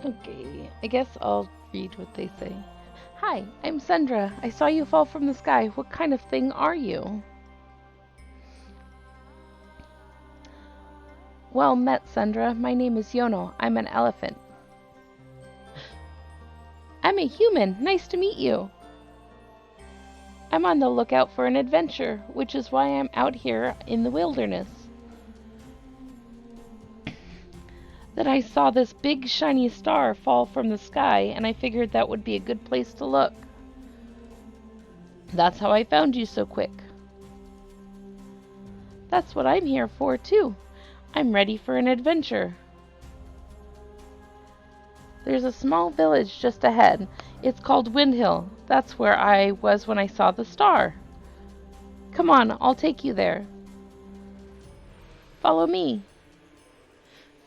Okay, I guess I'll read what they say. Hi, I'm Sandra. I saw you fall from the sky. What kind of thing are you? Well met, Sandra. My name is Yono. I'm an elephant. I'm a human. Nice to meet you. I'm on the lookout for an adventure, which is why I'm out here in the wilderness. Then I saw this big shiny star fall from the sky, and I figured that would be a good place to look. That's how I found you so quick. That's what I'm here for, too. I'm ready for an adventure. There's a small village just ahead. It's called Windhill. That's where I was when I saw the star. Come on, I'll take you there. Follow me.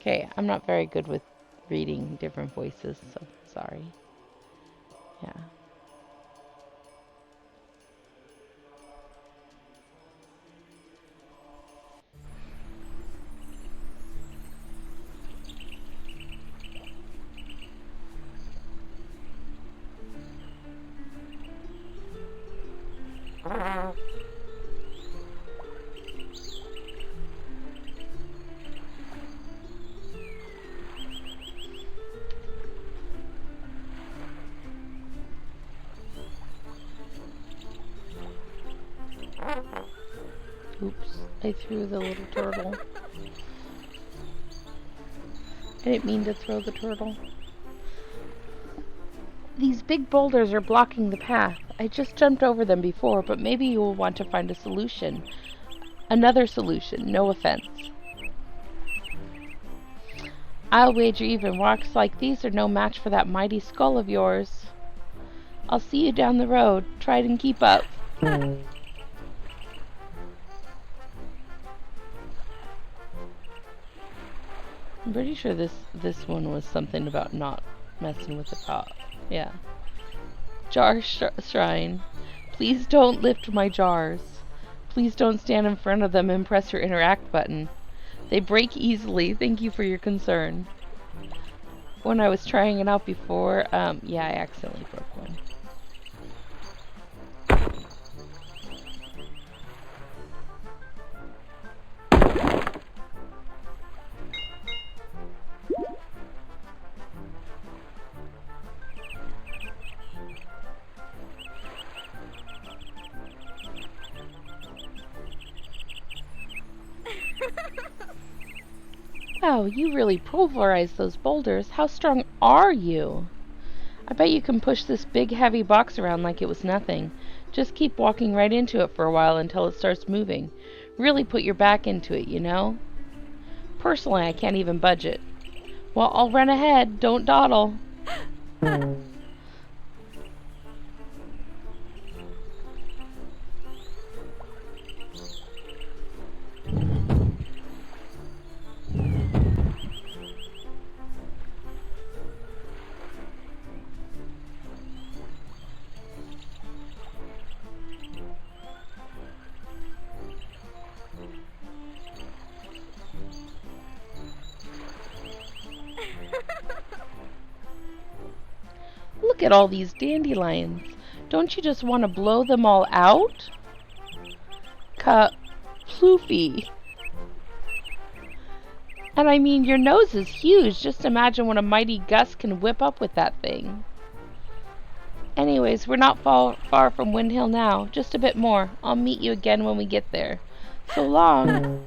Okay, I'm not very good with reading different voices, so sorry. Yeah. Oops, I threw the little turtle. I didn't mean to throw the turtle. These big boulders are blocking the path. I just jumped over them before, but maybe you will want to find a solution. Another solution, no offense. I'll wager even rocks like these are no match for that mighty skull of yours. I'll see you down the road. Try and keep up. I'm pretty sure this one was something about not messing with the pot. Yeah. Shrine. Please don't lift my jars. Please don't stand in front of them and press your interact button. They break easily. Thank you for your concern. When I was trying it out before, yeah, I accidentally broke one. Wow, you really pulverized those boulders. How strong are you? I bet you can push this big heavy box around like it was nothing. Just keep walking right into it for a while until it starts moving. Really put your back into it, you know? Personally, I can't even budge it. Well, I'll run ahead. Don't dawdle. Look at all these dandelions. Don't you just want to blow them all out? Ploofy. And I mean, your nose is huge. Just imagine what a mighty gust can whip up with that thing. Anyways, we're not far from Windhill now. Just a bit more. I'll meet you again when we get there. So long.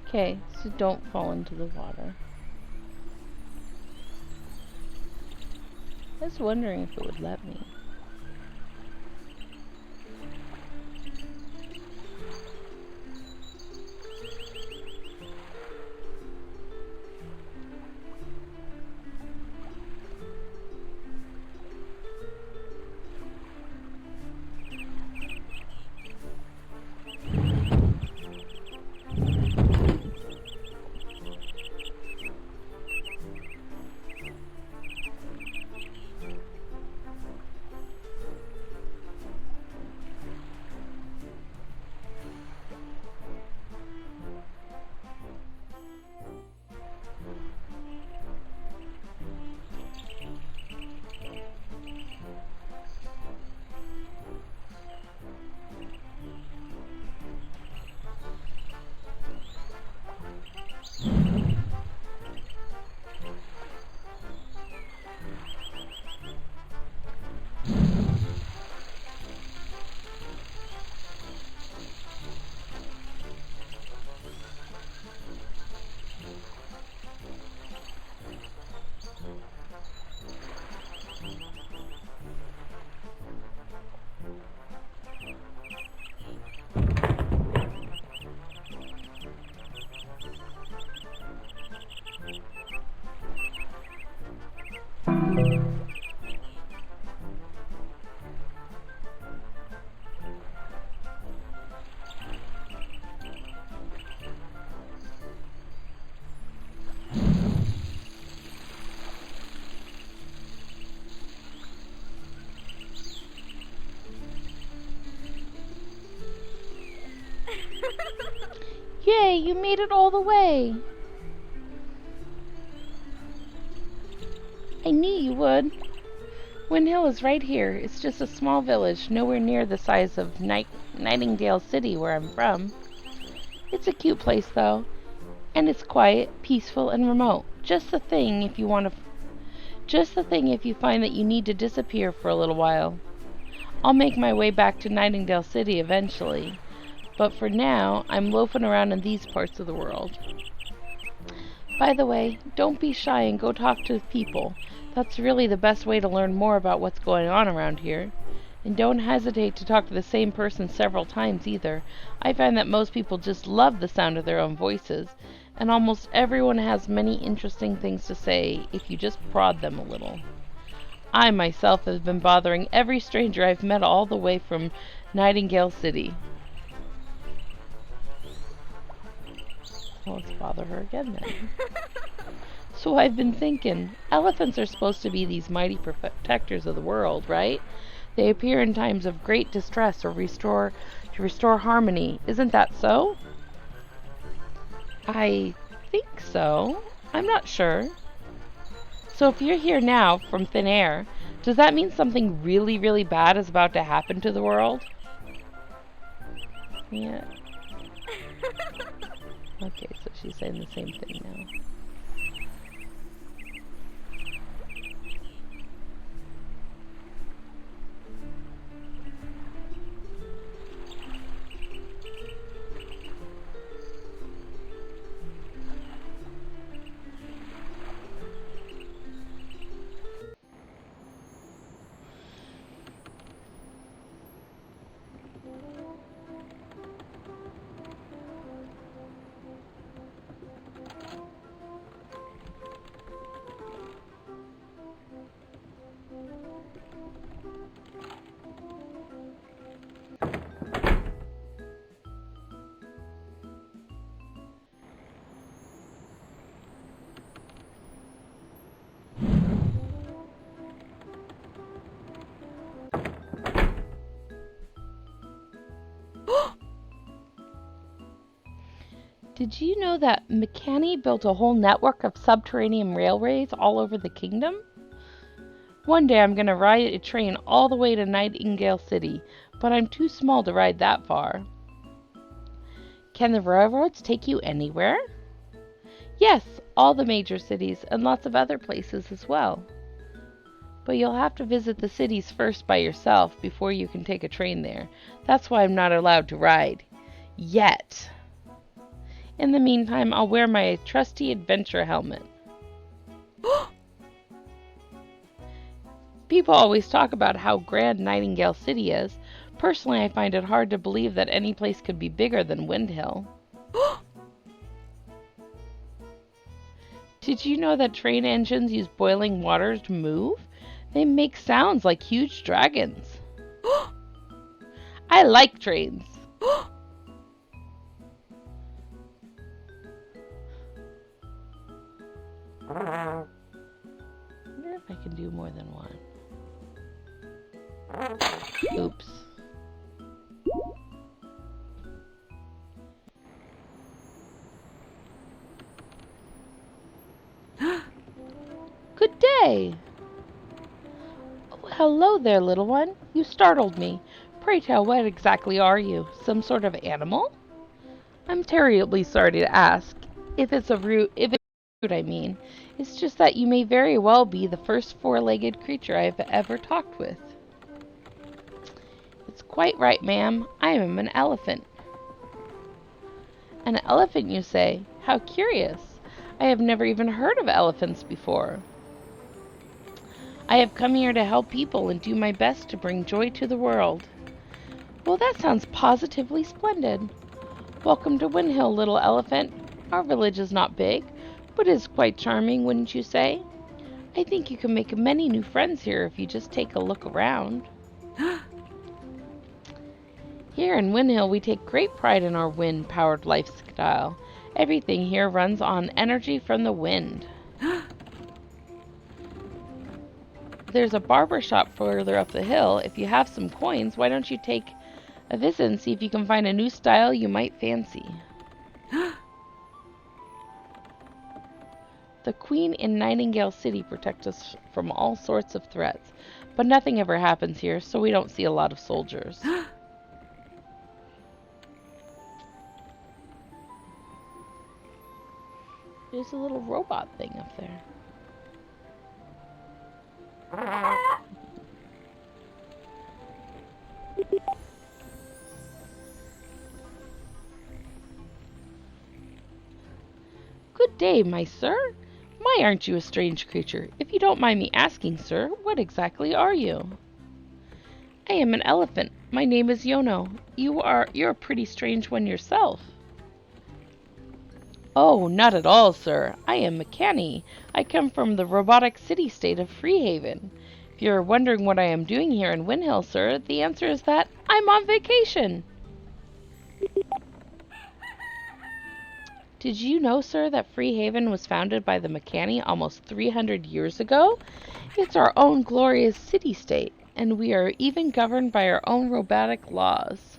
Okay, so don't fall into the water. I was wondering if it would let me. Yay, you made it all the way! I knew you would. Wind Hill is right here. It's just a small village, nowhere near the size of Nightingale City, where I'm from. It's a cute place, though, and it's quiet, peaceful, and remote. Just the thing if you find that you need to disappear for a little while. I'll make my way back to Nightingale City eventually, but for now, I'm loafing around in these parts of the world. By the way, don't be shy and go talk to people. That's really the best way to learn more about what's going on around here. And don't hesitate to talk to the same person several times either. I find that most people just love the sound of their own voices, and almost everyone has many interesting things to say if you just prod them a little. I myself have been bothering every stranger I've met all the way from Nightingale City. Well, let's bother her again then. So I've been thinking, elephants are supposed to be these mighty protectors of the world, right? They appear in times of great distress or to restore harmony. Isn't that so? I think so. I'm not sure. So if you're here now from thin air, does that mean something really, really bad is about to happen to the world? Yeah. Okay, so she's saying the same thing now. Did you know that McCanny built a whole network of subterranean railways all over the kingdom? One day I'm going to ride a train all the way to Nightingale City, but I'm too small to ride that far. Can the railroads take you anywhere? Yes, all the major cities and lots of other places as well. But you'll have to visit the cities first by yourself before you can take a train there. That's why I'm not allowed to ride. Yet. In the meantime, I'll wear my trusty adventure helmet. People always talk about how grand Nightingale City is. Personally, I find it hard to believe that any place could be bigger than Windhill. Did you know that train engines use boiling water to move? They make sounds like huge dragons. I like trains. I wonder if I can do more than one. Oops. Good day. Oh, hello there, little one. You startled me. Pray tell, what exactly are you? Some sort of animal? I'm terribly sorry to ask. If it's rude, I mean. It's just that you may very well be the first four-legged creature I've ever talked with. It's quite right, ma'am. I am an elephant. An elephant, you say? How curious. I have never even heard of elephants before. I have come here to help people and do my best to bring joy to the world. Well, that sounds positively splendid. Welcome to Windhill, little elephant. Our village is not big, but is quite charming, wouldn't you say? I think you can make many new friends here if you just take a look around. Here in Windhill, we take great pride in our wind-powered lifestyle. Everything here runs on energy from the wind. There's a barber shop further up the hill. If you have some coins, why don't you take a visit and see if you can find a new style you might fancy. The Queen in Nightingale City protects us from all sorts of threats, but nothing ever happens here, so we don't see a lot of soldiers. There's a little robot thing up there. Good day, my sir. Why aren't you a strange creature? If you don't mind me asking, sir, what exactly are you? I am an elephant. My name is Yono. You're a pretty strange one yourself. Oh, not at all, sir. I am Makani. I come from the robotic city-state of Freehaven. If you're wondering what I am doing here in Windhill, sir, the answer is that I'm on vacation. Did you know, sir, that Freehaven was founded by the Makani almost 300 years ago? It's our own glorious city-state, and we are even governed by our own robotic laws.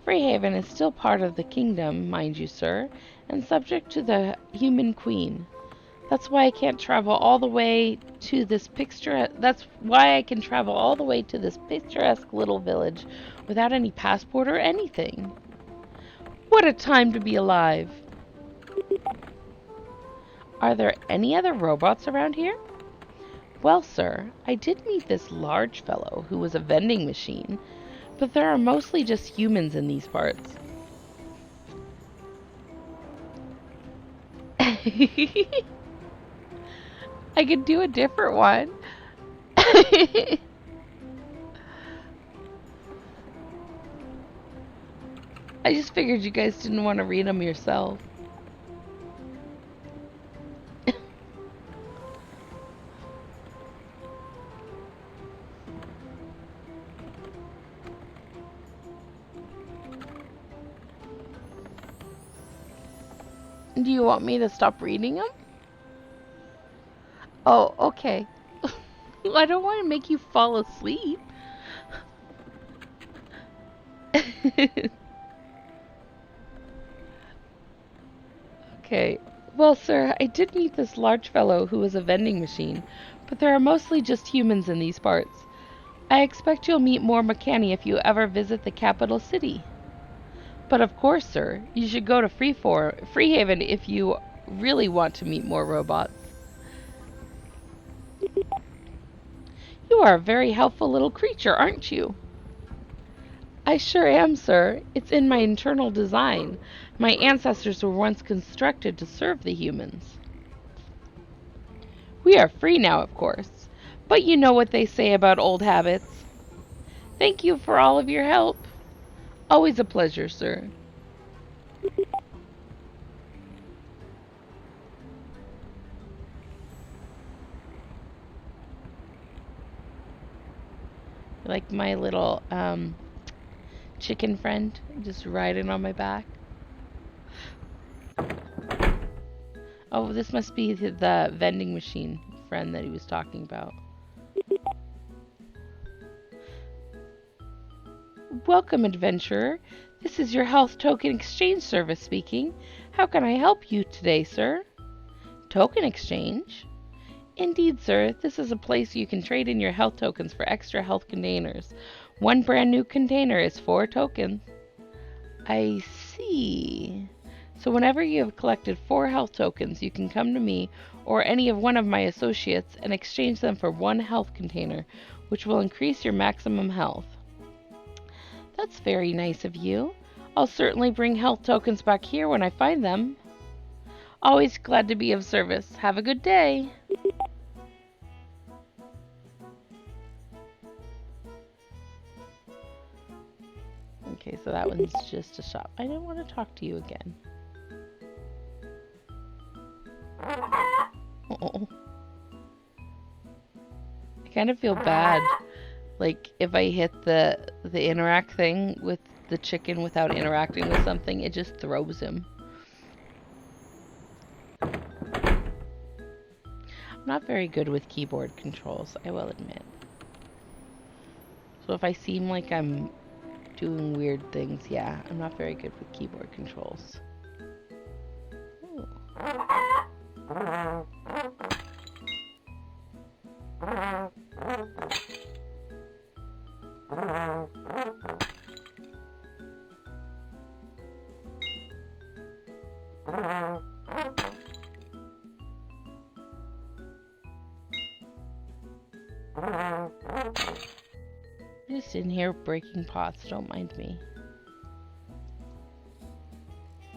Freehaven is still part of the kingdom, mind you, sir, and subject to the human queen. That's why I can travel all the way to this picturesque little village without any passport or anything. What a time to be alive! Are there any other robots around here? Well, sir, I did meet this large fellow who was a vending machine, but there are mostly just humans in these parts. I could do a different one. I just figured you guys didn't want to read them yourself. Do you want me to stop reading them? Oh, okay. I don't want to make you fall asleep. Okay. Well, sir, I did meet this large fellow who was a vending machine, but there are mostly just humans in these parts. I expect you'll meet more Makani if you ever visit the capital city. But of course, sir, you should go to Freehaven if you really want to meet more robots. You are a very helpful little creature, aren't you? I sure am, sir. It's in my internal design. My ancestors were once constructed to serve the humans. We are free now, of course. But you know what they say about old habits. Thank you for all of your help. Always a pleasure, sir. Like my little chicken friend just riding on my back. Oh, this must be the vending machine friend that he was talking about. Welcome, adventurer. This is your health token exchange service speaking. How can I help you today, sir? Token exchange? Indeed, sir. This is a place you can trade in your health tokens for extra health containers. One brand new container is 4 tokens. I see. So whenever you have collected 4 health tokens, you can come to me or any of one of my associates and exchange them for 1 health container, which will increase your maximum health. That's very nice of you. I'll certainly bring health tokens back here when I find them. Always glad to be of service. Have a good day. Okay, so that one's just a shop. I don't want to talk to you again. Oh. I kind of feel bad. Like, if I hit the interact thing with the chicken without interacting with something, it just throws him. I'm not very good with keyboard controls, I will admit. So if I seem like I'm doing weird things, yeah, I'm not very good with keyboard controls. Ooh. Just in here breaking pots, don't mind me.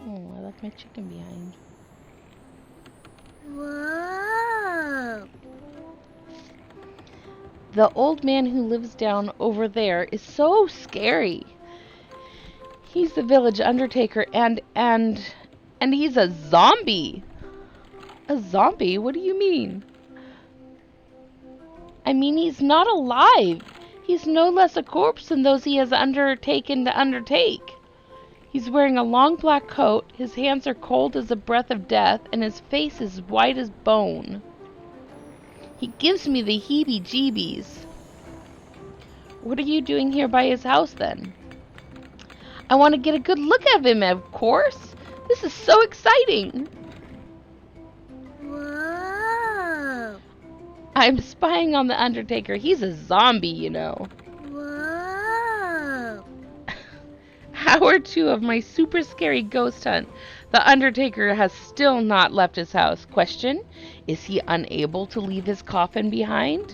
Oh, I left my chicken behind. Whoa! The old man who lives down over there is so scary. He's the village undertaker and he's a zombie. A zombie? What do you mean? I mean, he's not alive. He's no less a corpse than those he has undertaken to undertake. He's wearing a long black coat, his hands are cold as the breath of death, and his face is white as bone. He gives me the heebie-jeebies. What are you doing here by his house, then? I want to get a good look at him, of course. This is so exciting. Whoa! I'm spying on the Undertaker. He's a zombie, you know. Whoa! How are 2 of my super scary ghost hunt? The Undertaker has still not left his house. Question, is he unable to leave his coffin behind?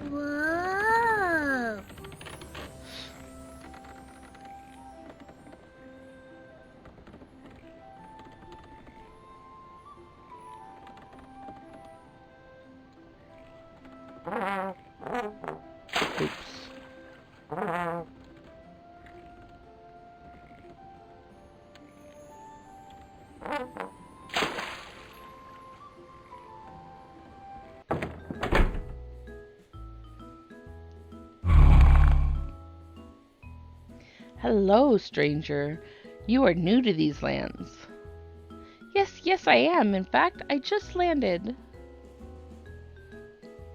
Whoa! Oops. Hello, stranger. You are new to these lands. Yes, I am. In fact, I just landed.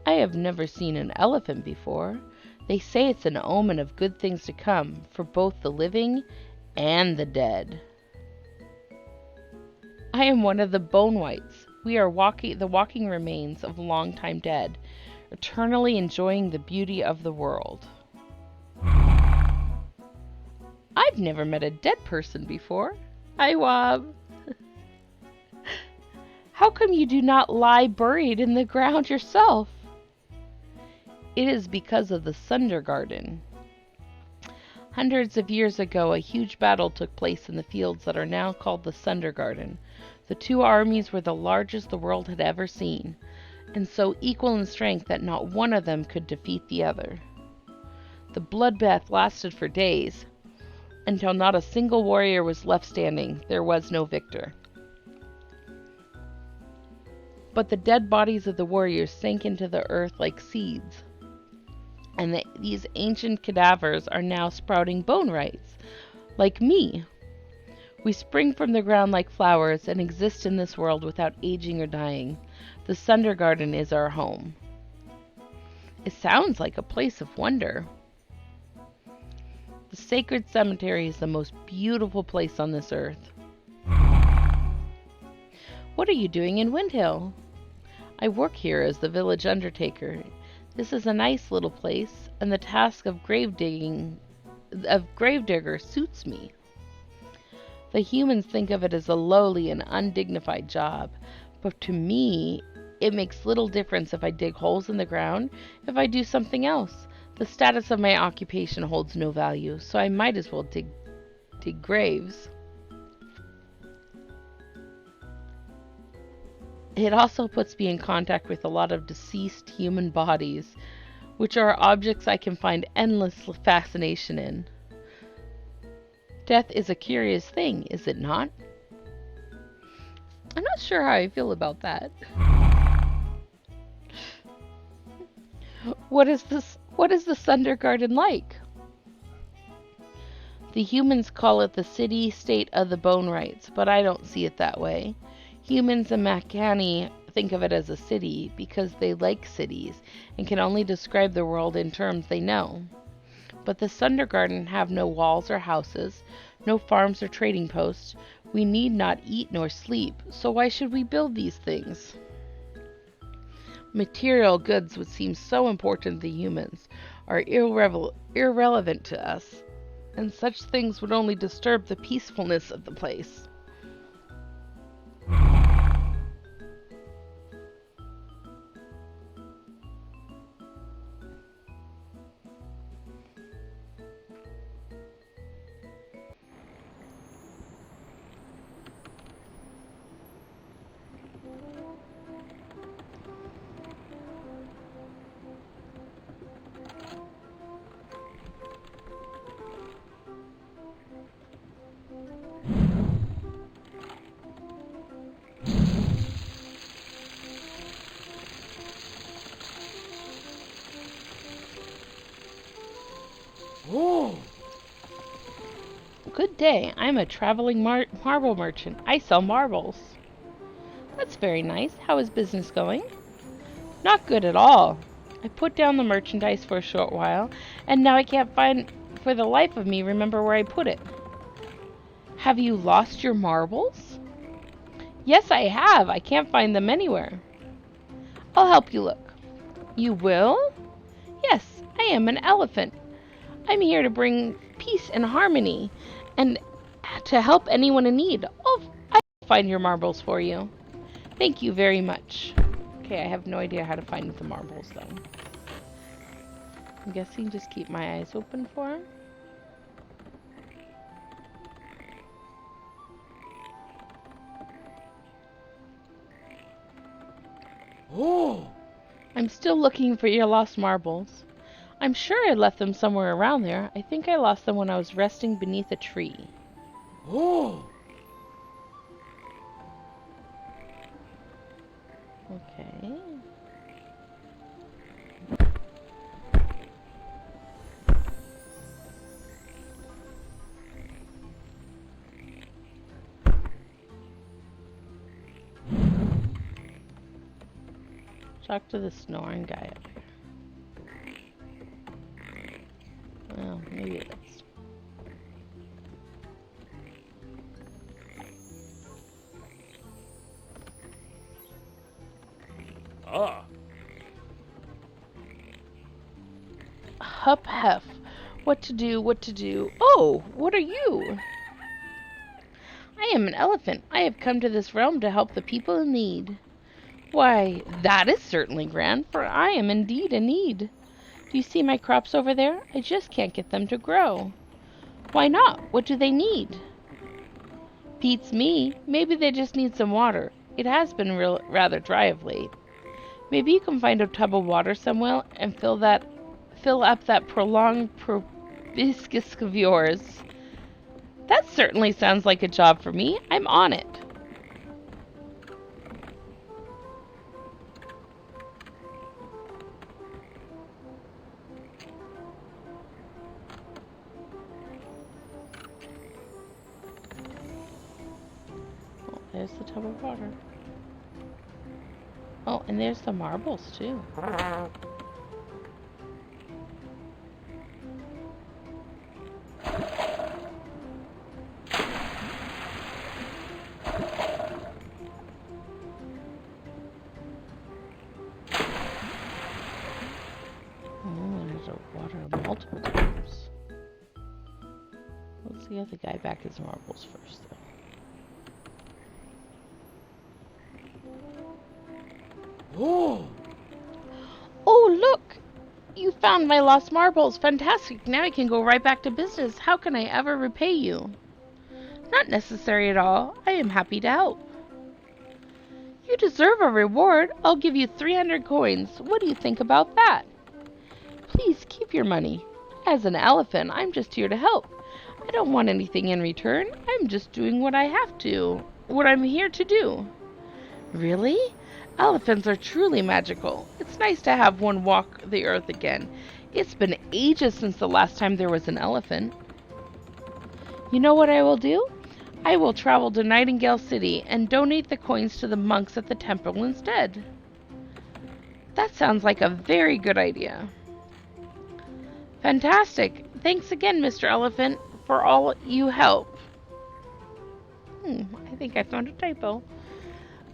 I have never seen an elephant before. They say it's an omen of good things to come for both the living and the dead. I am one of the bone whites. We are the walking remains of long-time dead, eternally enjoying the beauty of the world. I've never met a dead person before. Hi, Wob. How come you do not lie buried in the ground yourself? It is because of the Sunder Garden. Hundreds of years ago, a huge battle took place in the fields that are now called the Sunder Garden. The two armies were the largest the world had ever seen, and so equal in strength that not one of them could defeat the other. The bloodbath lasted for days, until not a single warrior was left standing. There was no victor. But the dead bodies of the warriors sank into the earth like seeds, and these ancient cadavers are now sprouting bone rights, like me. We spring from the ground like flowers and exist in this world without aging or dying. The Sunder Garden is our home. It sounds like a place of wonder. The sacred cemetery is the most beautiful place on this earth. What are you doing in Windhill? I work here as the village undertaker. This is a nice little place, and the task of gravedigger suits me. The humans think of it as a lowly and undignified job, but to me, it makes little difference if I dig holes in the ground, if I do something else. The status of my occupation holds no value, so I might as well dig graves. It also puts me in contact with a lot of deceased human bodies, which are objects I can find endless fascination in. Death is a curious thing, is it not? I'm not sure how I feel about that. What is the Sunder Garden like? The humans call it the city-state of the bone rights, but I don't see it that way. Humans and Makani think of it as a city because they like cities and can only describe the world in terms they know. But the Sunder Garden have no walls or houses, no farms or trading posts. We need not eat nor sleep, so why should we build these things? Material goods would seem so important to the humans are irrelevant to us, and such things would only disturb the peacefulness of the place. Oh! Good day. I'm a traveling marble merchant. I sell marbles. That's very nice. How is business going? Not good at all. I put down the merchandise for a short while, and now I can't for the life of me, remember where I put it. Have you lost your marbles? Yes, I have. I can't find them anywhere. I'll help you look. You will? Yes, I am an elephant. I'm here to bring peace and harmony, and to help anyone in need. I'll find your marbles for you. Thank you very much. Okay, I have no idea how to find the marbles, though. I'm guessing just keep my eyes open for them. Oh! I'm still looking for your lost marbles. I'm sure I left them somewhere around there. I think I lost them when I was resting beneath a tree. Oh! Okay. Talk to the snoring guy up here. Well, maybe it is. Ah! Hup hef. What to do, what to do. Oh, what are you? I am an elephant. I have come to this realm to help the people in need. Why, that is certainly grand, for I am indeed in need. Do you see my crops over there? I just can't get them to grow. Why not? What do they need? Beats me. Maybe they just need some water. It has been rather dry of late. Maybe you can find a tub of water somewhere and fill up that prolonged proboscis of yours. That certainly sounds like a job for me. I'm on it. Well, there's the tub of water. Oh, and there's the marbles, too. Oh, there's a water multiple times. Let's see how the guy back his marbles first, though. Oh! Oh, look! You found my lost marbles. Fantastic. Now I can go right back to business. How can I ever repay you? Not necessary at all. I am happy to help. You deserve a reward. I'll give you 300 coins. What do you think about that? Please keep your money. As an elephant, I'm just here to help. I don't want anything in return. I'm just doing what I'm here to do. Really? Elephants are truly magical. It's nice to have one walk the earth again. It's been ages since the last time there was an elephant. You know what I will do? I will travel to Nightingale City and donate the coins to the monks at the temple instead. That sounds like a very good idea. Fantastic. Thanks again, Mr. Elephant, for all you help. I think I found a typo.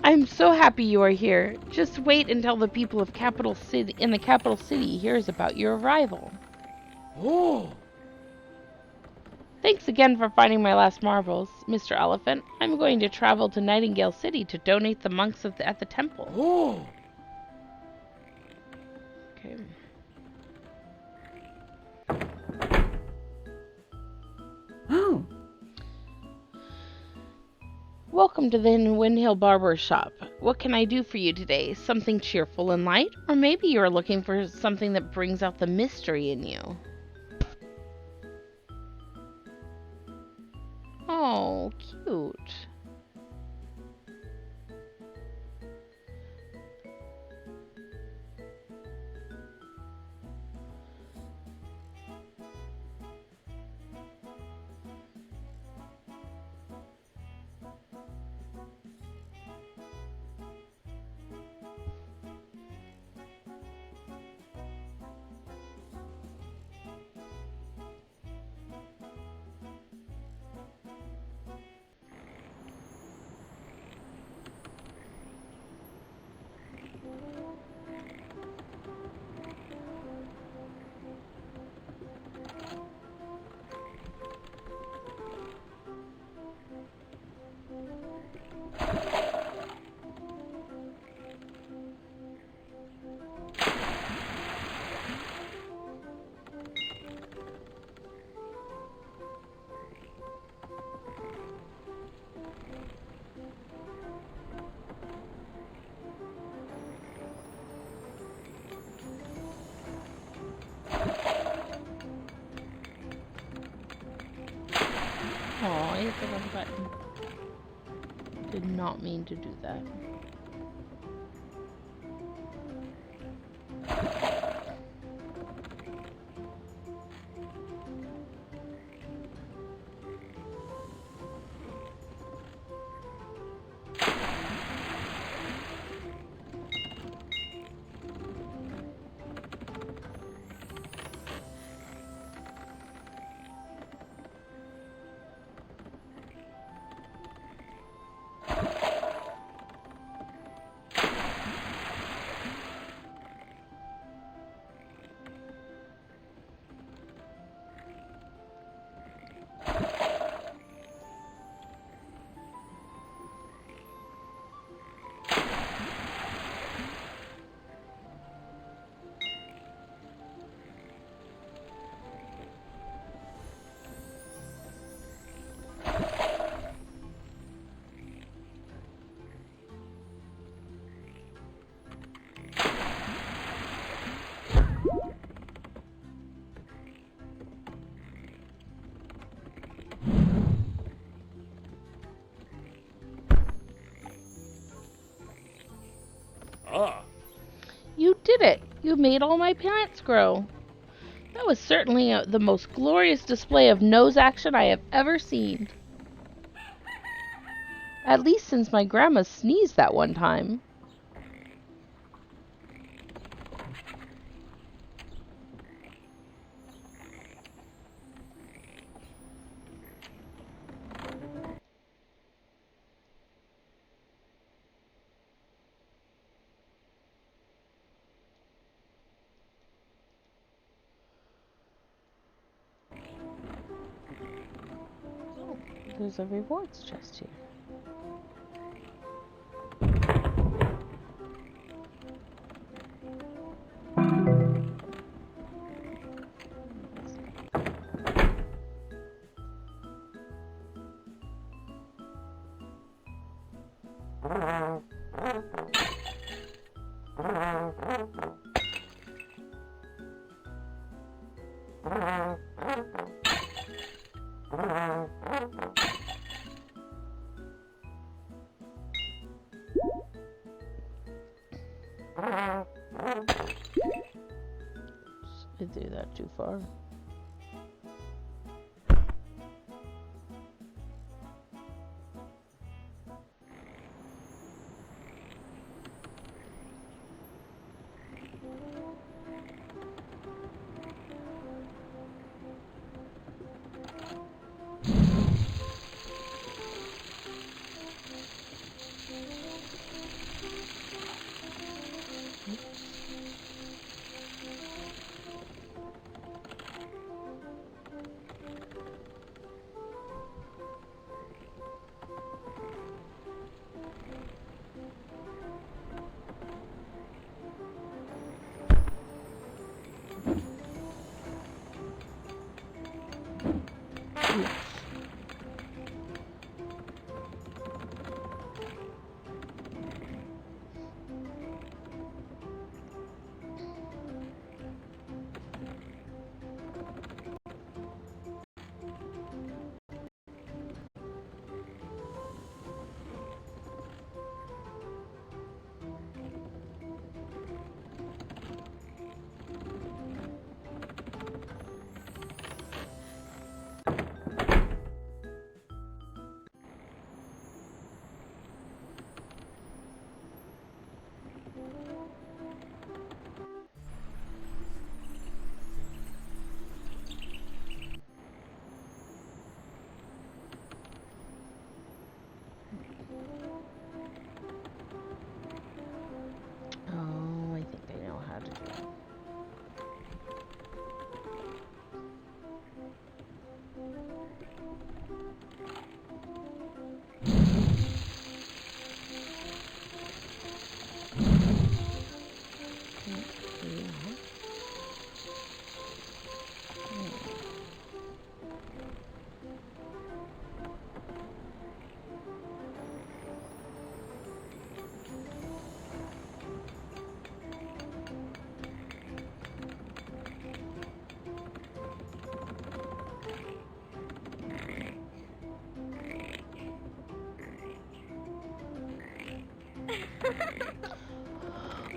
I'm so happy you are here. Just wait until the people of the capital city hears about your arrival. Oh! Thanks again for finding my last marbles, Mr. Elephant. I'm going to travel to Nightingale City to donate the monks at the temple. Oh! Okay. Oh. Welcome to the Windhill Barber Shop. What can I do for you today? Something cheerful and light? Or maybe you're looking for something that brings out the mystery in you. Oh, cute. Oh, I hit the wrong button. Did not mean to do that. Aha! You did it! You made all my plants grow. That was certainly the most glorious display of nose action I have ever seen. At least since my grandma sneezed that one time. There's a rewards chest here. I threw that too far. Oh, I think I know how to do it.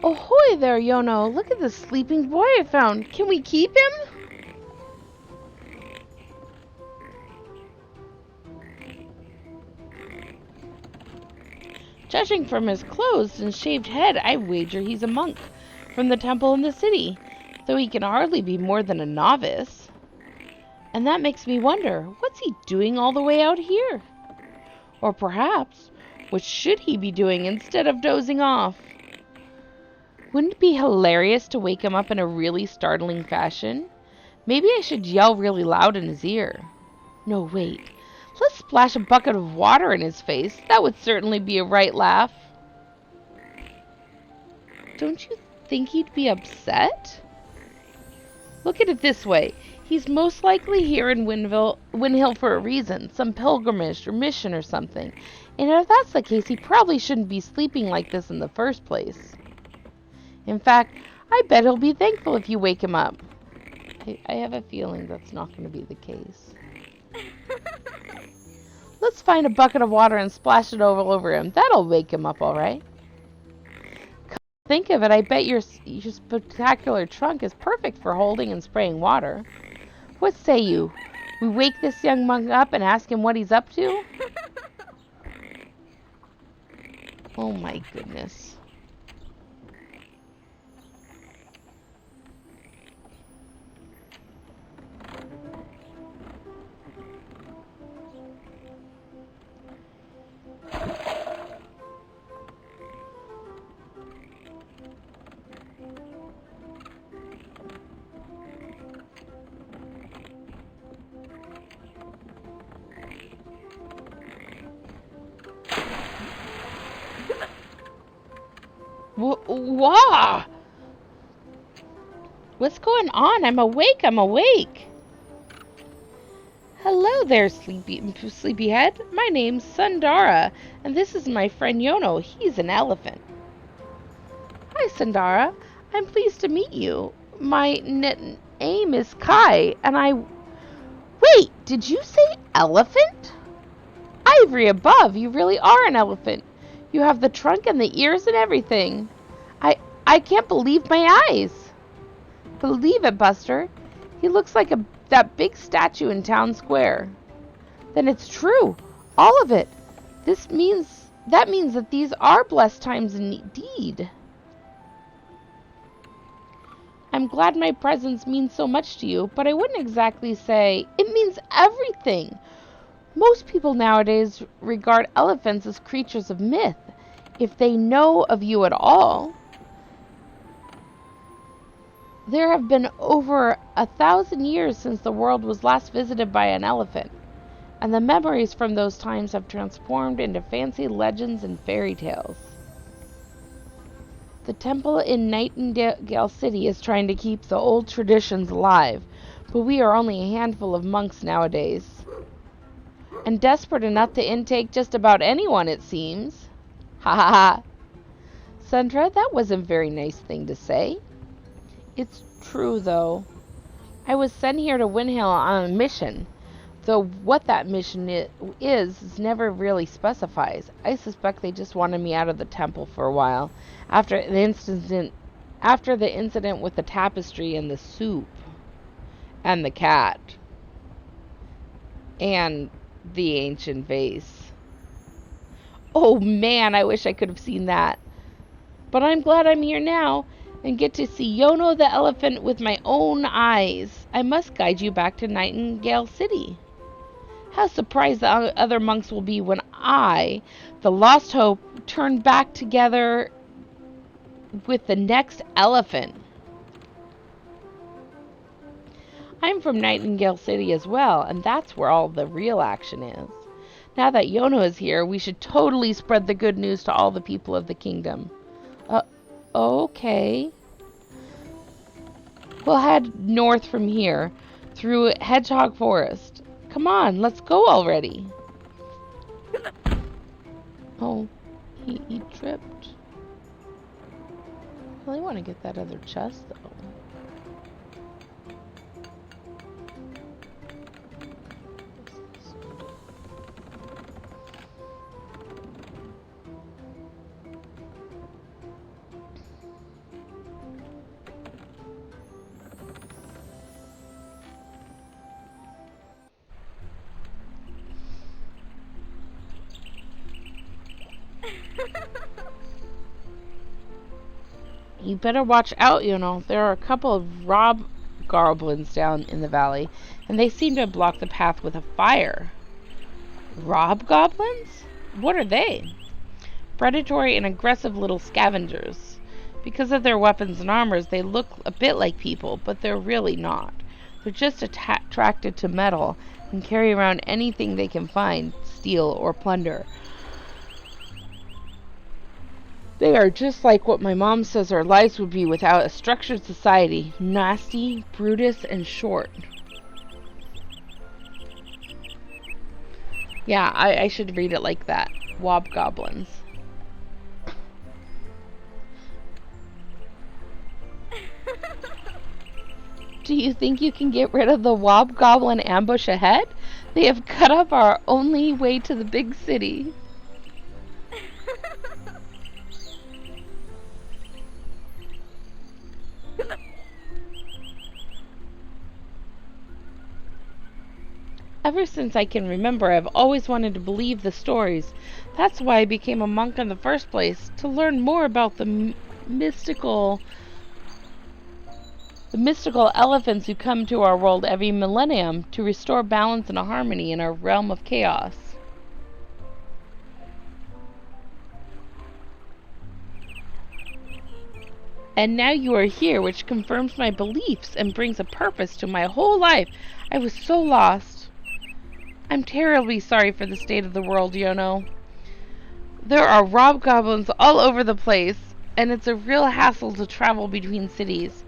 Ahoy there, Yono! Look at this sleeping boy I found. Can we keep him? Judging from his clothes and shaved head, I wager he's a monk from the temple in the city, though he can hardly be more than a novice. And that makes me wonder, what's he doing all the way out here? Or perhaps, what should he be doing instead of dozing off? Wouldn't it be hilarious to wake him up in a really startling fashion? Maybe I should yell really loud in his ear. No, wait. Let's splash a bucket of water in his face. That would certainly be a right laugh. Don't you think he'd be upset? Look at it this way. He's most likely here in Windhill for a reason, some pilgrimage or mission or something. And if that's the case, he probably shouldn't be sleeping like this in the first place. In fact, I bet he'll be thankful if you wake him up. I have a feeling that's not going to be the case. Let's find a bucket of water and splash it all over him. That'll wake him up, all right. think of it, I bet your spectacular trunk is perfect for holding and spraying water. What say you? We wake this young monk up and ask him what he's up to? Oh my goodness. Wah! What's going on? I'm awake. Hello there, sleepyhead. My name's Sundara, and this is my friend Yono. He's an elephant. Hi, Sundara. I'm pleased to meet you. My name is Kai, and I... Wait, did you say elephant? Ivory above, you really are an elephant. You have the trunk and the ears and everything. I can't believe my eyes. Believe it, Buster. He looks like that big statue in town square. Then it's true. All of it. That means that these are blessed times indeed. I'm glad my presence means so much to you, but I wouldn't exactly say it means everything. Most people nowadays regard elephants as creatures of myth, if they know of you at all. There have been over 1,000 years since the world was last visited by an elephant, and the memories from those times have transformed into fancy legends and fairy tales. The temple in Nightingale City is trying to keep the old traditions alive, but we are only a handful of monks nowadays. And desperate enough to intake just about anyone, it seems. Ha ha ha. Sandra, that wasn't a very nice thing to say. It's true, though. I was sent here to Windhill on a mission, though what that mission is never really specifies. I suspect they just wanted me out of the temple for a while, after the incident with the tapestry and the soup, and the cat, and the ancient vase. Oh man, I wish I could have seen that. But I'm glad I'm here now, and get to see Yono the elephant with my own eyes. I must guide you back to Nightingale City. How surprised the other monks will be when I, the lost hope, turn back together with the next elephant. I'm from Nightingale City as well, and that's where all the real action is. Now that Yono is here, we should totally spread the good news to all the people of the kingdom. Okay. We'll head north from here, through Hedgehog Forest. Come on, let's go already. Oh, he tripped. I really want to get that other chest, though. You better watch out, There are a couple of rob goblins down in the valley, and they seem to block the path with a fire. Rob goblins? What are they? Predatory and aggressive little scavengers. Because of their weapons and armors, they look a bit like people, but they're really not. They're just attracted to metal and carry around anything they can find, steal, or plunder. They are just like what my mom says our lives would be without a structured society. Nasty, brutish, and short. Yeah, I should read it like that. Wobgoblins. Do you think you can get rid of the Wobgoblin ambush ahead? They have cut up our only way to the big city. Ever since I can remember, I've always wanted to believe the stories. That's why I became a monk in the first place, to learn more about mystical the mystical elephants who come to our world every millennium to restore balance and harmony in our realm of chaos. And now you are here, which confirms my beliefs and brings a purpose to my whole life. I was so lost. I'm terribly sorry for the state of the world, Yono. There are hobgoblins all over the place, and it's a real hassle to travel between cities.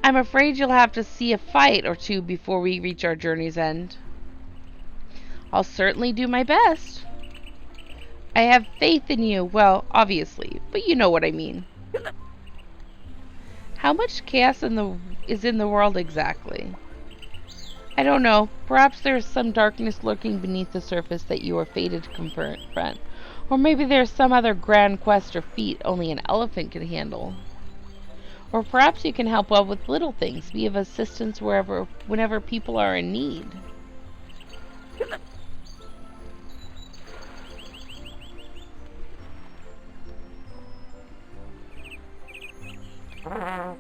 I'm afraid you'll have to see a fight or two before we reach our journey's end. I'll certainly do my best. I have faith in you. Well, obviously, but you know what I mean. How much chaos is in the world exactly? I don't know. Perhaps there's some darkness lurking beneath the surface that you are fated to confront. Or maybe there's some other grand quest or feat only an elephant can handle. Or perhaps you can help well with little things, be of assistance whenever people are in need. A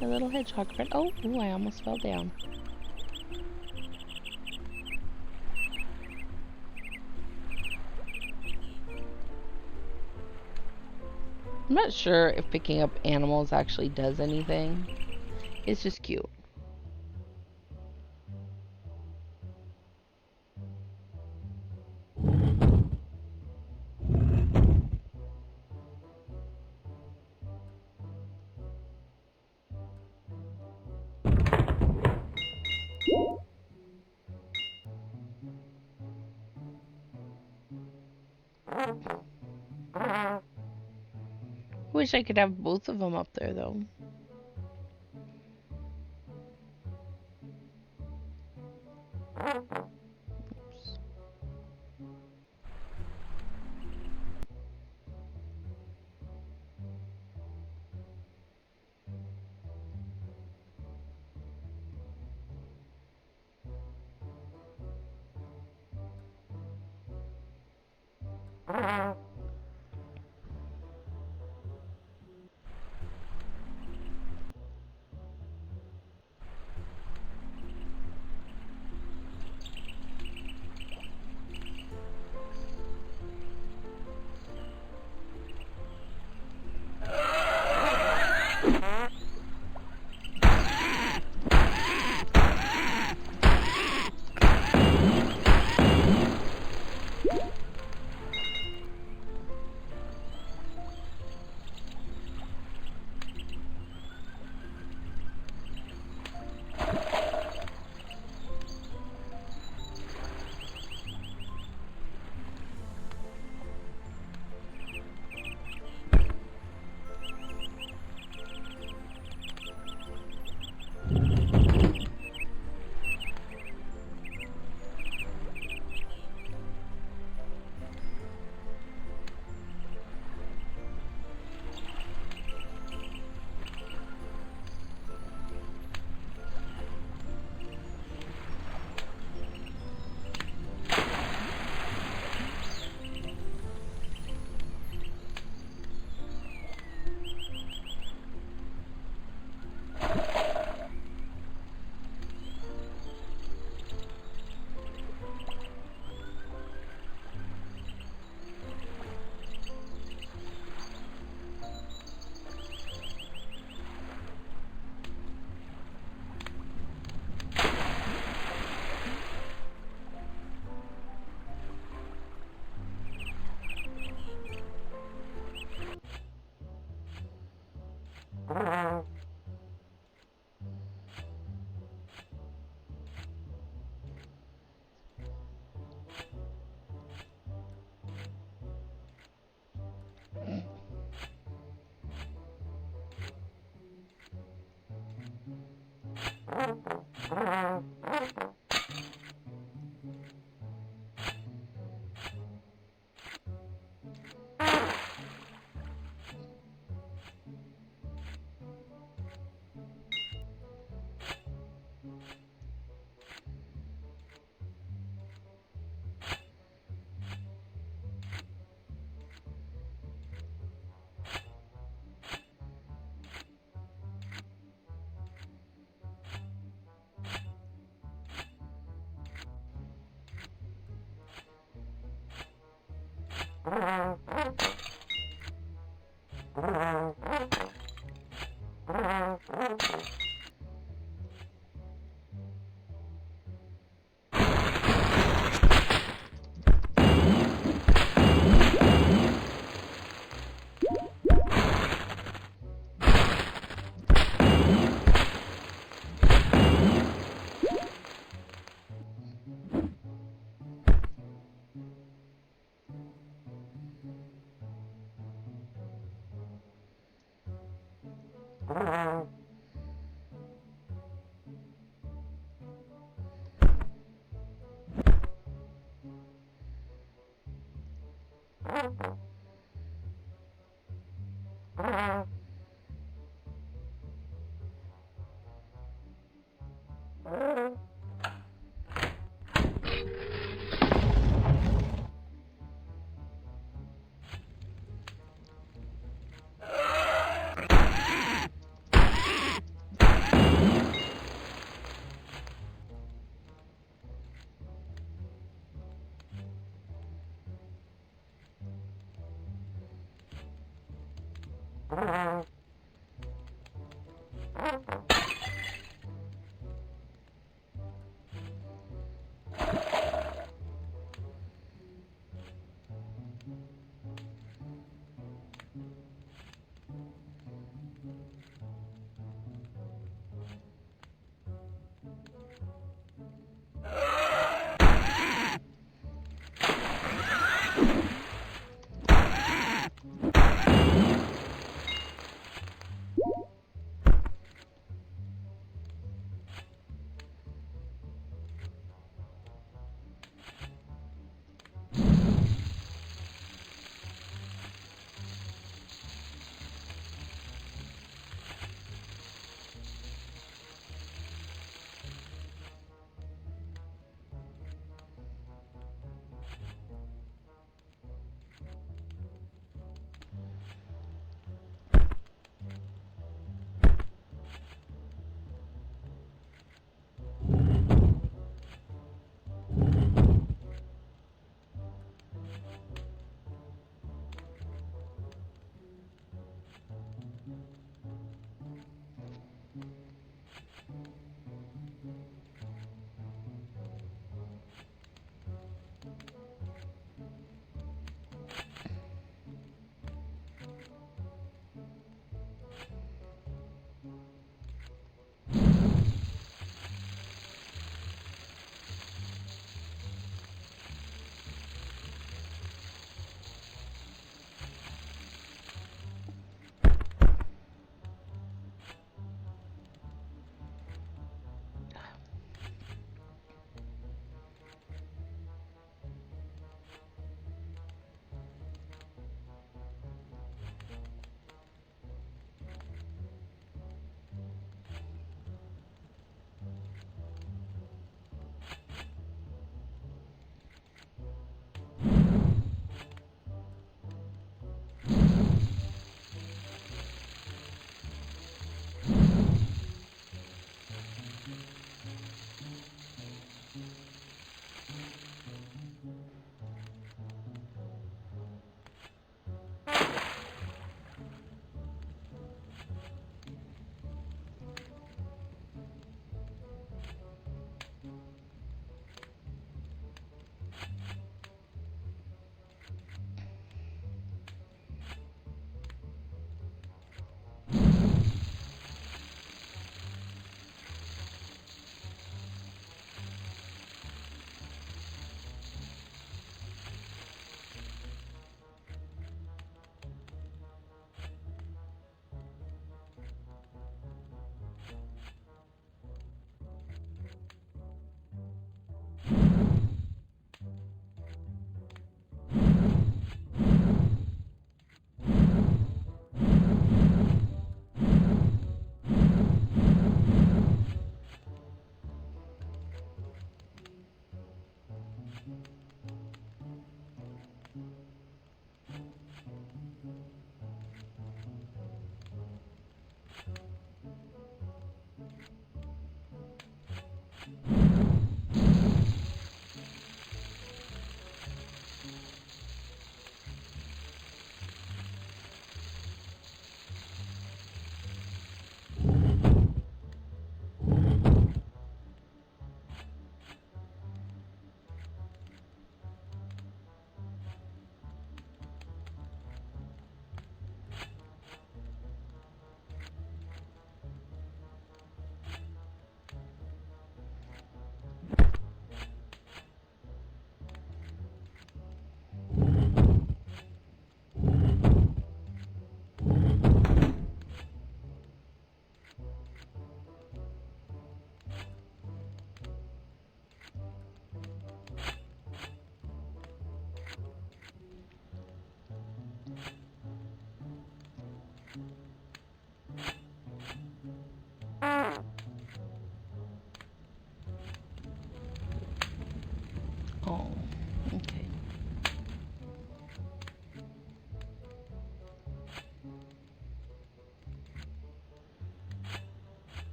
little hedgehog friend. Oh, ooh, I almost fell down. I'm not sure if picking up animals actually does anything. It's just cute. Wish I could have both of them up there, though. Oops.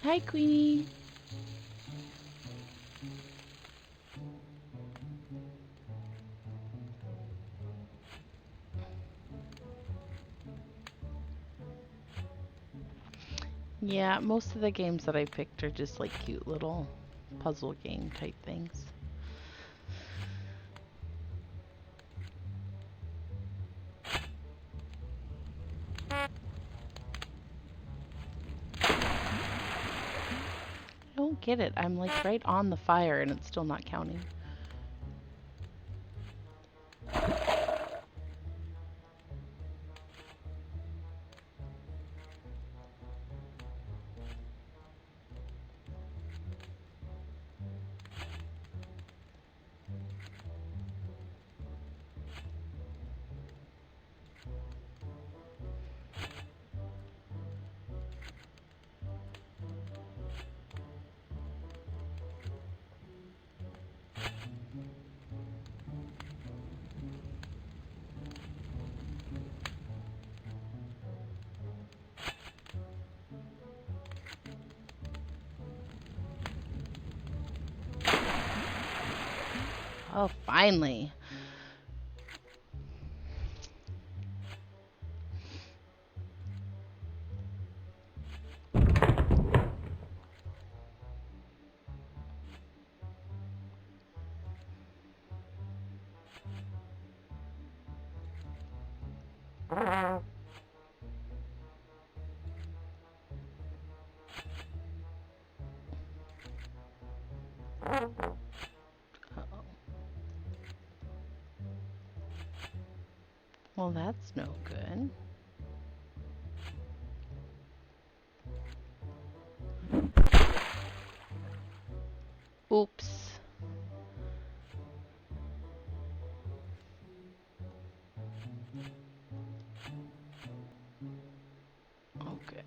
Hi, Queenie. Yeah, most of the games that I picked are just like cute little puzzle game type things. I don't get it. I'm like right on the fire and it's still not counting. Oh, finally. Uh-oh. Well, that's no good. Oops. Oh, good.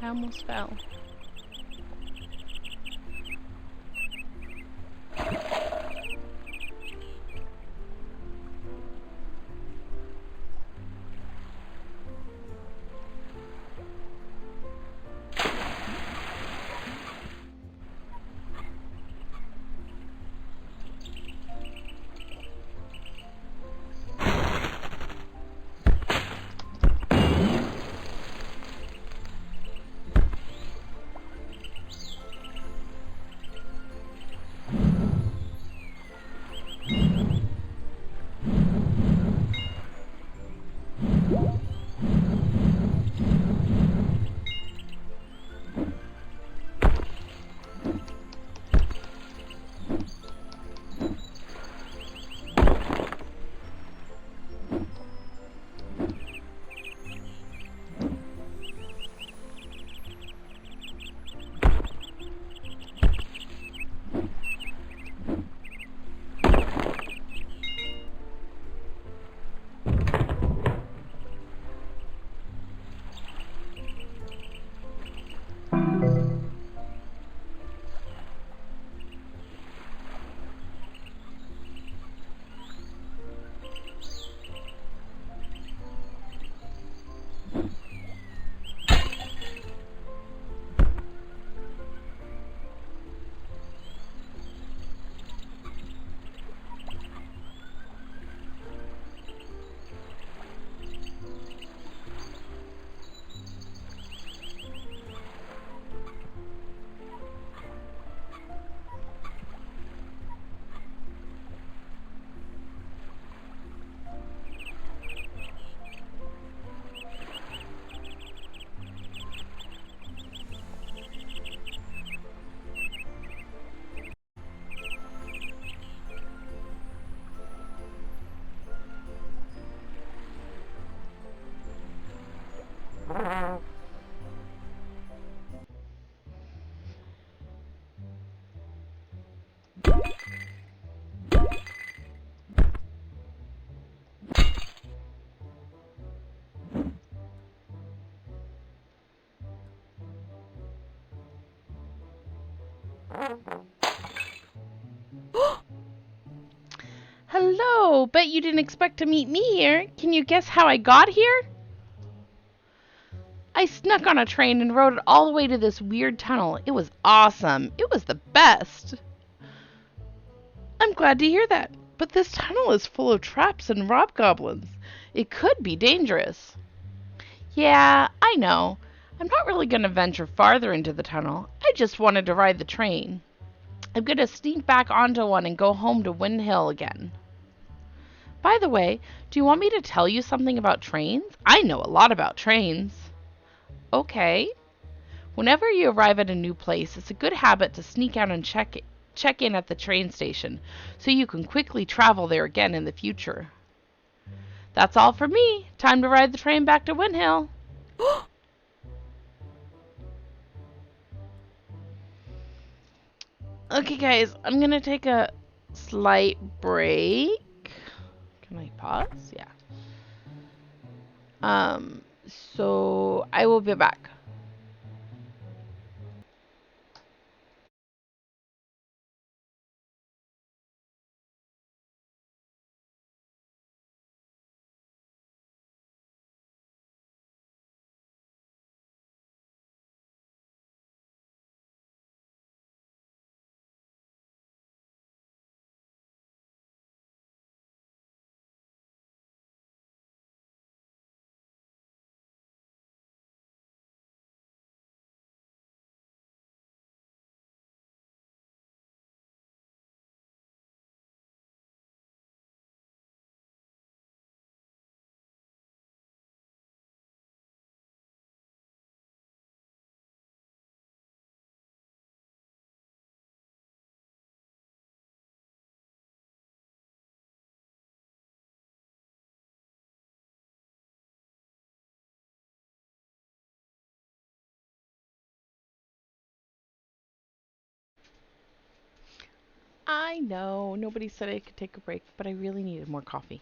I almost fell. Hello! Bet you didn't expect to meet me here. Can you guess how I got here? I snuck on a train and rode it all the way to this weird tunnel. It was awesome. It was the best. I'm glad to hear that. But this tunnel is full of traps and hobgoblins. It could be dangerous. Yeah, I know. I'm not really going to venture farther into the tunnel. I just wanted to ride the train. I'm going to sneak back onto one and go home to Wind Hill again. By the way, do you want me to tell you something about trains? I know a lot about trains. Okay. Whenever you arrive at a new place, it's a good habit to sneak out and check in at the train station so you can quickly travel there again in the future. That's all for me. Time to ride the train back to Windhill. Okay, guys, I'm gonna take a slight break. Can I pause? Yeah. So I will be back. I know nobody said I could take a break, but I really needed more coffee.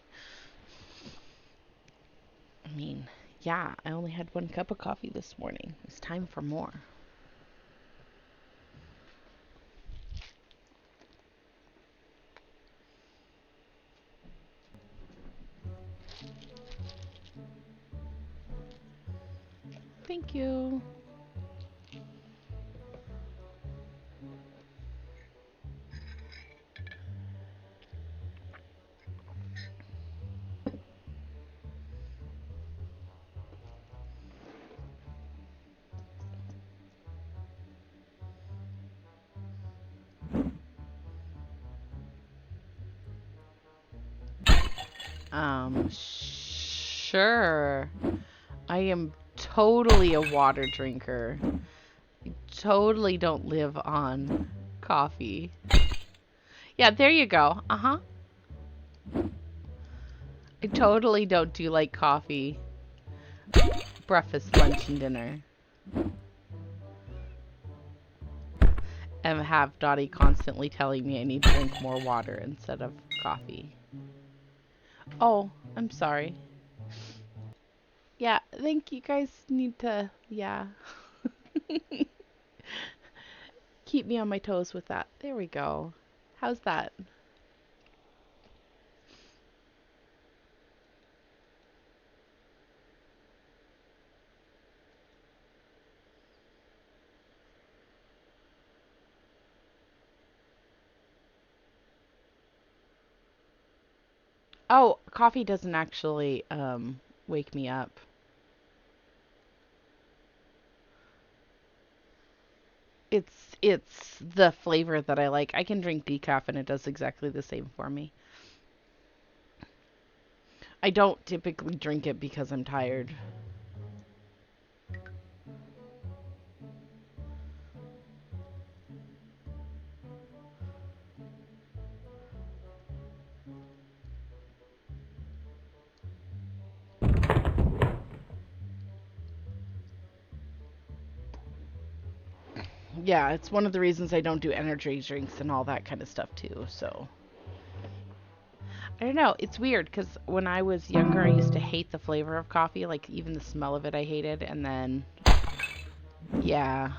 I mean, yeah, I only had 1 cup of coffee this morning. It's time for more. Thank you. Sure. I am totally a water drinker. I totally don't live on coffee. Yeah, there you go. Uh-huh. I totally don't do like coffee. Breakfast, lunch, and dinner. And have Dottie constantly telling me I need to drink more water instead of coffee. Oh, I'm sorry. Yeah, I think you guys need to, yeah. Keep me on my toes with that. There we go. How's that? Oh, coffee doesn't actually wake me up. It's the flavor that I like. I can drink decaf and it does exactly the same for me. I don't typically drink it because I'm tired. Yeah, it's one of the reasons I don't do energy drinks and all that kind of stuff too. So I don't know. It's weird because when I was younger, I used to hate the flavor of coffee. Like even the smell of it, I hated. And then, yeah,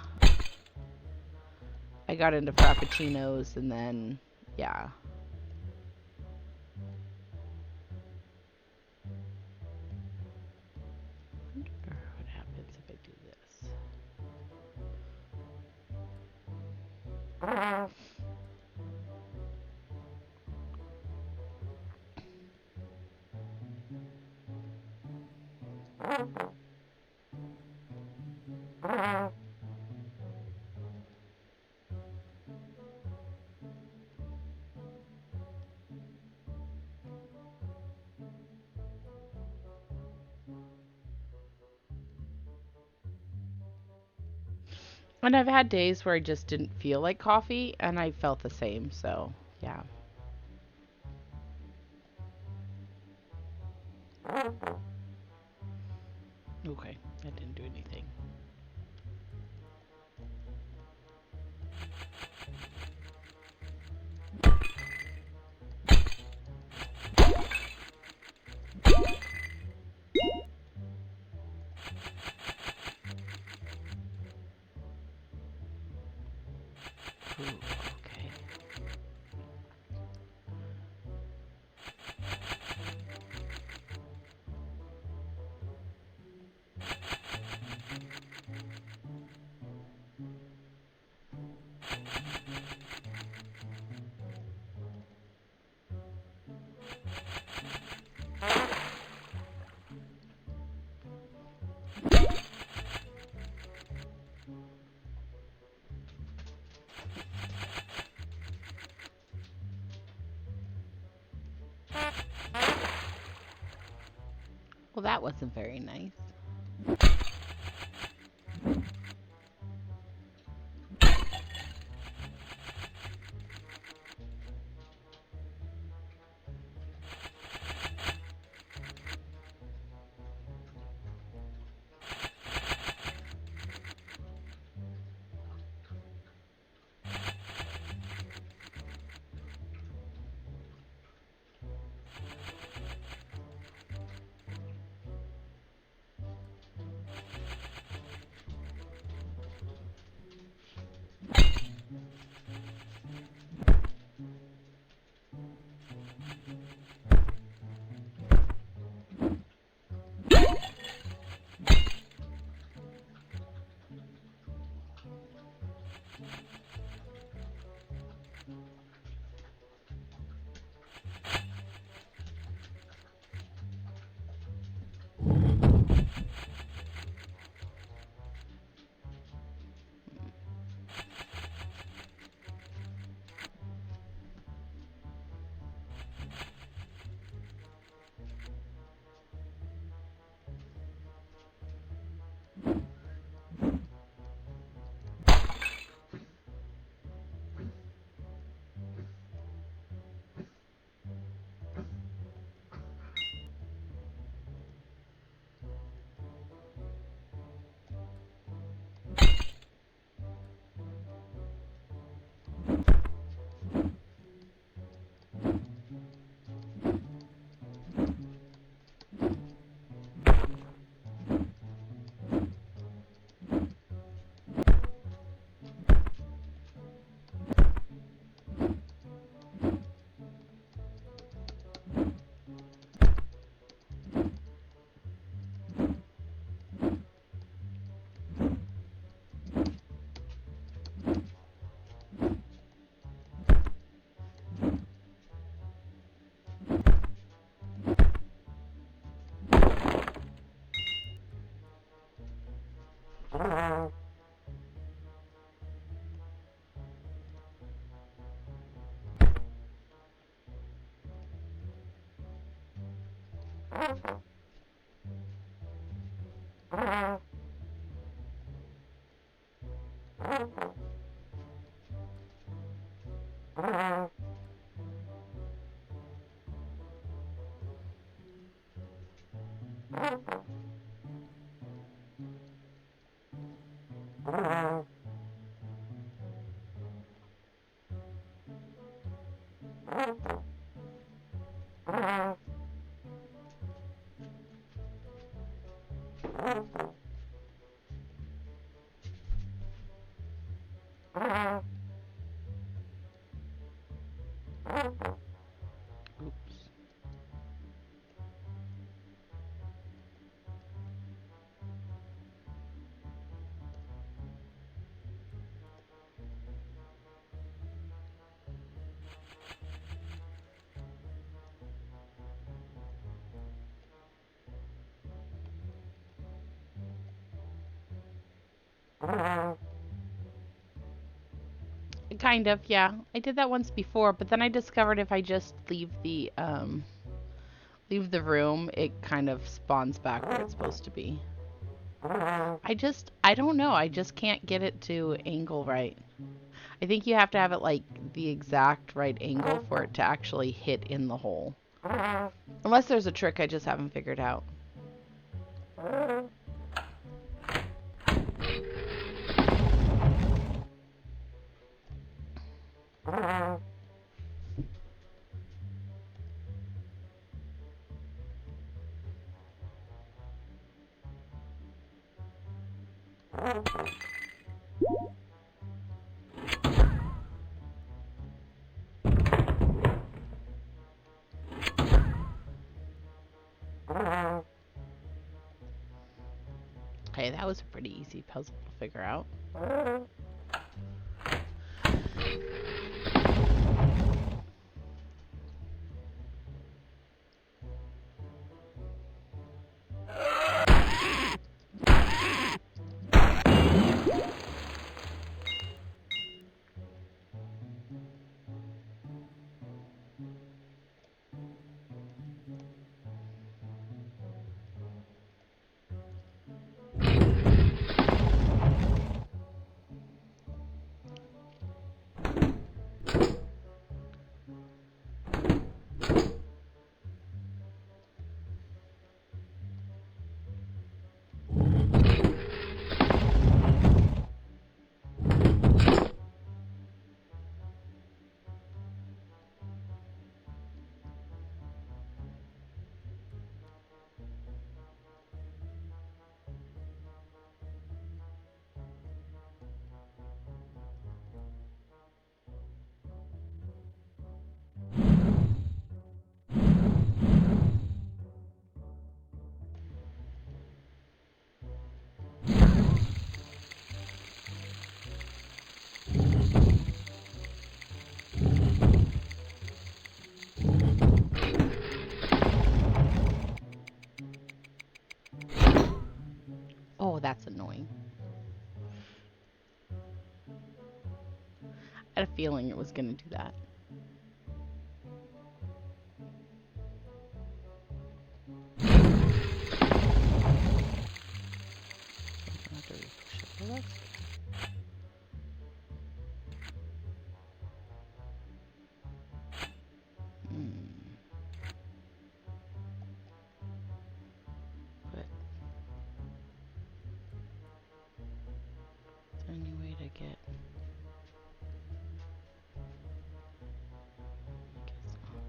I got into frappuccinos, and then, yeah. I wonder what happens if I do this. And I've had days where I just didn't feel like coffee, and I felt the same, so yeah. Okay, I didn't do anything. Ooh, okay. Well, that wasn't very nice. Oops. Kind of, yeah. I did that once before, but then I discovered if I just leave the room, it kind of spawns back where it's supposed to be. I don't know. I just can't get it to angle right. I think you have to have it like the exact right angle for it to actually hit in the hole. Unless there's a trick I just haven't figured out. Okay, that was a pretty easy puzzle to figure out. Oh, that's annoying. I had a feeling it was going to do that. But is there any way to get... I guess not.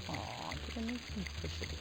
Aw, did I make me push it again?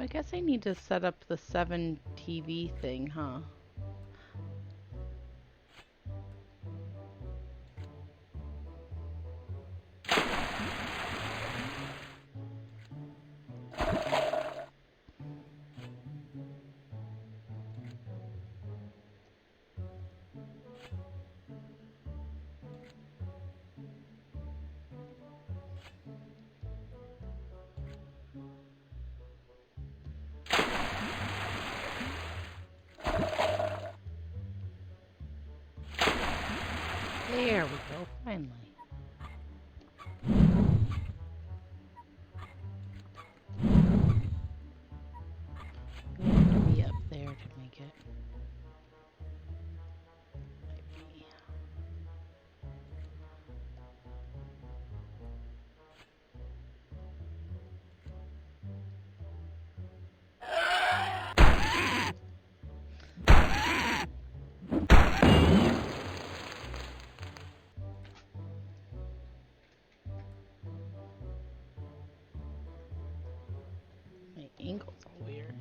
I guess I need to set up the 7 TV thing, huh? There we go, finally. We have to be up there to make it. Might be. My angle's all weird.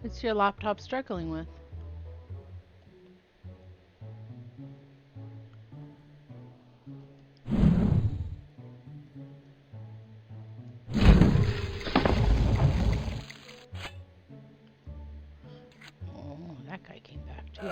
What's your laptop struggling with? Oh, that guy came back too.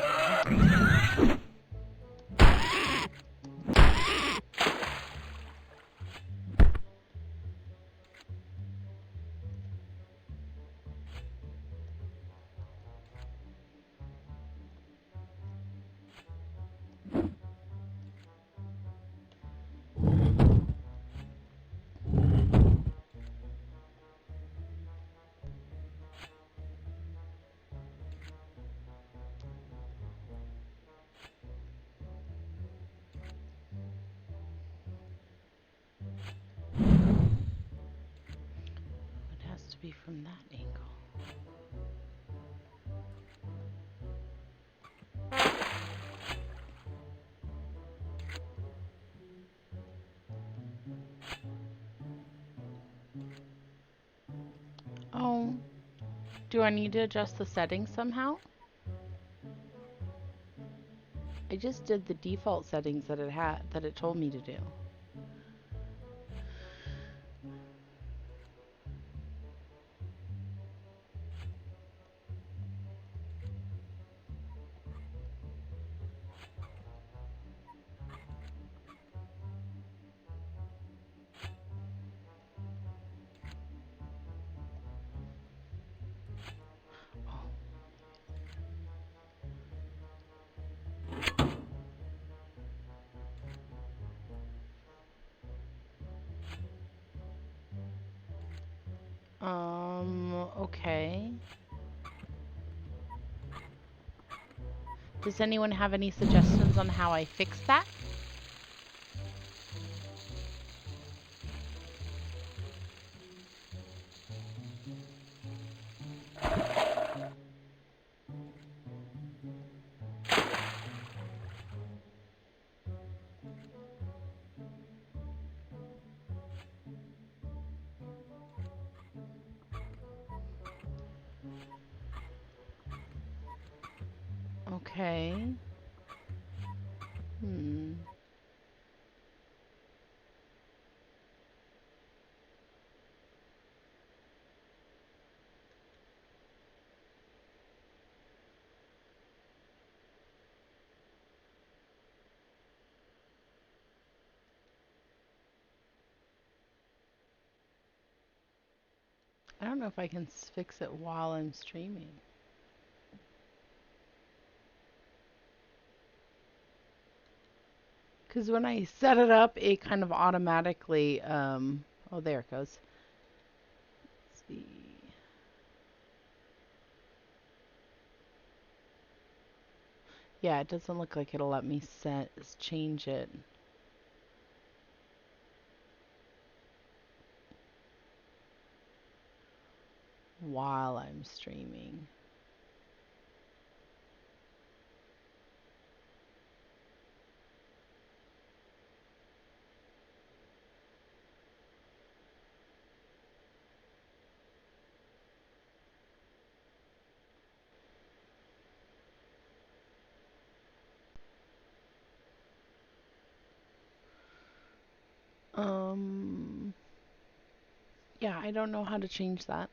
It has to be from that angle. Oh, do I need to adjust the settings somehow? I just did the default settings that it told me to do. Okay. Does anyone have any suggestions on how I fix that? Okay. I don't know if I can fix it while I'm streaming. Because when I set it up, it kind of automatically, oh, there it goes. Let's see. Yeah, it doesn't look like it'll let me change it while I'm streaming. Um, yeah, I don't know how to change that.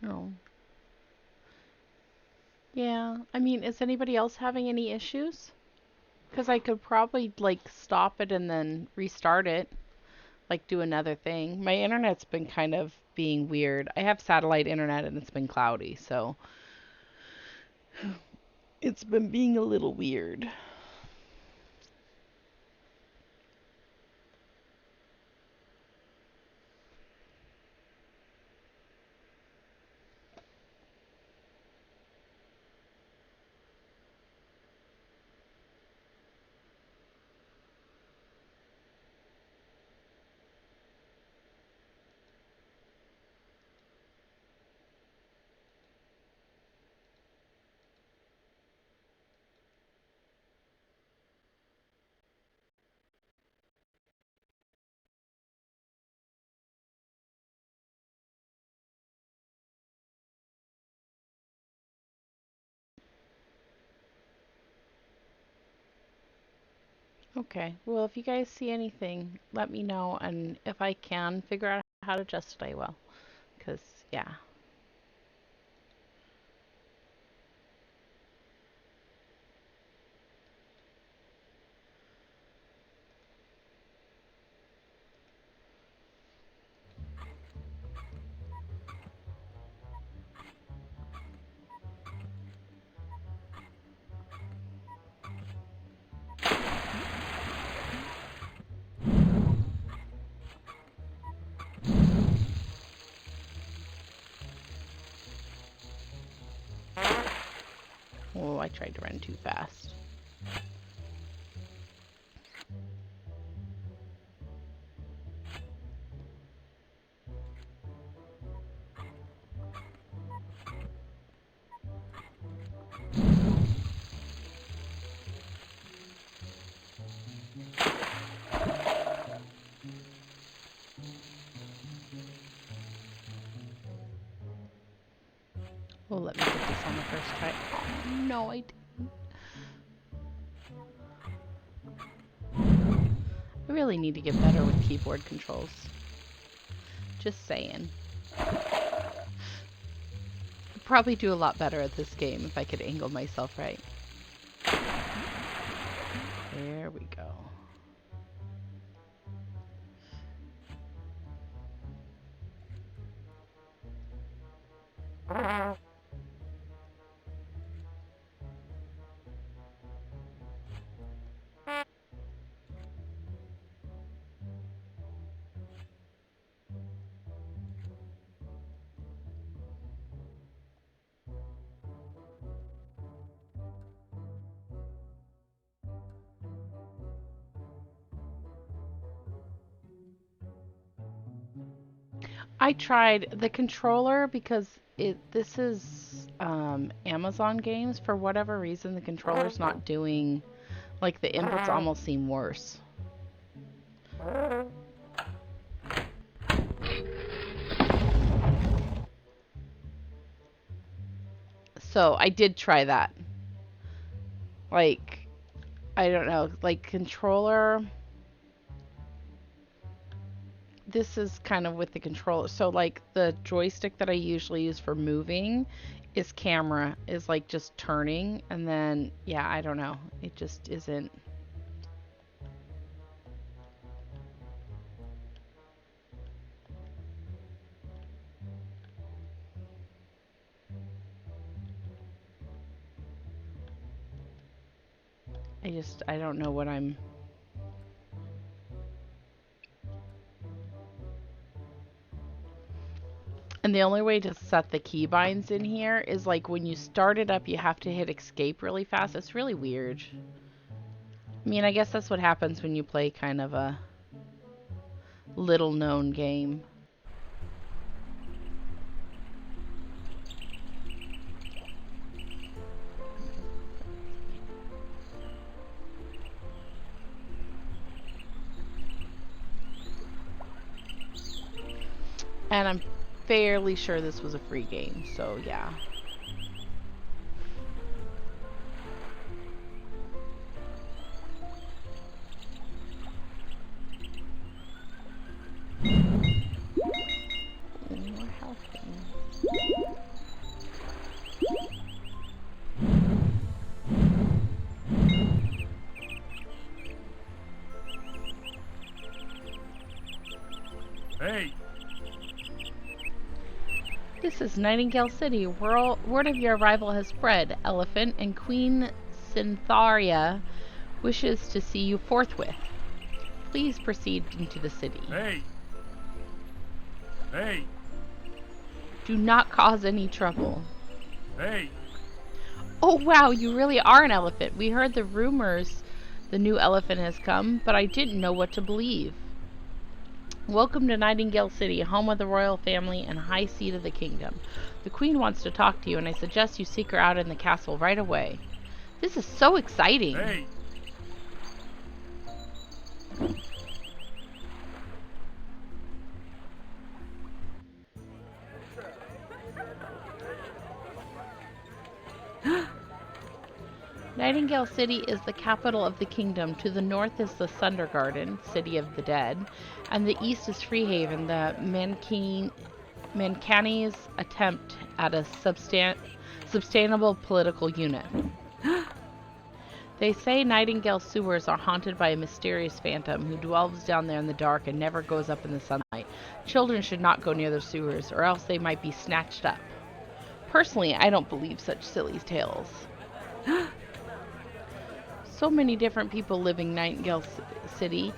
Oh. Yeah, I mean, is anybody else having any issues? Because I could probably like stop it and then restart it, like do another thing. My internet's been kind of being weird. I have satellite internet and it's been cloudy, so it's been being a little weird. Okay, well, if you guys see anything, let me know, and if I can figure out how to adjust it, I will. Because, yeah. Oh, I tried to run too fast. Oh, let me get this on the first try. Oh, no, I didn't. I really need to get better with keyboard controls. Just saying. I'd probably do a lot better at this game if I could angle myself right. There we go. I tried the controller because this is Amazon games. For whatever reason, the controller's not doing, like, the inputs almost seem worse. So I did try that. Like, I don't know, like controller. This is kind of with the controller. So like the joystick that I usually use for moving is camera, is like just turning, and then yeah, I don't know. It just isn't. I don't know what I'm. And the only way to set the keybinds in here is like when you start it up, you have to hit escape really fast. It's really weird. I mean, I guess that's what happens when you play kind of a little known game. And I'm fairly sure this was a free game, so yeah. More health things. Hey! This is Nightingale City. Word of your arrival has spread. Elephant and Queen Cyntharia wishes to see you forthwith. Please proceed into the city. Hey! Hey! Do not cause any trouble. Hey! Oh wow, you really are an elephant. We heard the rumors the new elephant has come, but I didn't know what to believe. Welcome to Nightingale City, home of the royal family and high seat of the kingdom. The queen wants to talk to you, and I suggest you seek her out in the castle right away. This is so exciting. Hey! Nightingale City is the capital of the kingdom. To the north is the Sunder Garden, City of the Dead, and the east is Freehaven, the Mancani's attempt at a sustainable political unit. They say Nightingale sewers are haunted by a mysterious phantom who dwells down there in the dark and never goes up in the sunlight. Children should not go near the sewers, or else they might be snatched up. Personally, I don't believe such silly tales. So many different people living in Nightingale City,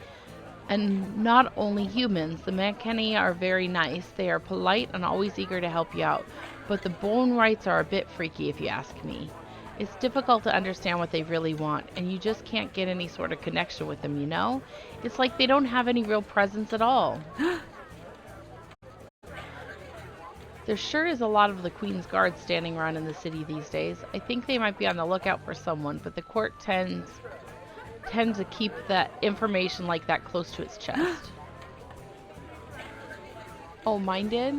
and not only humans. The Mancani are very nice. They are polite and always eager to help you out, but the bone rights are a bit freaky if you ask me. It's difficult to understand what they really want, and you just can't get any sort of connection with them, you know? It's like they don't have any real presence at all. There sure is a lot of the Queen's Guard standing around in the city these days. I think they might be on the lookout for someone, but the court tends to keep that information like that close to its chest. Oh, mine did?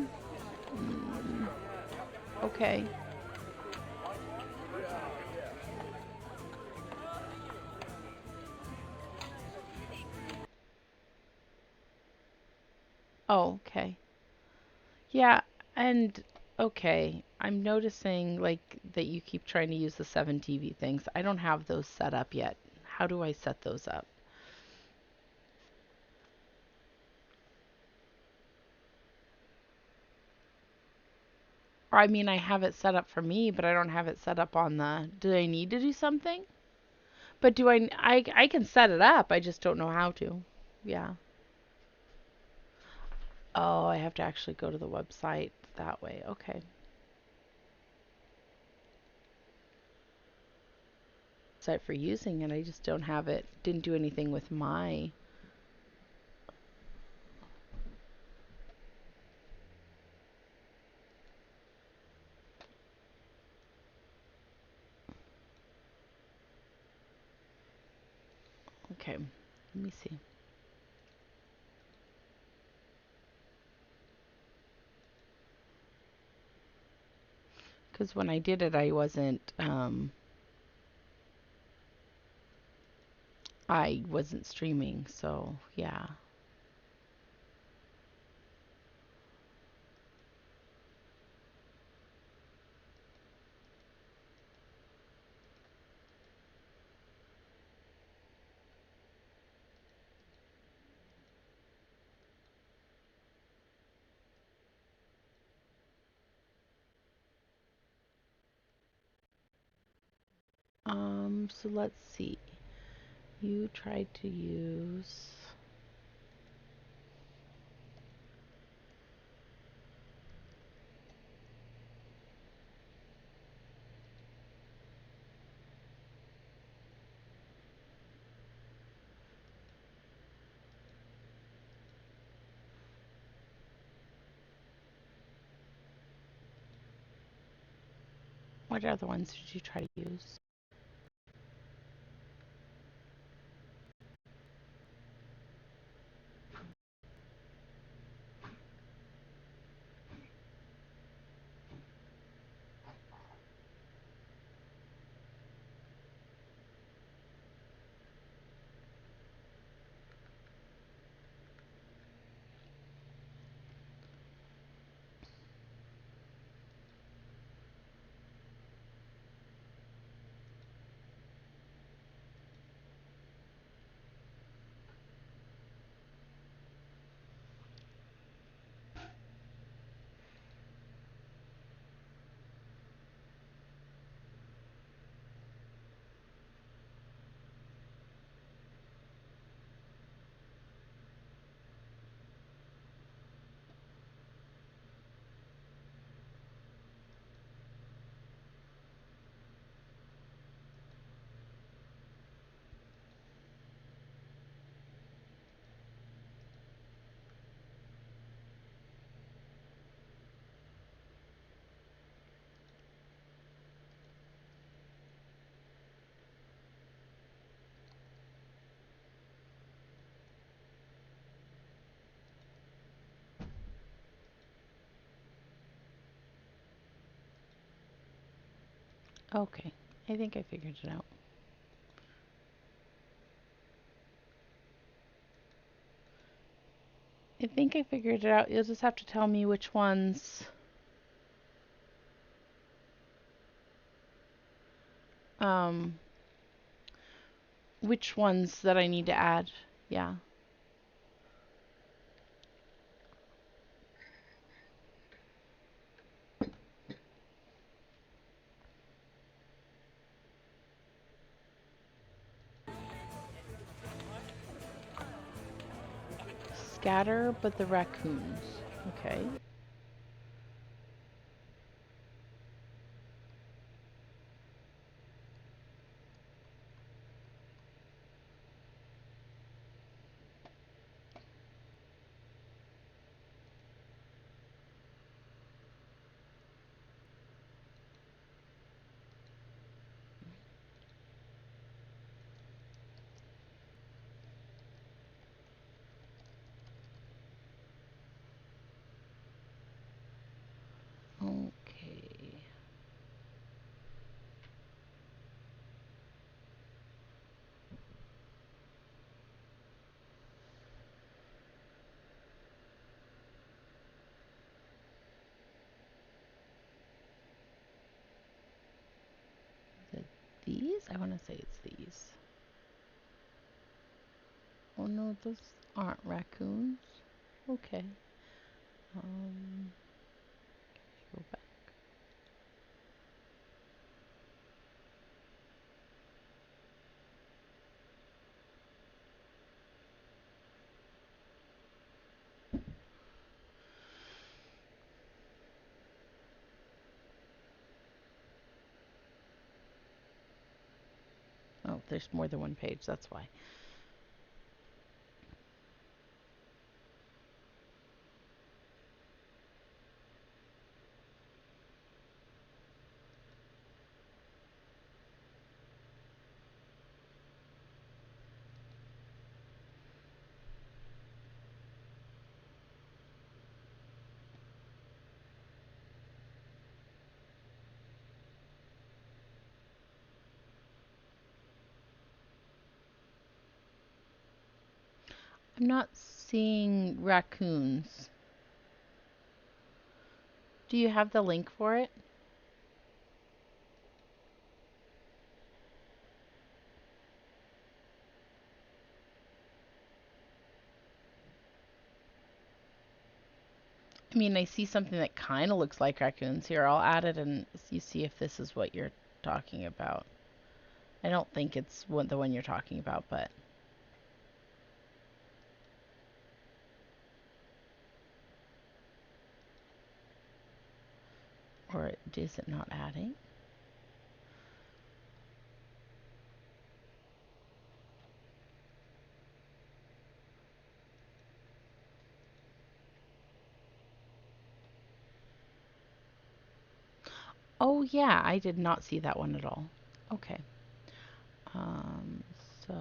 Okay. Oh, okay. Yeah, and okay. I'm noticing like that you keep trying to use the 7 TV things. I don't have those set up yet. How do I set those up? Or I mean, I have it set up for me, but I don't have it set up on the. Do I need to do something? But do I can set it up. I just don't know how to. Yeah. Oh, I have to actually go to the website that way. Okay. Set for using it. I just don't have it. Didn't do anything with my. Okay. Let me see. Because when I did it, I wasn't streaming. So yeah. So let's see. You tried to use. What other ones did you try to use? Okay. I think I figured it out. I think I figured it out. You'll just have to tell me um which ones that I need to add. Yeah. Scatter, but the raccoons. Okay. these? I want to say it's these. Oh no, those aren't raccoons. Okay. Go back. Oh, there's more than one page, that's why. I'm not seeing raccoons. Do you have the link for it? I mean, I see something that kind of looks like raccoons here. I'll add it and you see if this is what you're talking about. I don't think it's the one you're talking about, but... Or is it not adding? Oh yeah, I did not see that one at all. Okay. So...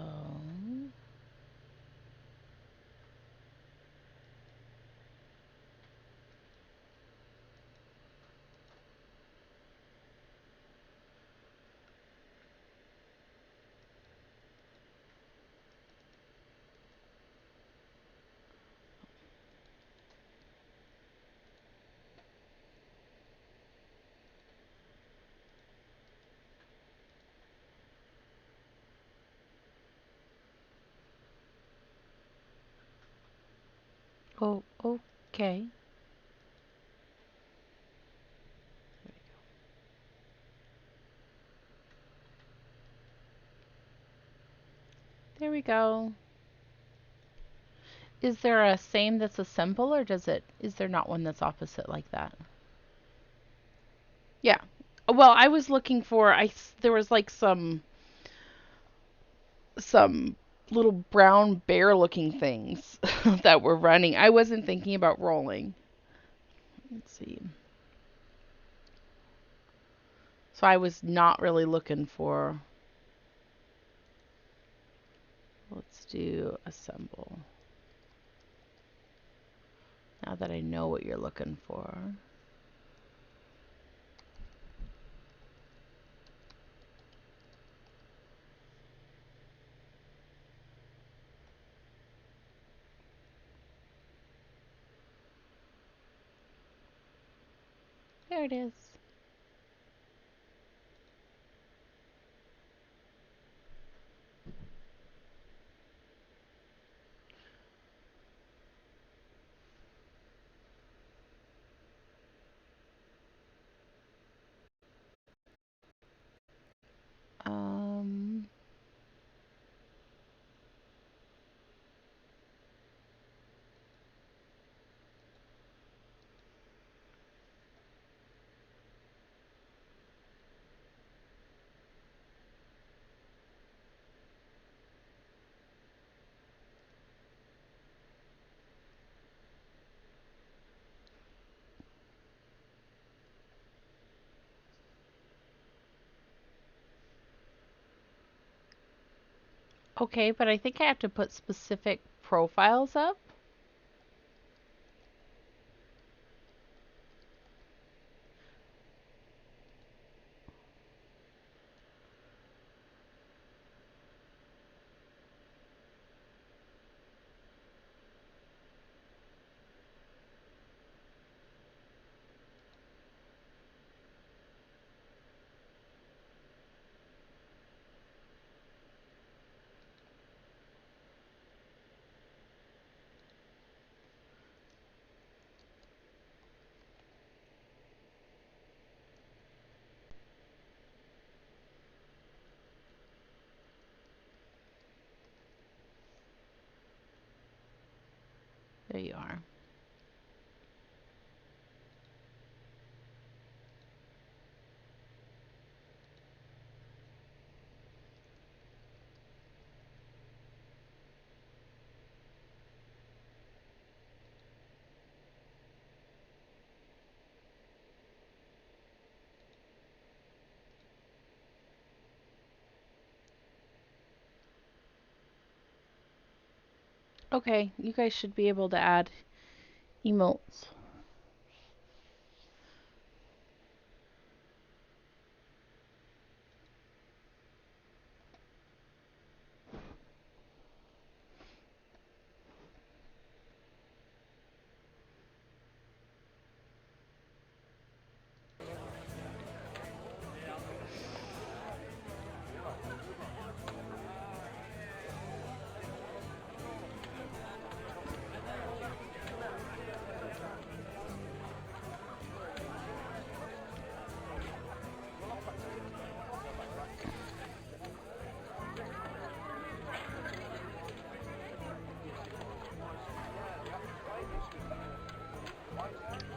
Oh, okay. There we go. Is there a same that's a symbol, or is there not one that's opposite like that? Yeah. Well, I was looking for, there was like some little brown bear looking things that were running. I wasn't thinking about rolling. Let's see. So I was not really looking for, let's do assemble. Now that I know what you're looking for. There it is. Um, okay, but I think I have to put specific profiles up. There you are. Okay, you guys should be able to add emotes.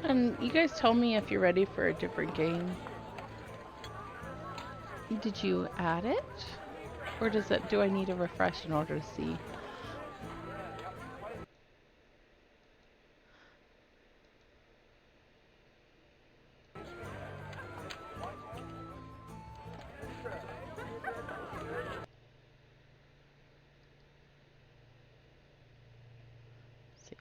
And you guys tell me if you're ready for a different game. Did you add it? Or do I need a refresh in order to see? See.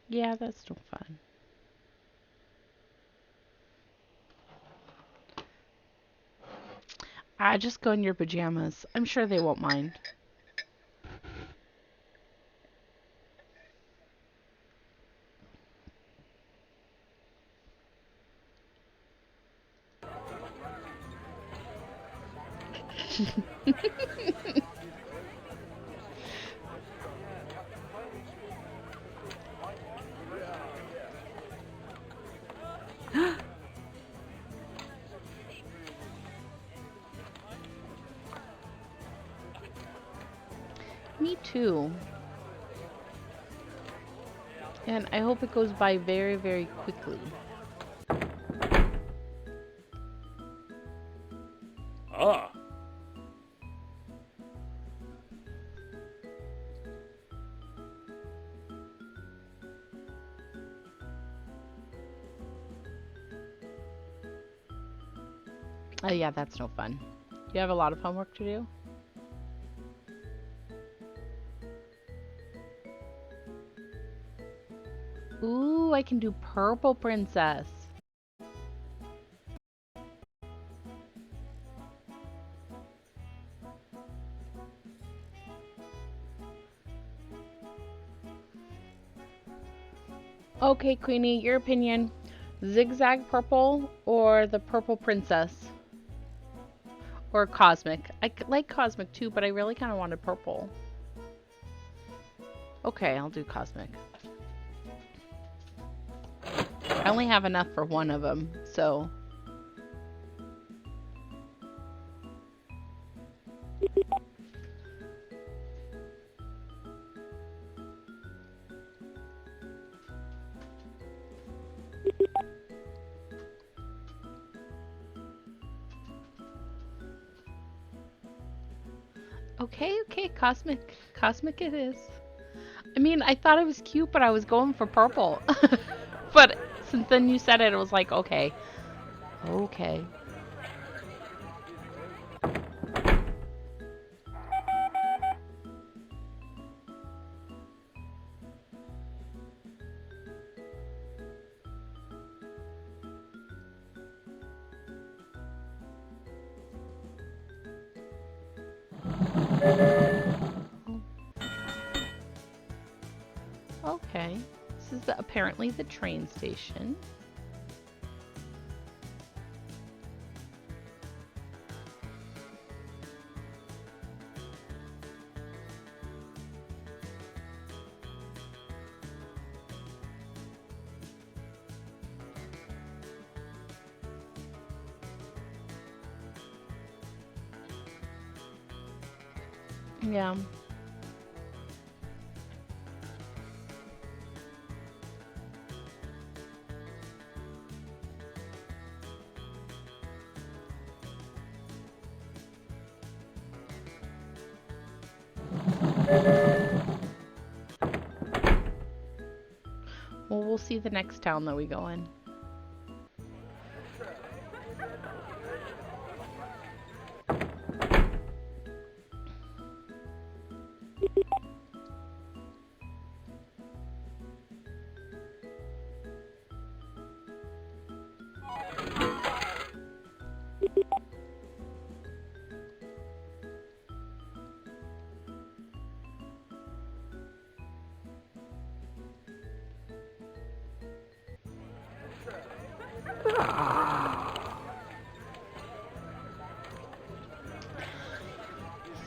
Yeah, that's no fun. Just go in your pajamas. I'm sure they won't mind. Me too. And I hope it goes by very, very quickly. Ah. Oh yeah, that's no fun. You have a lot of homework to do? Ooh, I can do purple princess. Okay, Queenie, your opinion. Zigzag purple or the purple princess? Or cosmic? Like cosmic too, but I really kind of wanted purple. Okay, I'll do cosmic. I only have enough for one of them, so... Okay, cosmic. Cosmic it is. I mean, I thought it was cute, but I was going for purple. But since then you said it, it was like, okay. Okay. Okay. This is apparently the train station. Yeah. Well, we'll see the next town that we go in.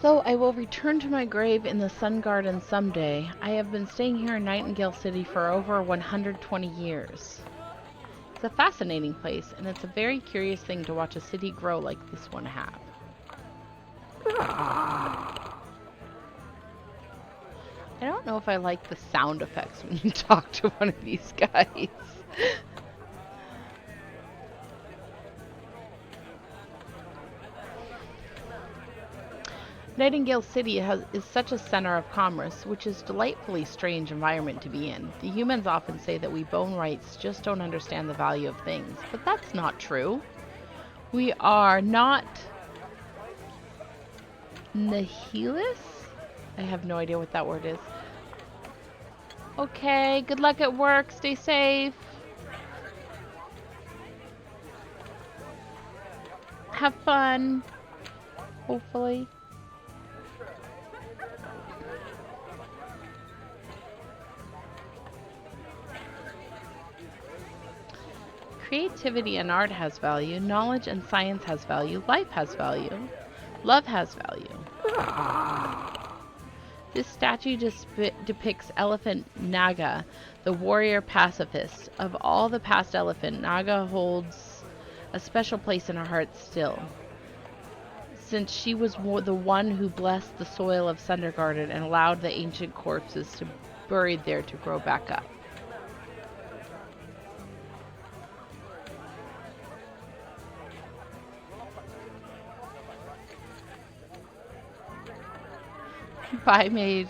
So I will return to my grave in the Sun Garden someday. I have been staying here in Nightingale City for over 120 years. It's a fascinating place, and it's a very curious thing to watch a city grow like this one have. I don't know if I like the sound effects when you talk to one of these guys. Nightingale City is such a center of commerce, which is a delightfully strange environment to be in. The humans often say that we bone rights just don't understand the value of things, but that's not true. We are not nihilists? I have no idea what that word is. Okay, good luck at work. Stay safe. Have fun. Hopefully. Creativity and art has value. Knowledge and science has value. Life has value. Love has value. This statue depicts Elephant Naga, the warrior pacifist. Of all the past elephant, Naga holds a special place in our hearts still, since she was the one who blessed the soil of Sundergarden and allowed the ancient corpses to buried there to grow back up. Bye, maid.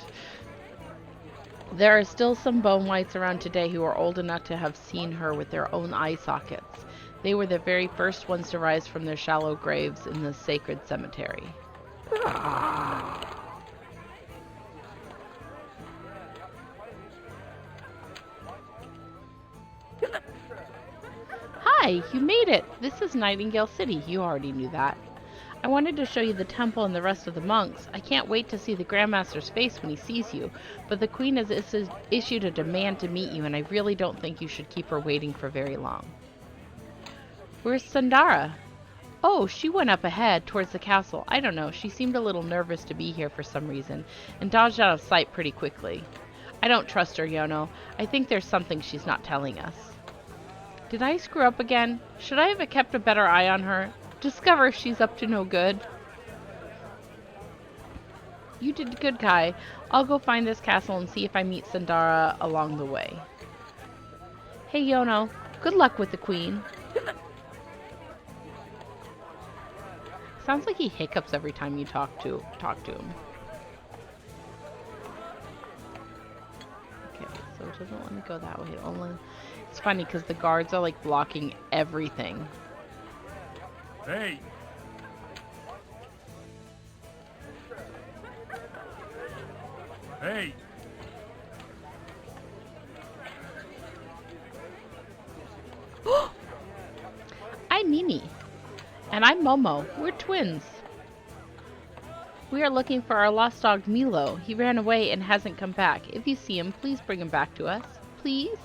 There are still some bone whites around today who are old enough to have seen her with their own eye sockets. They were the very first ones to rise from their shallow graves in the sacred cemetery. Hi, you made it! This is Nightingale City. You already knew that. I wanted to show you the temple and the rest of the monks. I can't wait to see the Grandmaster's face when he sees you, but the Queen has issued a demand to meet you, and I really don't think you should keep her waiting for very long. Where's Sundara? Oh, she went up ahead, towards the castle. I don't know, she seemed a little nervous to be here for some reason, and dodged out of sight pretty quickly. I don't trust her, Yono. I think there's something she's not telling us. Did I screw up again? Should I have kept a better eye on her? Discover if she's up to no good. You did good, Kai. I'll go find this castle and see if I meet Sundara along the way. Hey, Yono. Good luck with the queen. Sounds like he hiccups every time you talk to him. Okay, so it doesn't let me go that way. It's funny because the guards are like blocking everything. Hey! Hey! I'm Mimi. And I'm Momo. We're twins. We are looking for our lost dog Milo. He ran away and hasn't come back. If you see him, please bring him back to us. Please?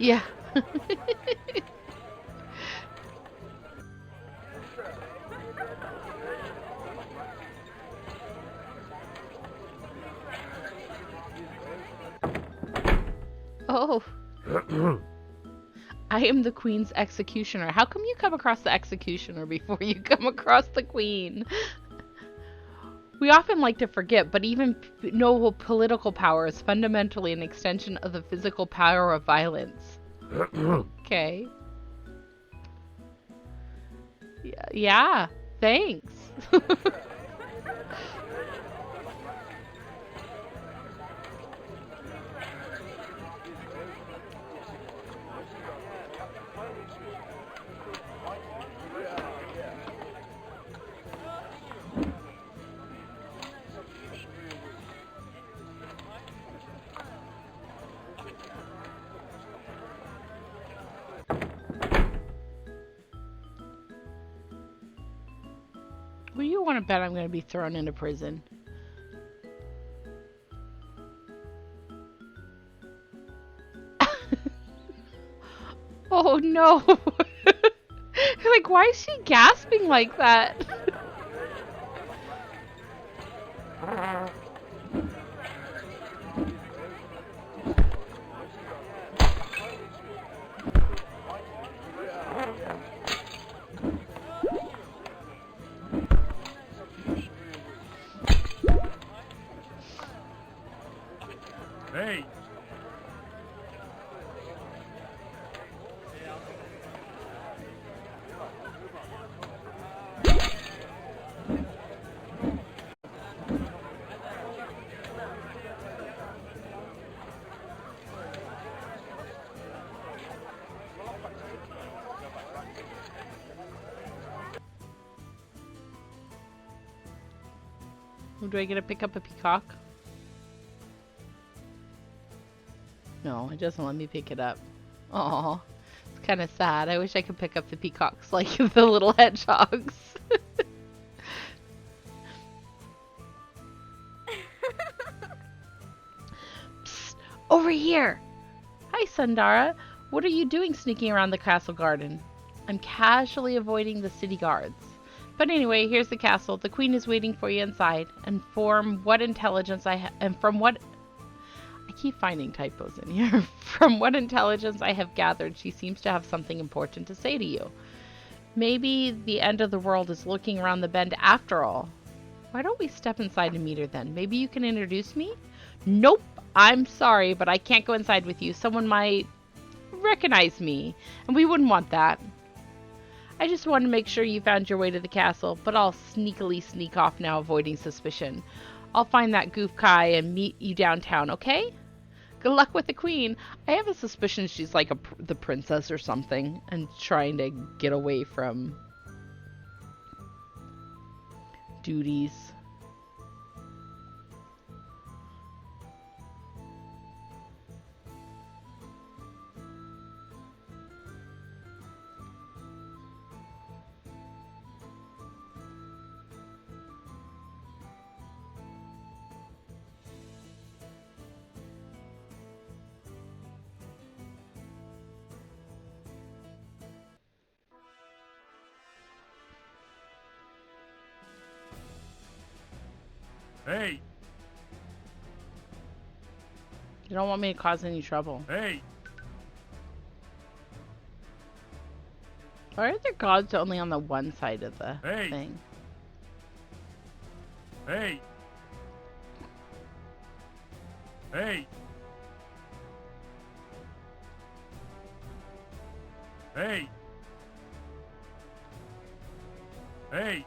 Yeah. Oh, I am the queen's executioner. How come you come across the executioner before you come across the queen? We often like to forget, but even noble political power is fundamentally an extension of the physical power of violence. Okay. Yeah, thanks. Well, you want to bet I'm going to be thrown into prison. Oh no! Like, why is she gasping like that? Hey! Do I get to pick up a peacock? No, it doesn't let me pick it up. Aw, it's kind of sad. I wish I could pick up the peacocks like the little hedgehogs. Psst, over here! Hi, Sundara. What are you doing sneaking around the castle garden? I'm casually avoiding the city guards. But anyway, here's the castle. The queen is waiting for you inside. And from what intelligence I keep finding typos in here. From what intelligence I have gathered, she seems to have something important to say to you. Maybe the end of the world is looking around the bend after all. Why don't we step inside and meet her then? Maybe you can introduce me? Nope. I'm sorry, but I can't go inside with you. Someone might recognize me, and we wouldn't want that. I just wanted to make sure you found your way to the castle, but I'll sneakily sneak off now, avoiding suspicion. I'll find that goof Kai and meet you downtown, okay? Good luck with the queen. I have a suspicion she's like the princess or something and trying to get away from duties. Hey! You don't want me to cause any trouble. Hey! Why are there gods only on the one side of the Hey! thing? Hey! Hey! Hey! Hey!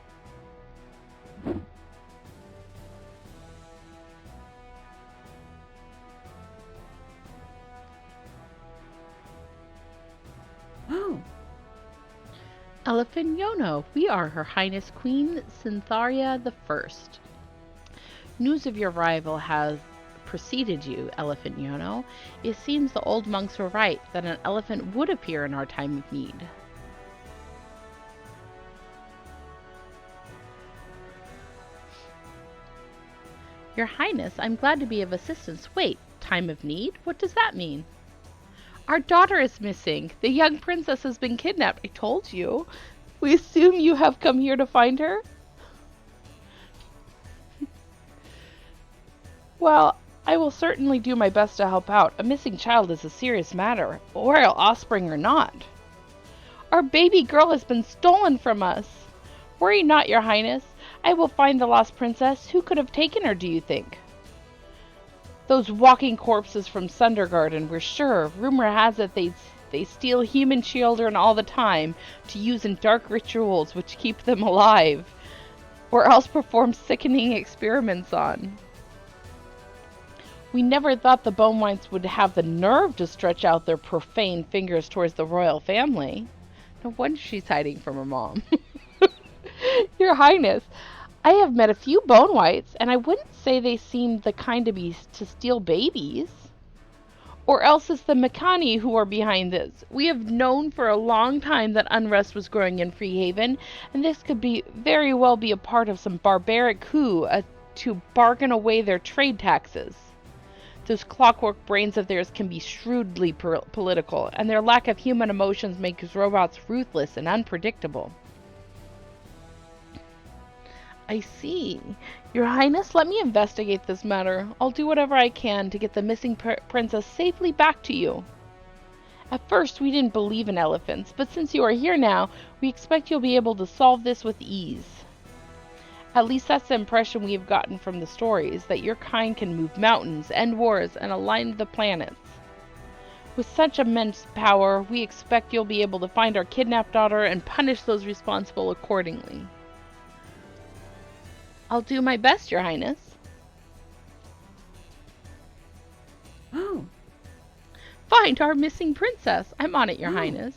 Oh, Elephant Yono, we are Her Highness Queen Cyntharia the First. News of your arrival has preceded you, Elephant Yono. It seems the old monks were right, that an elephant would appear in our time of need. Your Highness, I'm glad to be of assistance. Wait, time of need? What does that mean? Our daughter is missing. The young princess has been kidnapped. I told you. We assume you have come here to find her? Well, I will certainly do my best to help out. A missing child is a serious matter, royal offspring or not. Our baby girl has been stolen from us. Worry not, your highness. I will find the lost princess. Who could have taken her, do you think? Those walking corpses from Sundergarden, we're sure. Rumor has it they steal human children all the time to use in dark rituals which keep them alive, or else perform sickening experiments on. We never thought the Bonewites would have the nerve to stretch out their profane fingers towards the royal family. No wonder she's hiding from her mom. Your Highness, I have met a few Bonewites, and I wouldn't say they seem the kind to steal babies. Or else it's the Makani who are behind this. We have known for a long time that unrest was growing in Freehaven, and this could very well be a part of some barbaric coup to bargain away their trade taxes. Those clockwork brains of theirs can be shrewdly political, and their lack of human emotions makes robots ruthless and unpredictable. I see. Your Highness, let me investigate this matter. I'll do whatever I can to get the missing princess safely back to you. At first, we didn't believe in elephants, but since you are here now, we expect you'll be able to solve this with ease. At least that's the impression we have gotten from the stories, that your kind can move mountains, end wars, and align the planets. With such immense power, we expect you'll be able to find our kidnapped daughter and punish those responsible accordingly. I'll do my best, Your Highness. Oh. Find our missing princess. I'm on it, Your Highness.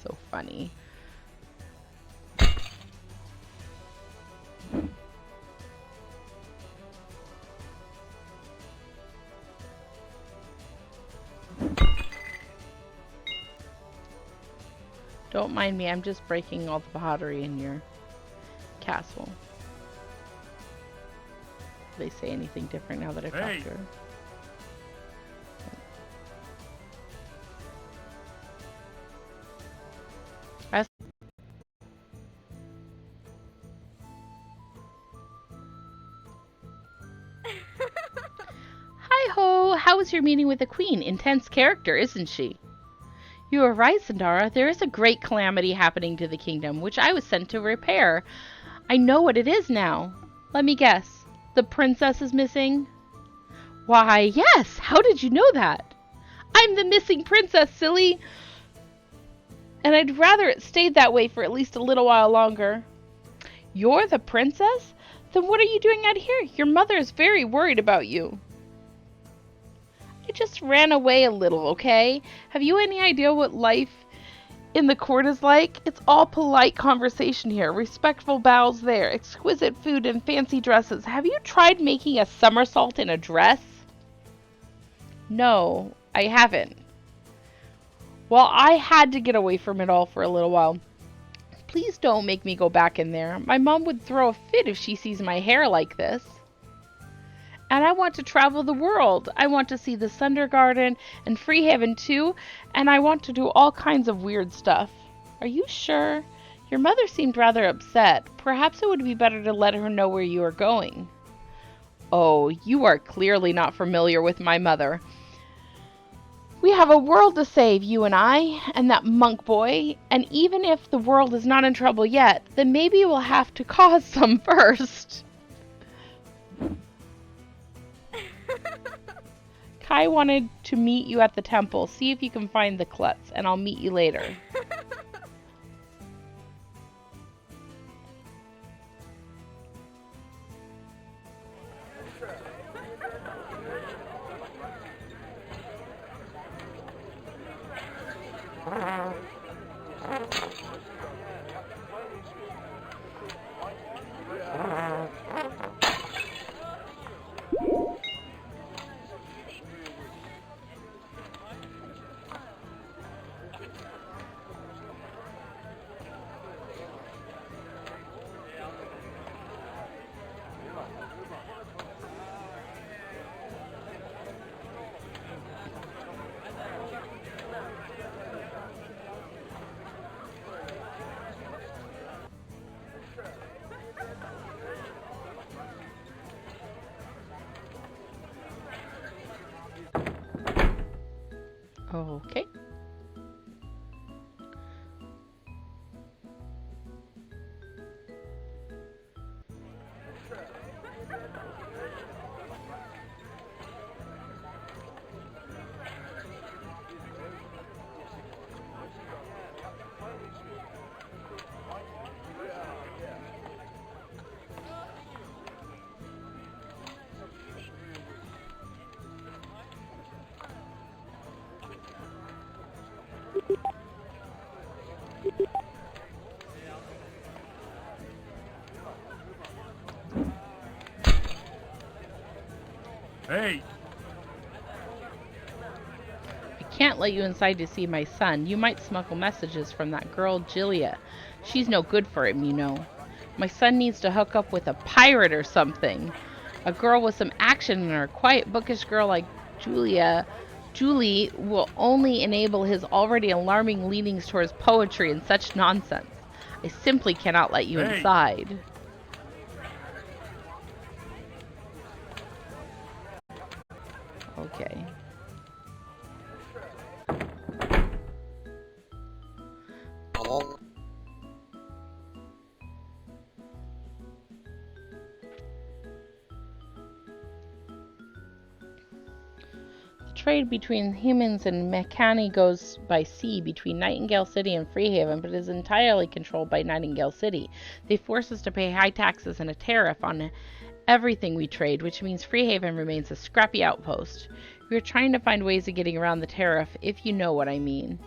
So funny. Don't mind me, I'm just breaking all the pottery in your castle. Do they say anything different now that I've talked to her? Hi-ho! How was your meeting with the Queen? Intense character, isn't she? You are right, Sandara. There is a great calamity happening to the kingdom, which I was sent to repair. I know what it is now. Let me guess. The princess is missing? Why, yes! How did you know that? I'm the missing princess, silly! And I'd rather it stayed that way for at least a little while longer. You're the princess? Then what are you doing out here? Your mother is very worried about you. I just ran away a little, okay? Have you any idea what life in the court is like? It's all polite conversation here, respectful bows there, exquisite food and fancy dresses. Have you tried making a somersault in a dress? No, I haven't. Well, I had to get away from it all for a little while. Please don't make me go back in there. My mom would throw a fit if she sees my hair like this. And I want to travel the world. I want to see the Sundergarden and Freehaven too, and I want to do all kinds of weird stuff. Are you sure? Your mother seemed rather upset. Perhaps it would be better to let her know where you are going. Oh, you are clearly not familiar with my mother. We have a world to save, you and I, and that monk boy, and even if the world is not in trouble yet, then maybe we'll have to cause some first. Kai wanted to meet you at the temple. See if you can find the klutz, and I'll meet you later. Okay. Hey! I can't let you inside to see my son. You might smuggle messages from that girl, Julia. She's no good for him, you know. My son needs to hook up with a pirate or something. A girl with some action in her. Quiet, bookish girl like Julie will only enable his already alarming leanings towards poetry and such nonsense. I simply cannot let you Hey! inside. Okay. The trade between humans and Mechani goes by sea between Nightingale City and Freehaven, but is entirely controlled by Nightingale City. They force us to pay high taxes and a tariff on everything we trade, which means Freehaven remains a scrappy outpost. We are trying to find ways of getting around the tariff, if you know what I mean.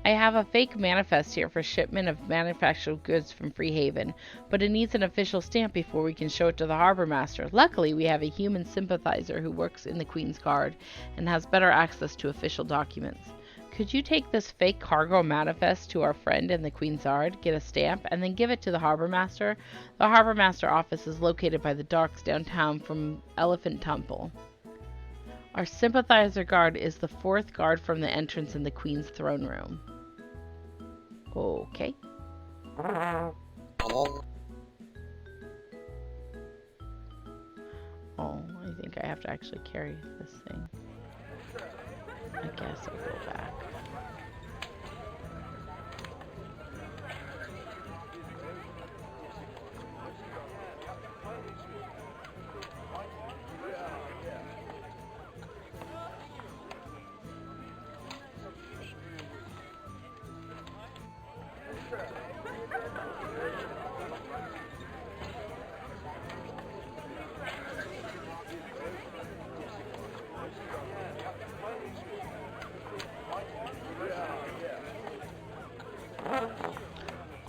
I have a fake manifest here for shipment of manufactured goods from Freehaven, but it needs an official stamp before we can show it to the harbor master. Luckily, we have a human sympathizer who works in the Queen's Guard and has better access to official documents. Could you take this fake cargo manifest to our friend in the Queen's Guard, get a stamp, and then give it to the harbor master? The harbor master office is located by the docks downtown from Elephant Temple. Our sympathizer guard is the fourth guard from the entrance in the Queen's throne room. Okay. Oh, I think I have to actually carry this thing. I guess I'll go back.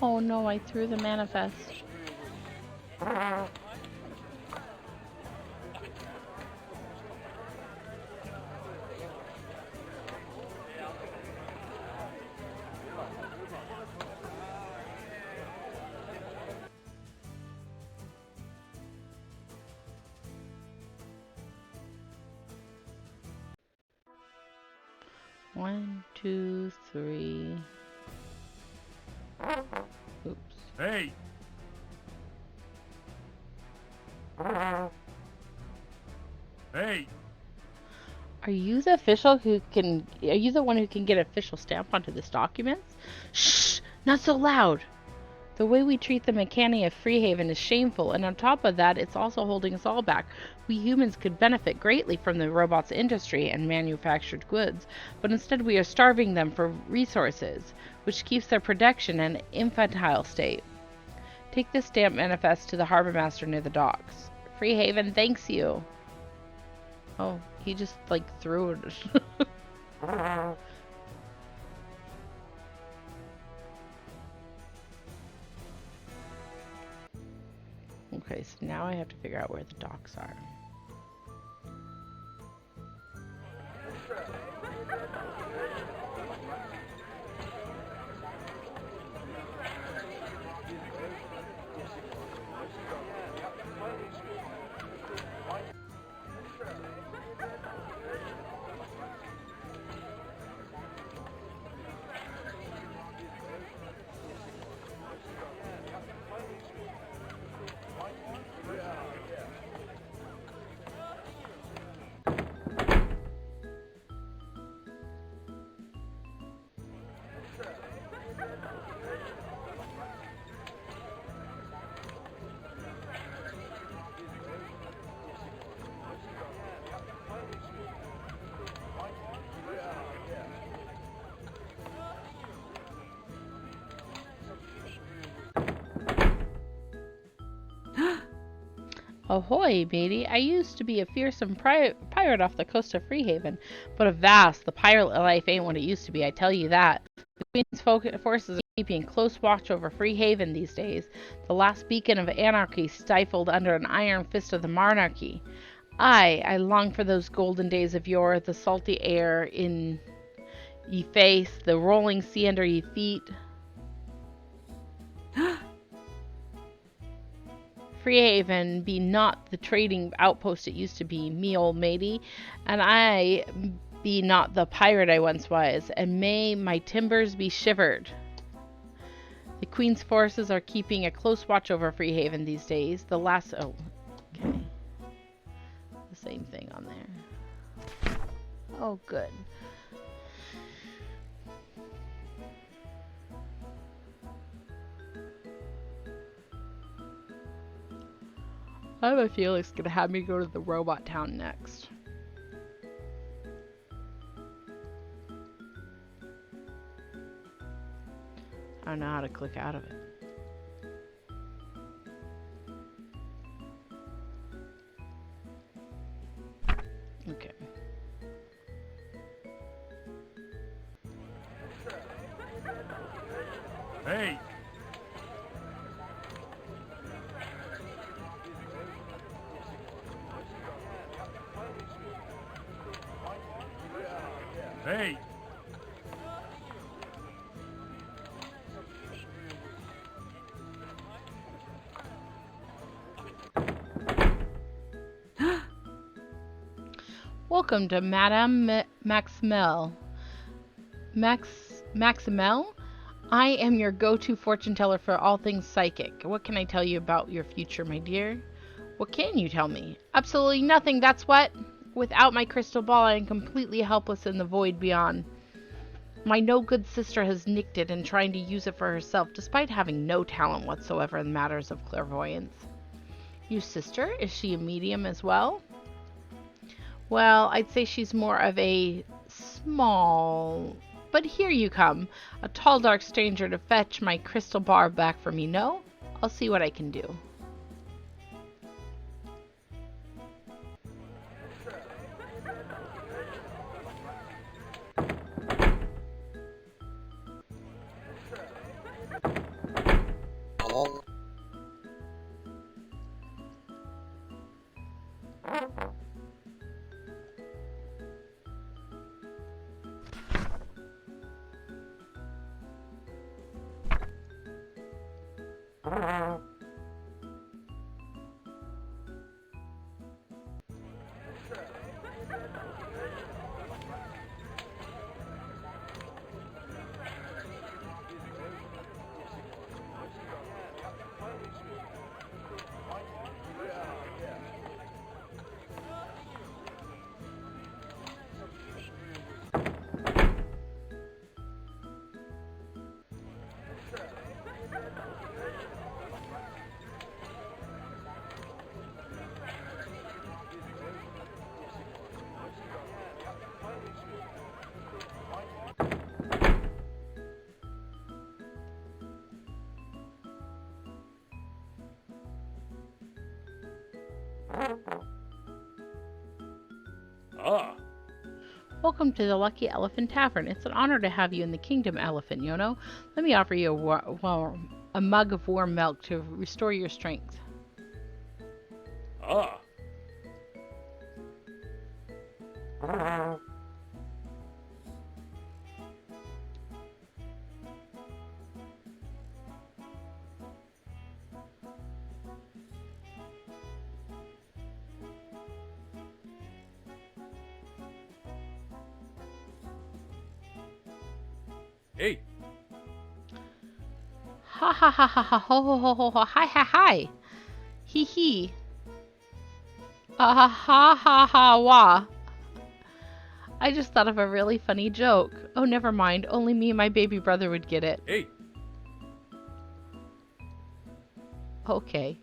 Oh no, I threw the manifest. One, two, three. Oops. Hey! Hey! Are you the official who can... Are you the one who can get official stamp onto this document? Shh! Not so loud! The way we treat the Mechani of Freehaven is shameful, and on top of that, it's also holding us all back. We humans could benefit greatly from the robots' industry and manufactured goods, but instead we are starving them for resources, which keeps their production in an infantile state. Take this stamp manifest to the harbor master near the docks. Freehaven thanks you. Oh, he just, like, threw it. Okay, so now I have to figure out where the docks are. Ahoy, matey. I used to be a fearsome pirate off the coast of Freehaven, but avast, the pirate life ain't what it used to be, I tell you that. The Queen's forces are keeping close watch over Freehaven these days, the last beacon of anarchy stifled under an iron fist of the monarchy. I long for those golden days of yore, the salty air in ye face, the rolling sea under ye feet. Freehaven be not the trading outpost it used to be, me old matey, and I be not the pirate I once was, and may my timbers be shivered. The Queen's forces are keeping a close watch over Freehaven these days. The last... Oh, okay. The same thing on there. Oh, good. I have a feeling it's going to have me go to the robot town next. I don't know how to click out of it. Okay. Hey! Hey! Welcome to Madame Maximel. Maximel? I am your go-to fortune teller for all things psychic. What can I tell you about your future, my dear? What can you tell me? Absolutely nothing, that's what. Without my crystal ball, I am completely helpless in the void beyond. My no-good sister has nicked it and trying to use it for herself, despite having no talent whatsoever in matters of clairvoyance. Your sister? Is she a medium as well? Well, I'd say she's more of a small... But here you come, a tall dark stranger to fetch my crystal bar back for me, no? I'll see what I can do. Ah! Welcome to the Lucky Elephant Tavern. It's an honor to have you in the kingdom, Elephant Yono. Let me offer you a mug of warm milk to restore your strength. Ah! Hey! Ha ha ha ha ha ho ho ho ho ho hi hi hi. Hee hee. Ha ha ha wah. I just thought of a really funny joke. Oh, never mind. Only me and my baby brother would get it. Hey! Okay.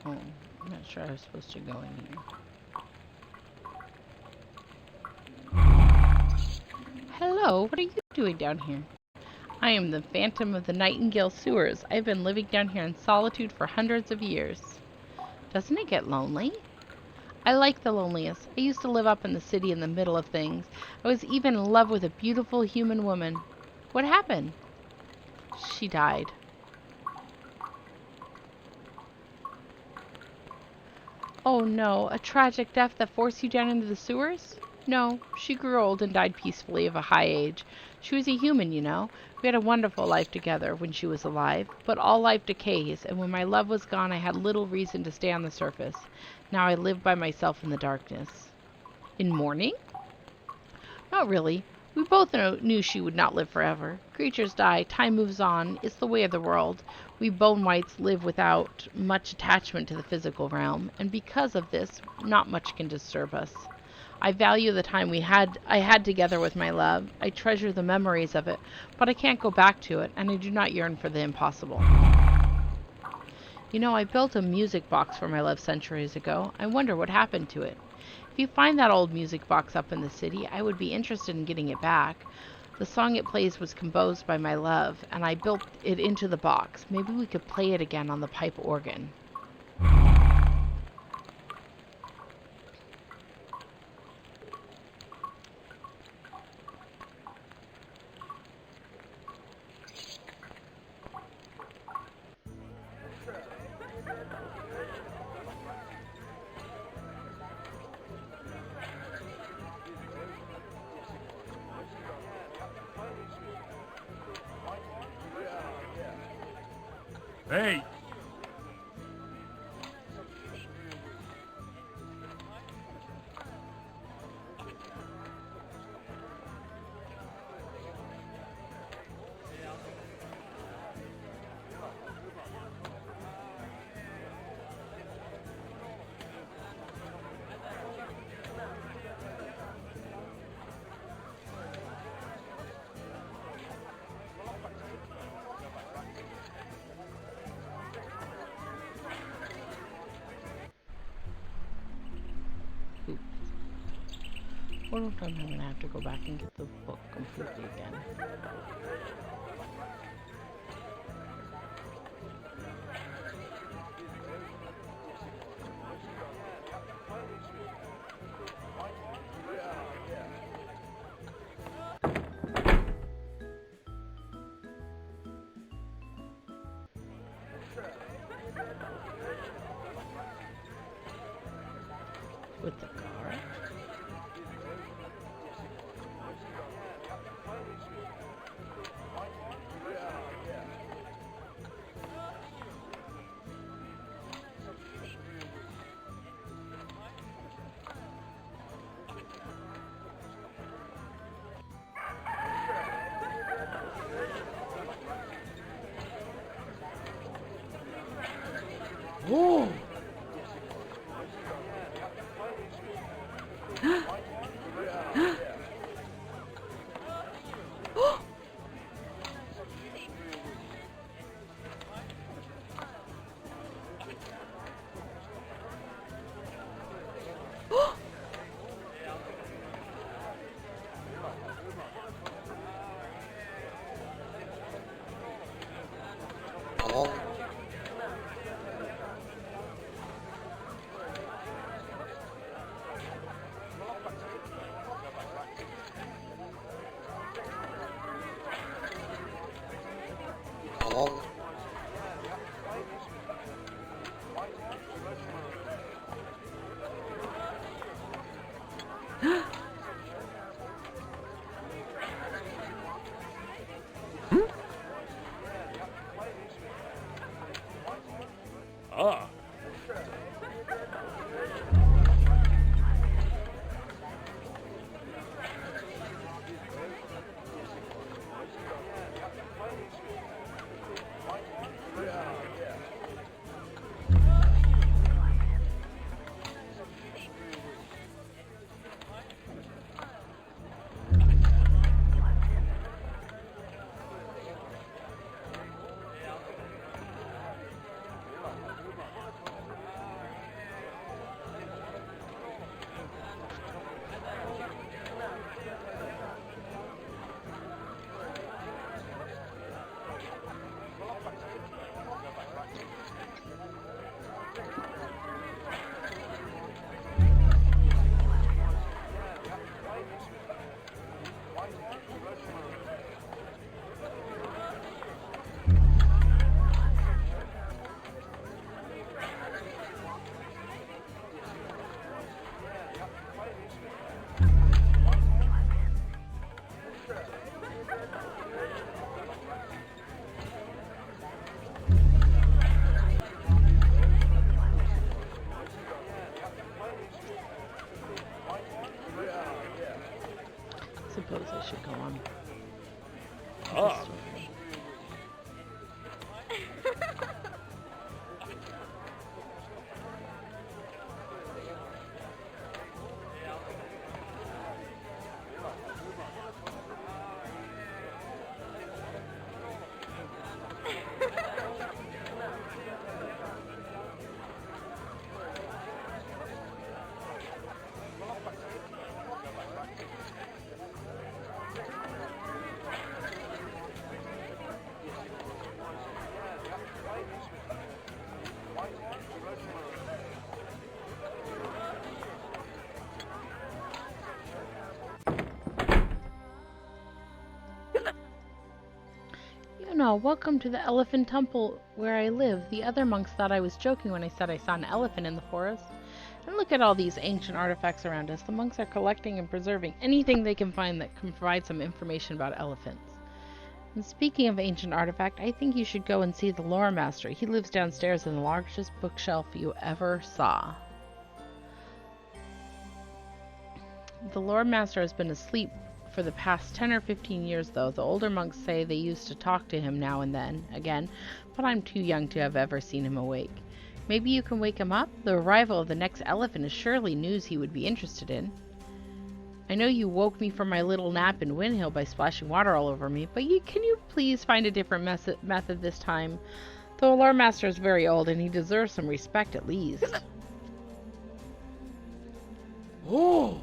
Oh, I'm not sure I was supposed to go in here. Hello, what are you doing down here? I am the Phantom of the Nightingale Sewers. I've been living down here in solitude for hundreds of years. Doesn't it get lonely? I like the loneliness. I used to live up in the city in the middle of things. I was even in love with a beautiful human woman. What happened? She died. Oh no, a tragic death that forced you down into the sewers? No, she grew old and died peacefully of a high age. She was a human, you know. We had a wonderful life together when she was alive, but all life decays, and when my love was gone, I had little reason to stay on the surface. Now I live by myself in the darkness. In mourning? Not really. We both knew she would not live forever. Creatures die, time moves on. It's the way of the world. We bone whites live without much attachment to the physical realm, and because of this, not much can disturb us. I value the time I had together with my love. I treasure the memories of it, but I can't go back to it, and I do not yearn for the impossible. You know, I built a music box for my love centuries ago. I wonder what happened to it. If you find that old music box up in the city, I would be interested in getting it back. The song it plays was composed by my love, and I built it into the box. Maybe we could play it again on the pipe organ. Hey! What if I'm going to have to go back and get the book completely again? With the car? Whoa! Ah. Suppose I should go on. Ah. Yono, welcome to the elephant temple where I live. The other monks thought I was joking when I said I saw an elephant in the forest. And look at all these ancient artifacts around us. The monks are collecting and preserving anything they can find that can provide some information about elephants. And speaking of ancient artifact, I think you should go and see the lore master. He lives downstairs in the largest bookshelf you ever saw. The lore master has been asleep for the past 10 or 15 years, though. The older monks say they used to talk to him now and then, again, but I'm too young to have ever seen him awake. Maybe you can wake him up? The arrival of the next elephant is surely news he would be interested in. I know you woke me from my little nap in Windhill by splashing water all over me, but can you please find a different method this time? The lore master is very old, and he deserves some respect at least. Oh.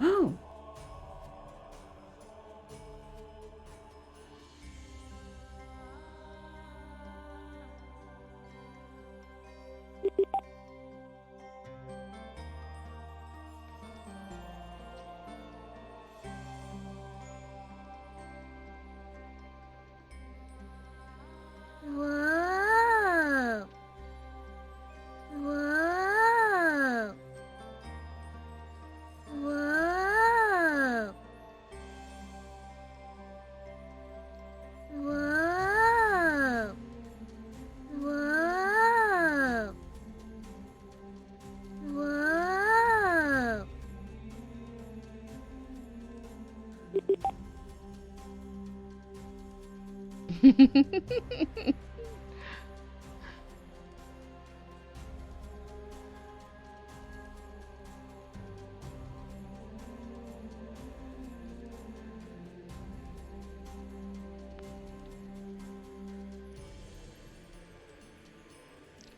Oh. Whoa! Whoa! Whoa! Whoa! Whoa! Whoa!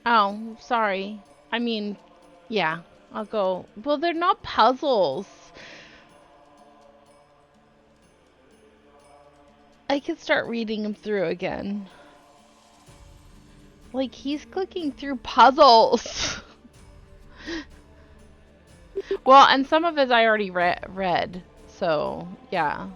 Oh, sorry. I mean, yeah, I'll go. Well, they're not puzzles. I can start reading them through again. Like, he's clicking through puzzles. Well, and some of it I already read. So, yeah.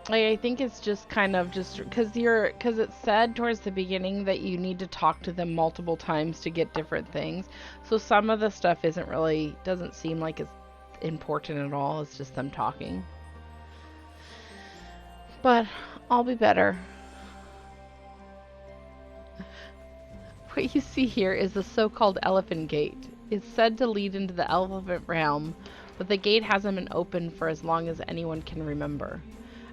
Like, I think it's just kind of just because it said towards the beginning that you need to talk to them multiple times to get different things. So some of the stuff doesn't seem like it's important at all. It's just them talking. But I'll be better. What you see here is the so-called Elephant Gate. It's said to lead into the elephant realm, but the gate hasn't been opened for as long as anyone can remember.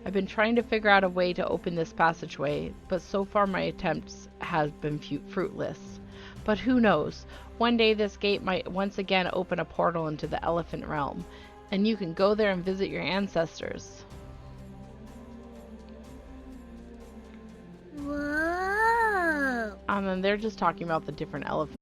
I've been trying to figure out a way to open this passageway, but so far my attempts have been fruitless. But who knows? One day this gate might once again open a portal into the elephant realm, and you can go there and visit your ancestors. Whoa. And they're just talking about the different elephants.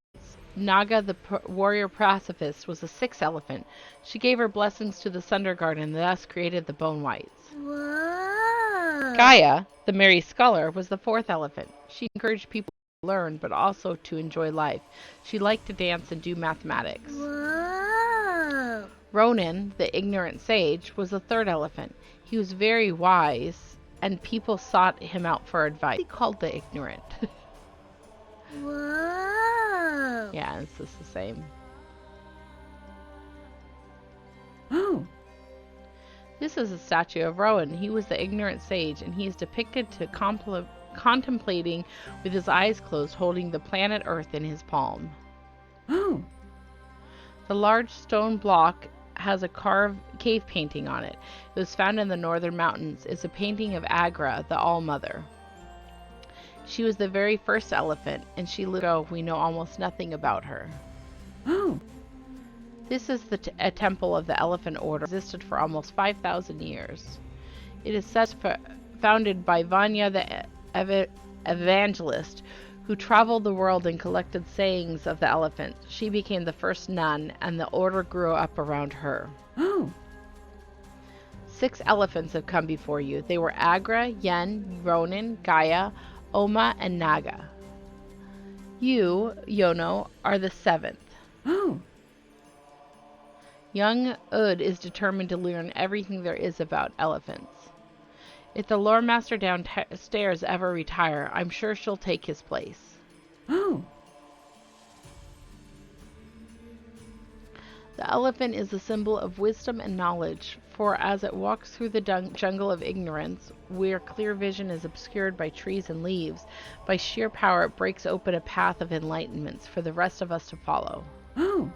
Naga, the warrior pacifist, was the sixth elephant. She gave her blessings to the Sunder Garden and thus created the Bone Whites. Whoa. Gaia, the merry scholar, was the fourth elephant. She encouraged people to learn, but also to enjoy life. She liked to dance and do mathematics. Whoa. Ronan, the ignorant sage, was the third elephant. He was very wise, and people sought him out for advice. He called the ignorant. Whoa. Yeah, it's just the same. Oh. This is a statue of Rowan. He was the ignorant sage, and he is depicted to contemplating with his eyes closed, holding the planet Earth in his palm. Oh. The large stone block has a carved cave painting on it. It was found in the northern mountains. It's a painting of Agra, the All-Mother. She was the very first elephant, and she lived ago. We know almost nothing about her. Oh. This is a temple of the elephant order. It existed for almost 5,000 years. It is said founded by Vanya the evangelist, who traveled the world and collected sayings of the elephant. She became the first nun, and the order grew up around her. Oh. 6 elephants have come before you. They were Agra, Yen, Ronan, Gaia, Oma, and Naga. You, Yono, are the 7th. Oh. Young Ud is determined to learn everything there is about elephants. If the lore master downstairs ever retire, I'm sure she'll take his place. Oh. The elephant is a symbol of wisdom and knowledge, for as it walks through the jungle of ignorance, where clear vision is obscured by trees and leaves, by sheer power it breaks open a path of enlightenment for the rest of us to follow. Oh.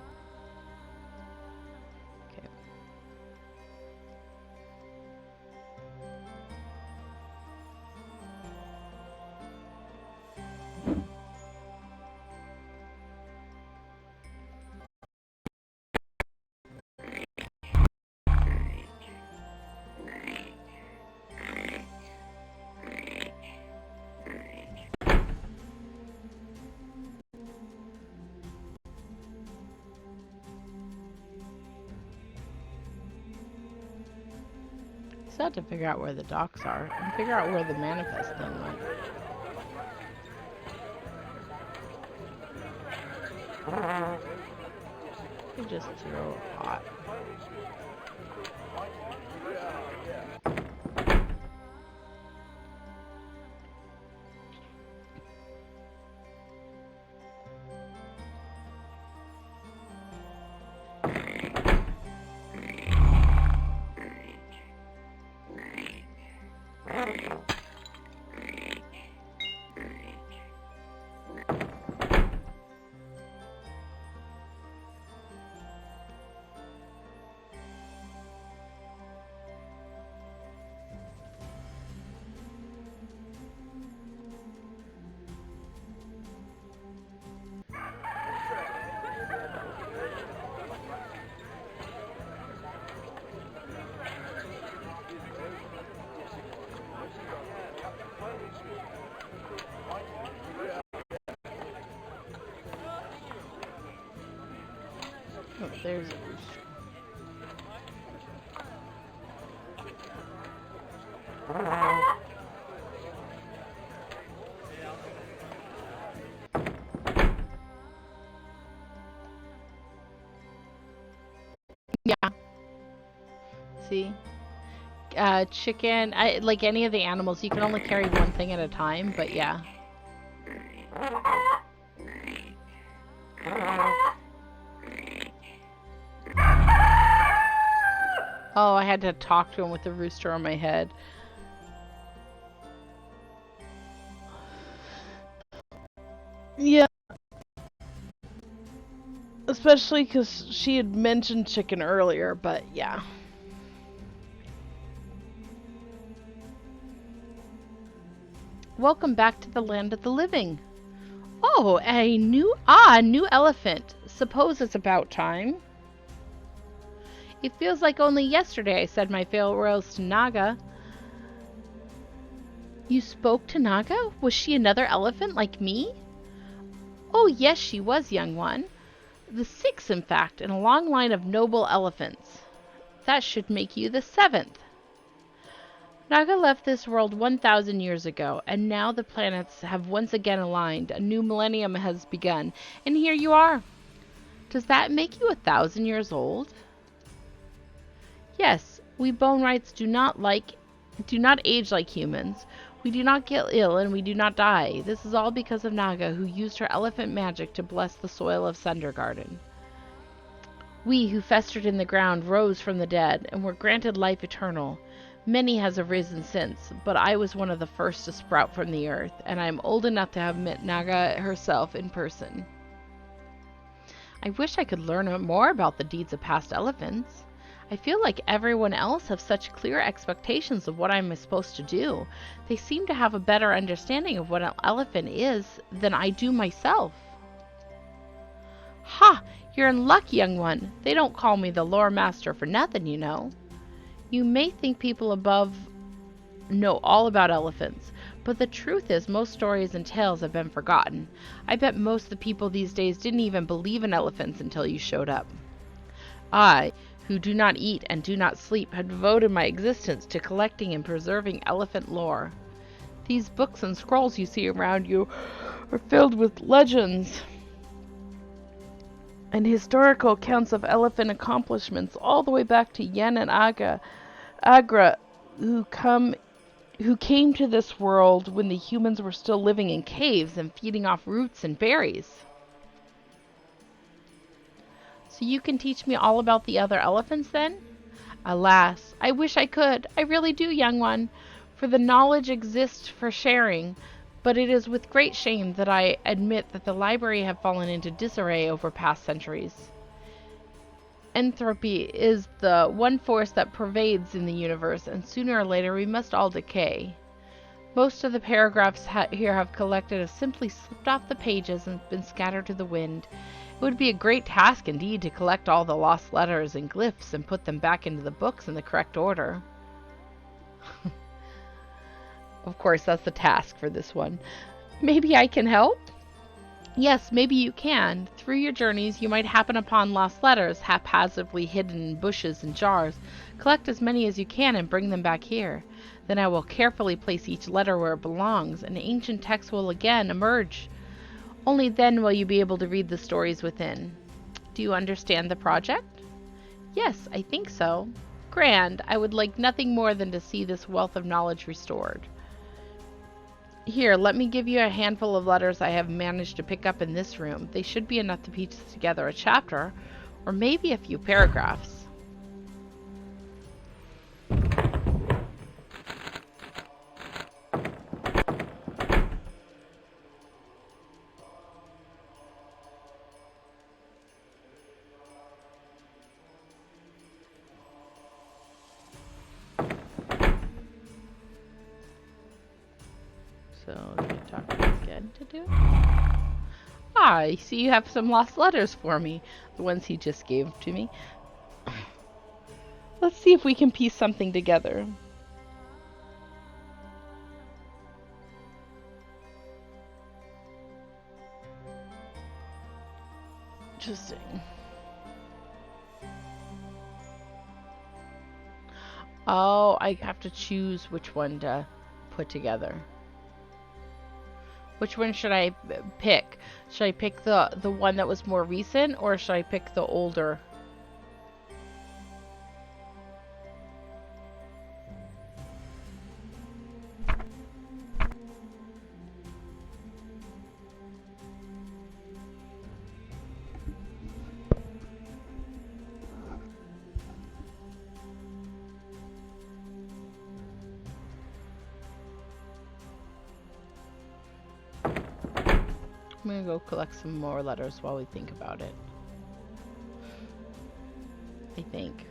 So I have to figure out where the docks are and figure out where the manifest thing went. Could just throw a pot. Oh, there's a rooster. Yeah. See? Chicken, like any of the animals, you can only carry one thing at a time, but yeah. Oh, I had to talk to him with the rooster on my head. Yeah. Especially because she had mentioned chicken earlier, but yeah. Welcome back to the land of the living. Oh, a new elephant. Suppose it's about time. It feels like only yesterday I said my farewells to Naga. You spoke to Naga? Was she another elephant like me? Oh, yes, she was, young one. The sixth, in fact, in a long line of noble elephants. That should make you the seventh. Naga left this world 1,000 years ago, and now the planets have once again aligned. A new millennium has begun, and here you are. Does that make you 1,000 years old? Yes, we bone rights do not age like humans. We do not get ill and we do not die. This is all because of Naga, who used her elephant magic to bless the soil of Sundergarden. We who festered in the ground rose from the dead and were granted life eternal. Many has arisen since, but I was one of the first to sprout from the earth, and I am old enough to have met Naga herself in person. I wish I could learn more about the deeds of past elephants. I feel like everyone else have such clear expectations of what I'm supposed to do. They seem to have a better understanding of what an elephant is than I do myself. Ha! You're in luck, young one. They don't call me the lore master for nothing, you know. You may think people above know all about elephants, but the truth is most stories and tales have been forgotten. I bet most of the people these days didn't even believe in elephants until you showed up. I, who do not eat and do not sleep, have devoted my existence to collecting and preserving elephant lore. These books and scrolls you see around you are filled with legends and historical accounts of elephant accomplishments all the way back to Yen and Agra, who came to this world when the humans were still living in caves and feeding off roots and berries. So you can teach me all about the other elephants then? Alas, I wish I could. I really do, young one, for the knowledge exists for sharing, but it is with great shame that I admit that the library have fallen into disarray over past centuries. Entropy is the one force that pervades in the universe, and sooner or later we must all decay. Most of the paragraphs here have collected have simply slipped off the pages and been scattered to the wind. It would be a great task indeed to collect all the lost letters and glyphs and put them back into the books in the correct order. Of course, that's the task for this one. Maybe I can help? Yes, maybe you can. Through your journeys, you might happen upon lost letters haphazardly hidden in bushes and jars. Collect as many as you can and bring them back here. Then I will carefully place each letter where it belongs, and ancient text will again emerge. Only then will you be able to read the stories within. Do you understand the project? Yes, I think so. Grand. I would like nothing more than to see this wealth of knowledge restored. Here, let me give you a handful of letters I have managed to pick up in this room. They should be enough to piece together a chapter, or maybe a few paragraphs. So, do you talk to me again to do? Ah, I see you have some lost letters for me. The ones he just gave to me. Let's see if we can piece something together. Interesting. Oh, I have to choose which one to put together. Which one should I pick? Should I pick the one that was more recent, or should I pick the older? I'm gonna go collect some more letters while we think about it. I think.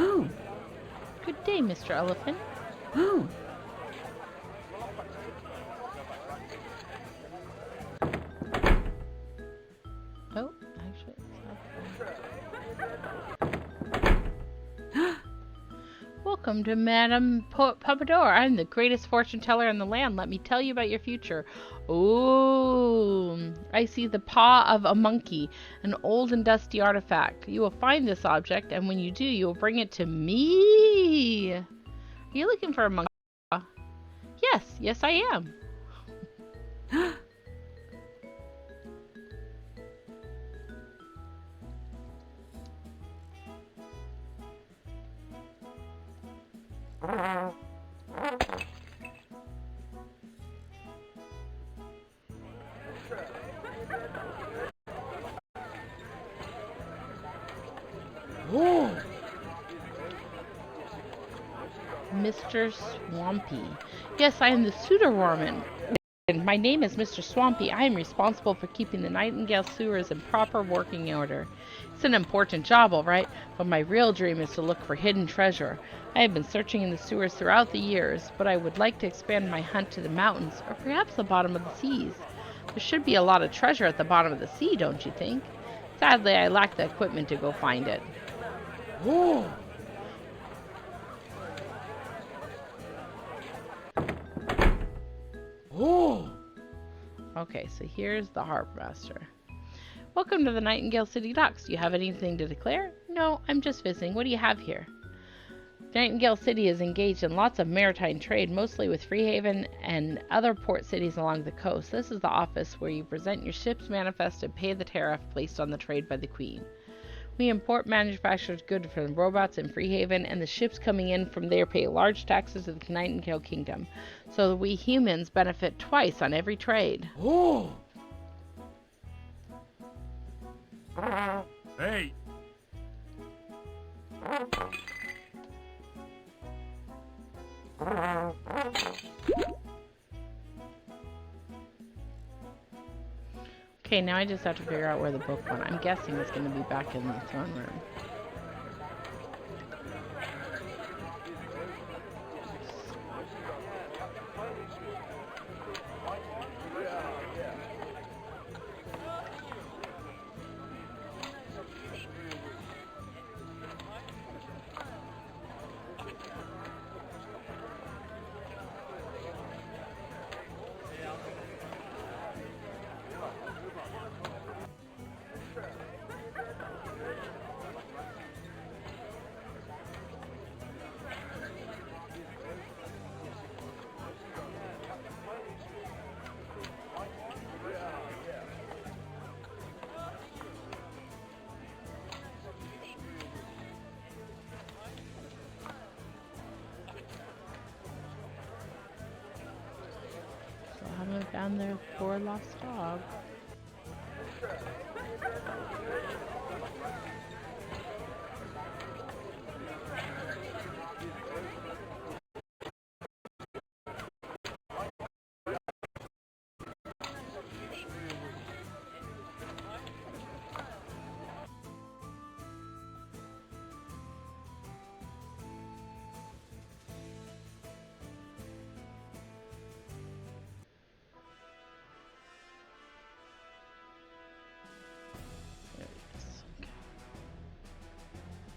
Oh. Good day, Mr. Elephant. Oh. Oh, actually, welcome to Madame Pompadour. I'm the greatest fortune teller in the land. Let me tell you about your future. Oh, I see the paw of a monkey, an old and dusty artifact. You will find this object, and when you do, you will bring it to me. Are you looking for a monkey paw? Yes, I am. Oh. Mr. Swampy. Yes, I am the Pseudo-Warman. My name is Mr. Swampy. I am responsible for keeping the Nightingale sewers in proper working order. It's an important job, all right, but my real dream is to look for hidden treasure. I have been searching in the sewers throughout the years, but I would like to expand my hunt to the mountains, or perhaps the bottom of the seas. There should be a lot of treasure at the bottom of the sea, don't you think? Sadly, I lack the equipment to go find it. Oh. Oh. Okay, so here's the Harbor Master. Welcome to the Nightingale City Docks. Do you have anything to declare? No, I'm just visiting. What do you have here? Nightingale City is engaged in lots of maritime trade, mostly with Freehaven and other port cities along the coast. This is the office where you present your ship's manifest and pay the tariff placed on the trade by the Queen. We import manufactured goods from robots in Freehaven, and the ships coming in from there pay large taxes to the Nightingale Kingdom, so that we humans benefit twice on every trade. Oh. Hey. Okay, now I just have to figure out where the book went. I'm guessing it's going to be back in the throne room. I haven't found their poor lost dog.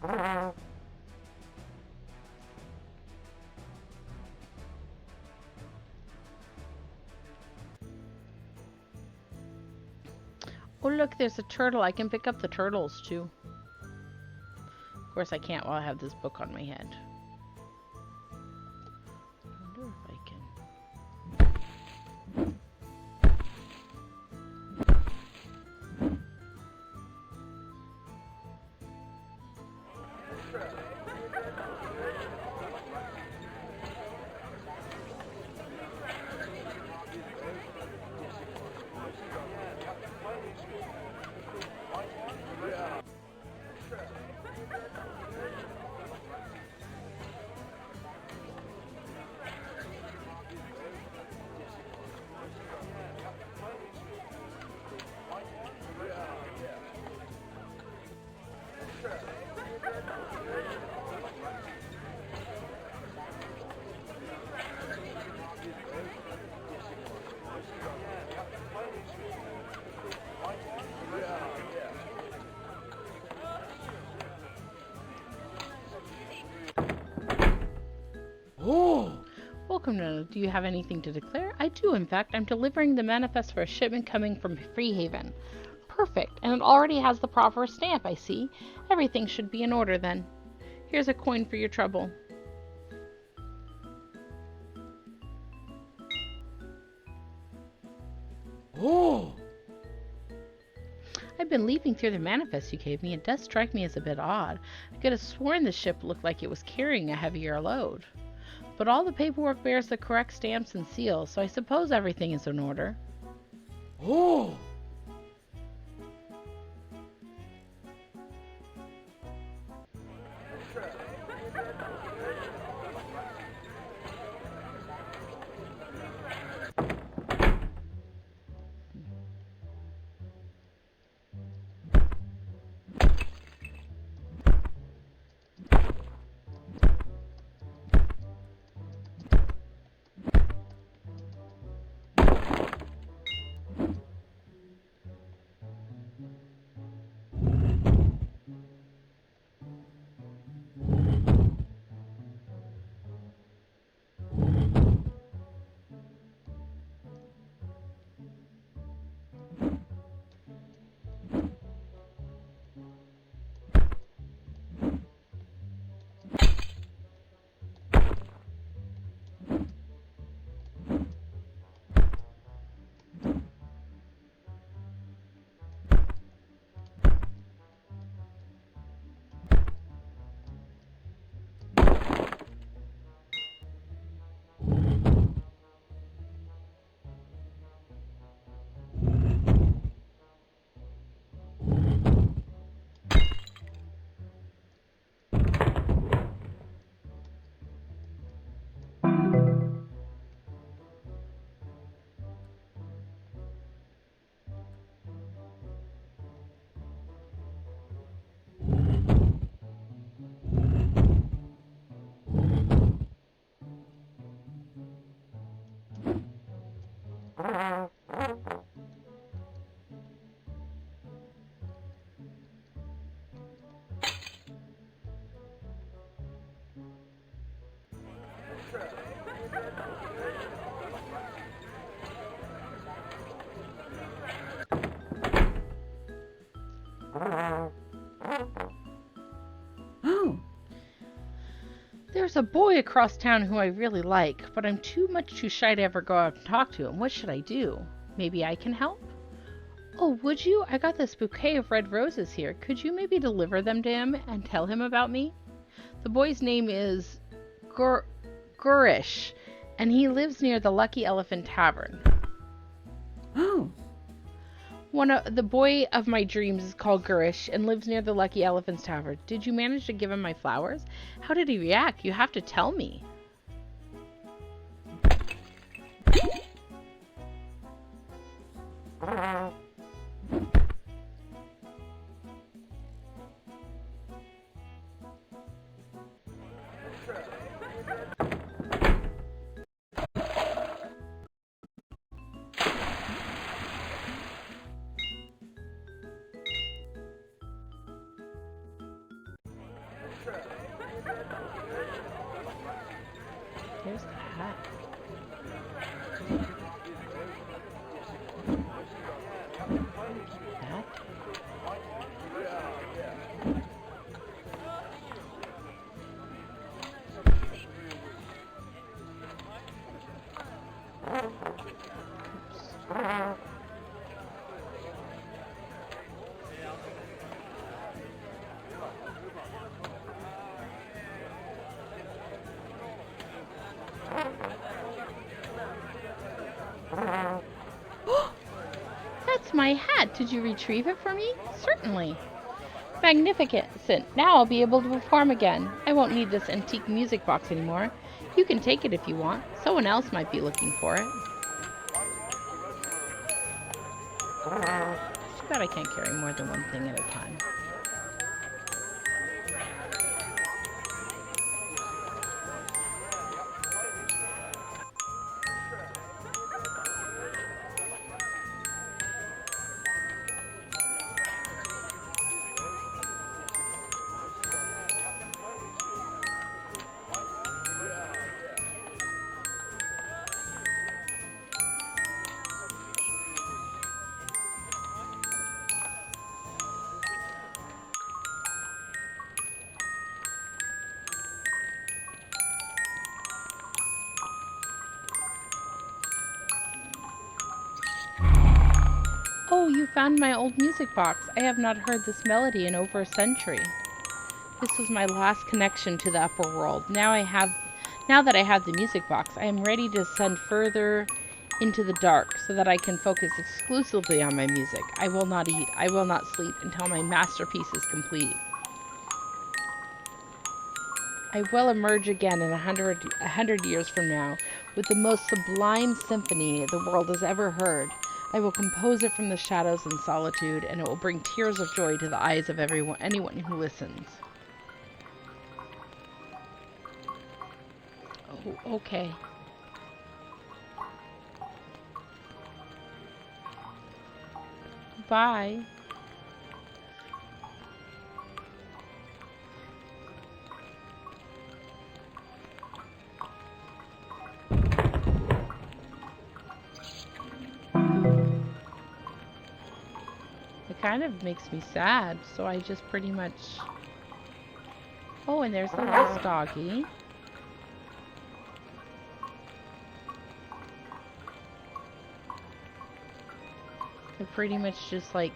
Oh, look, there's a turtle. I can pick up the turtles, too. Of course, I can't while I have this book on my head. I wonder if I can... Oh! Welcome, Yono. Do you have anything to declare? I do, in fact. I'm delivering the manifest for a shipment coming from Freehaven. Perfect, and it already has the proper stamp, I see. Everything should be in order, then. Here's a coin for your trouble. Oh! I've been leafing through the manifest you gave me. It does strike me as a bit odd. I could have sworn the ship looked like it was carrying a heavier load. But all the paperwork bears the correct stamps and seals, so I suppose everything is in order. Oh! Oh, There's a boy across town who I really like, but I'm too shy to ever go out and talk to him. What should I do? Maybe I can help? Oh, would you? I got this bouquet of red roses here. Could you maybe deliver them to him and tell him about me? The boy's name is Gurish, and he lives near the Lucky Elephant Tavern. oh, The boy of my dreams is called Gurish and lives near the Lucky Elephant's Tavern. Did you manage to give him my flowers? How did he react? You have to tell me. That's my hat. Did you retrieve it for me? Certainly. Magnificent. Now I'll be able to perform again. I won't need this antique music box anymore. You can take it if you want. Someone else might be looking for it. Too bad I can't carry more than one thing at a time. Oh, you found my old music box. I have not heard this melody in over a century. This was my last connection to the upper world. Now that I have the music box, I am ready to ascend further into the dark so that I can focus exclusively on my music. I will not eat, I will not sleep until my masterpiece is complete. I will emerge again in a hundred years from now with the most sublime symphony the world has ever heard. I will compose it from the shadows and solitude, and it will bring tears of joy to the eyes of anyone who listens. Oh, okay. Bye. It kind of makes me sad, so I just pretty much... Oh, and there's the last doggy. I pretty much just, like,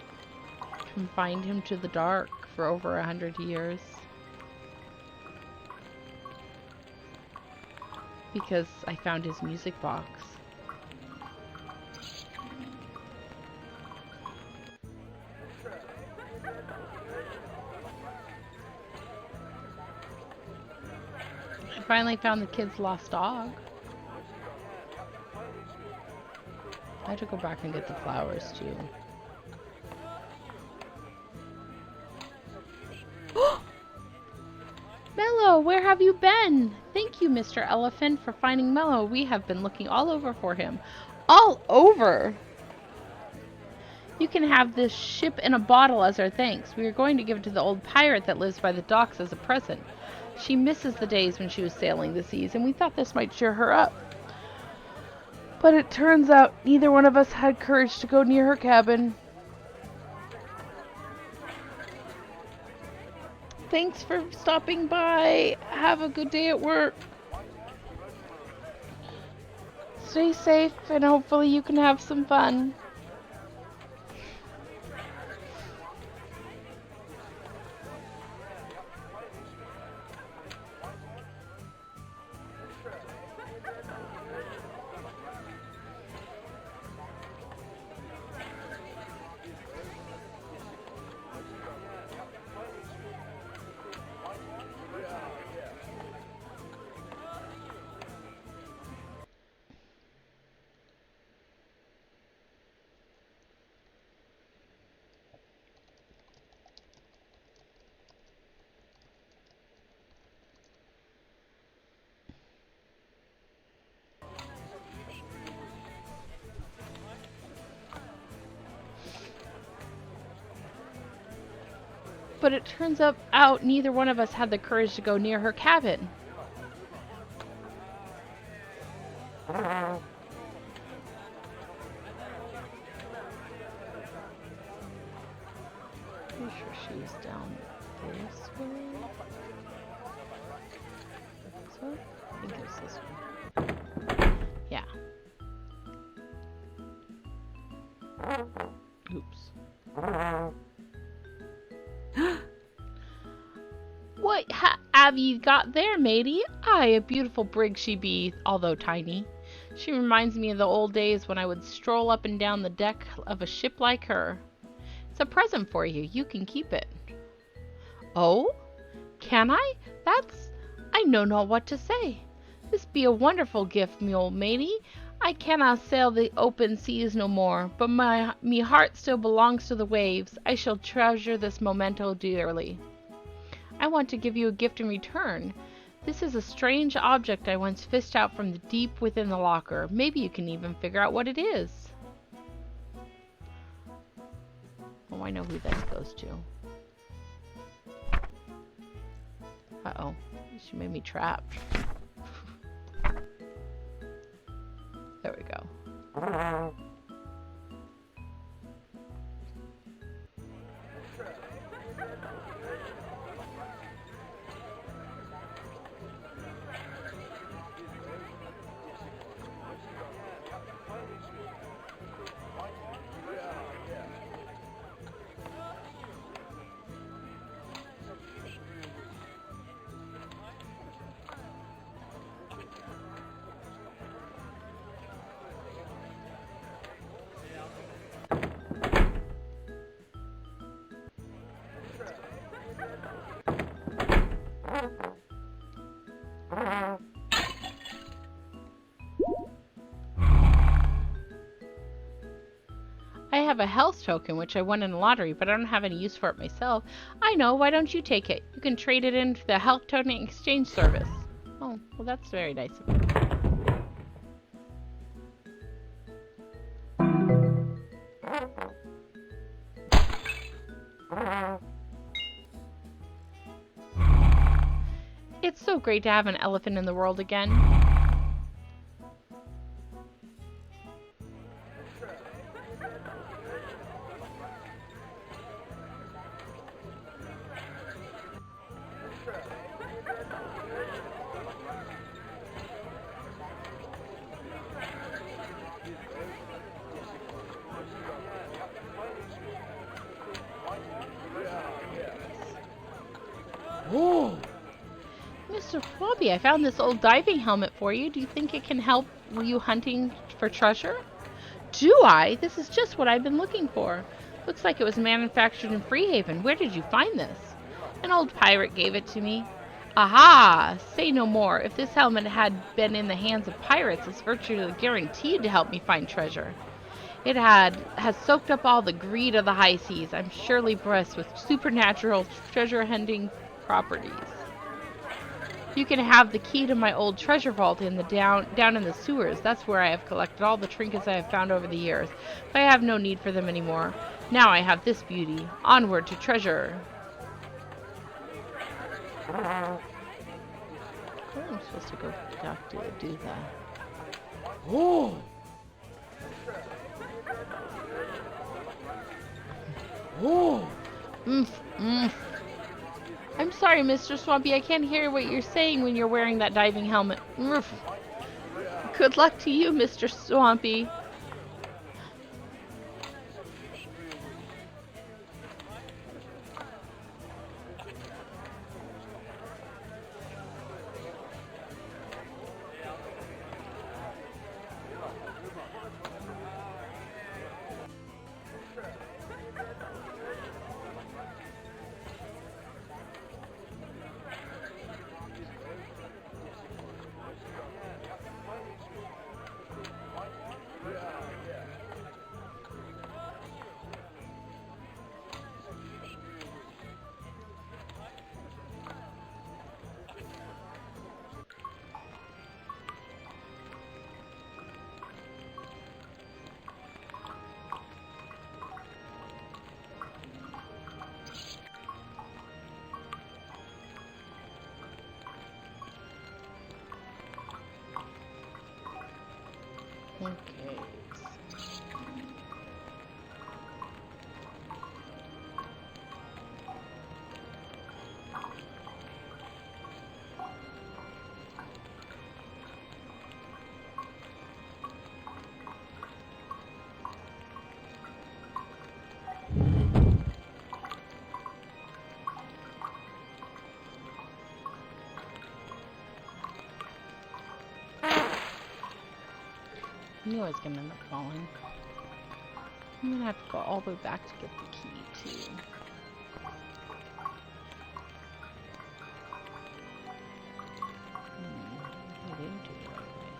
confined him to the dark for over 100 years. Because I found his music box. I finally found the kid's lost dog. I had to go back and get the flowers too. Mello, where have you been? Thank you, Mr. Elephant, for finding Mello. We have been looking all over for him. All over? You can have this ship in a bottle as our thanks. We are going to give it to the old pirate that lives by the docks as a present. She misses the days when she was sailing the seas, and we thought this might cheer her up. But it turns out neither one of us had courage to go near her cabin. Thanks for stopping by. Have a good day at work. Stay safe, and hopefully you can have some fun. But it turns out neither one of us had the courage to go near her cabin. Pretty sure she was down this way. This way? I think it was this way. Yeah. Oops. What have you got there, matey? Aye, a beautiful brig she be, although tiny. She reminds me of the old days when I would stroll up and down the deck of a ship like her. It's a present for you. You can keep it. Oh? Can I? I know not what to say. This be a wonderful gift, me old matey. I cannot sail the open seas no more, but me heart still belongs to the waves. I shall treasure this memento dearly. I want to give you a gift in return. This is a strange object I once fished out from the deep within the locker. Maybe you can even figure out what it is. Oh, I know who this goes to. Uh-oh. She made me trapped. There we go. I have a health token which I won in a lottery, but I don't have any use for it myself. I know, why don't you take it? You can trade it in for the health token exchange service. Oh, well that's very nice of you. It's so great to have an elephant in the world again. Oh! Mr. Floppy, I found this old diving helmet for you. Do you think it can help you hunting for treasure? Do I? This is just what I've been looking for. Looks like it was manufactured in Freehaven. Where did you find this? An old pirate gave it to me. Aha! Say no more. If this helmet had been in the hands of pirates, it's virtually guaranteed to help me find treasure. It has soaked up all the greed of the high seas. I'm surely blessed with supernatural treasure hunting properties. You can have the key to my old treasure vault in the down in the sewers. That's where I have collected all the trinkets I have found over the years. But I have no need for them anymore. Now I have this beauty. Onward to treasure. Where am I supposed to go to do that? Oh! Oh! I'm sorry, Mr. Swampy. I can't hear what you're saying when you're wearing that diving helmet. Good luck to you, Mr. Swampy. Okay. knew I was gonna end up falling. I'm gonna have to go all the way back to get the key, too. I didn't do it right away.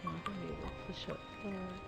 I'm not gonna be able to push it forward.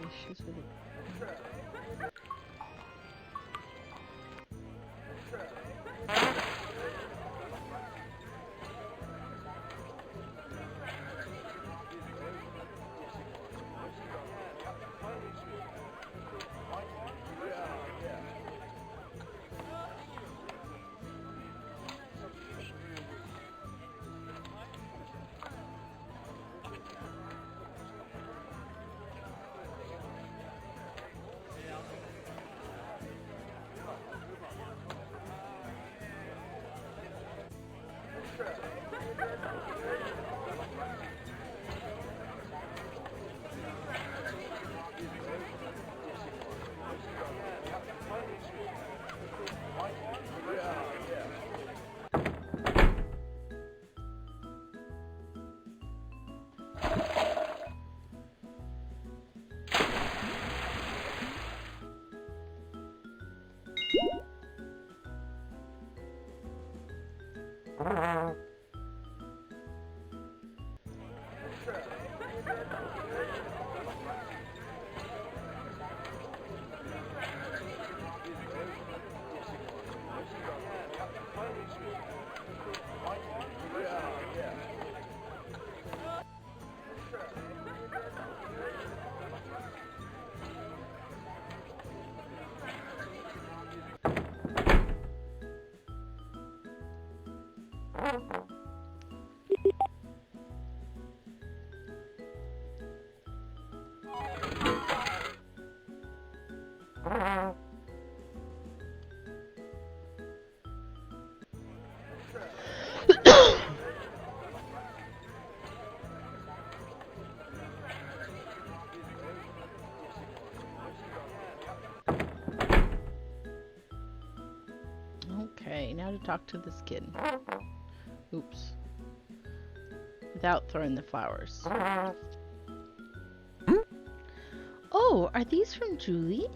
Issues with it. Okay, now to talk to this kid. Oops. Without throwing the flowers. Oh, are these from Julie?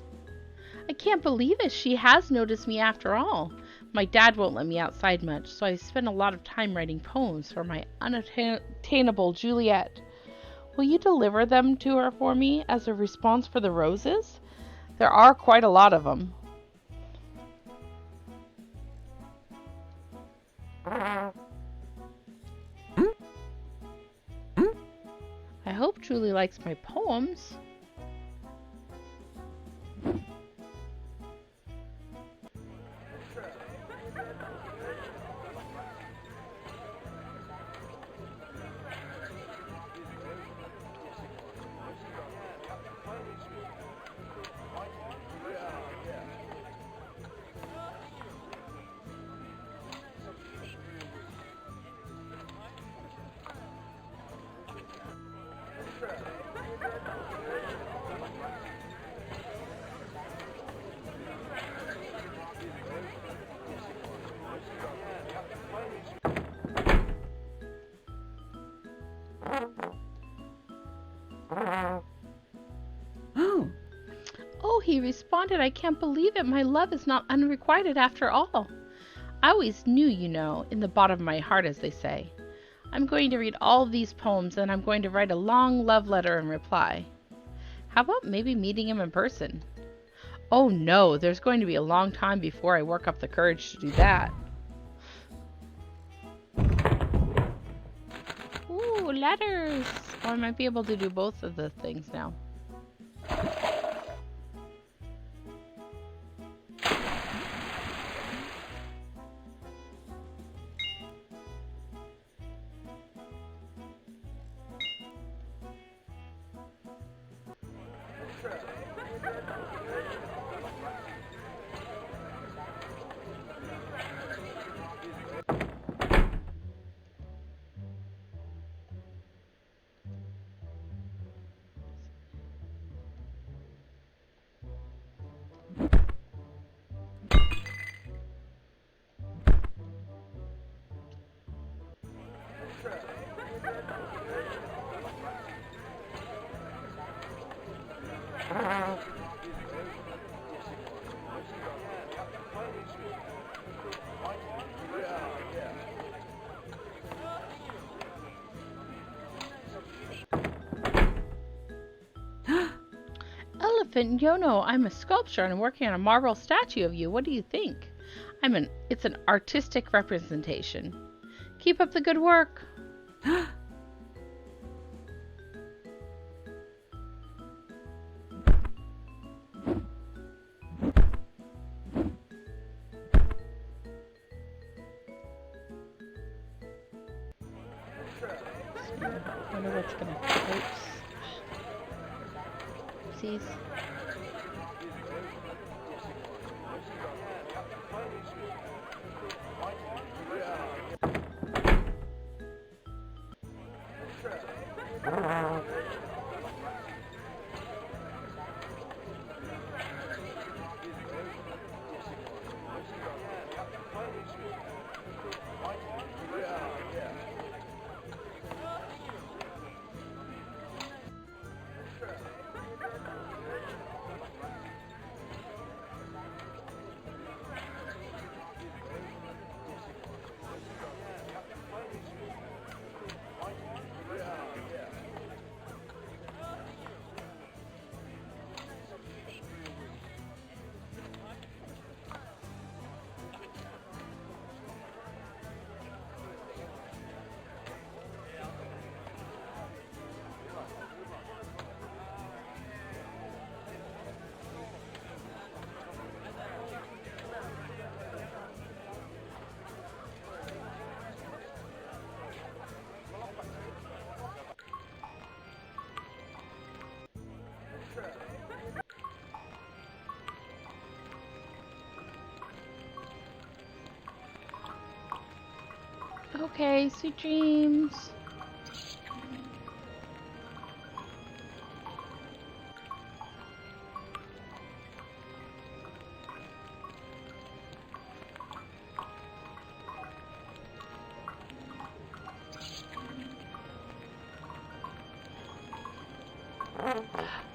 I can't believe it. She has noticed me after all. My dad won't let me outside much, so I spend a lot of time writing poems for my unattainable Juliet. Will you deliver them to her for me as a response for the roses? There are quite a lot of them. I hope Julie likes my poems. he responded, I can't believe it. My love is not unrequited after all. I always knew, you know, in the bottom of my heart, as they say. I'm going to read all of these poems, and I'm going to write a long love letter in reply. How about maybe meeting him in person? Oh no, there's going to be a long time before I work up the courage to do that. Ooh, letters! Oh, I might be able to do both of the things now. Elephant Yono, I'm a sculptor and I'm working on a marble statue of you. What do you think? It's an artistic representation. Keep up the good work. I wonder what's gonna. Oops. Oopsies. Okay, sweet dreams.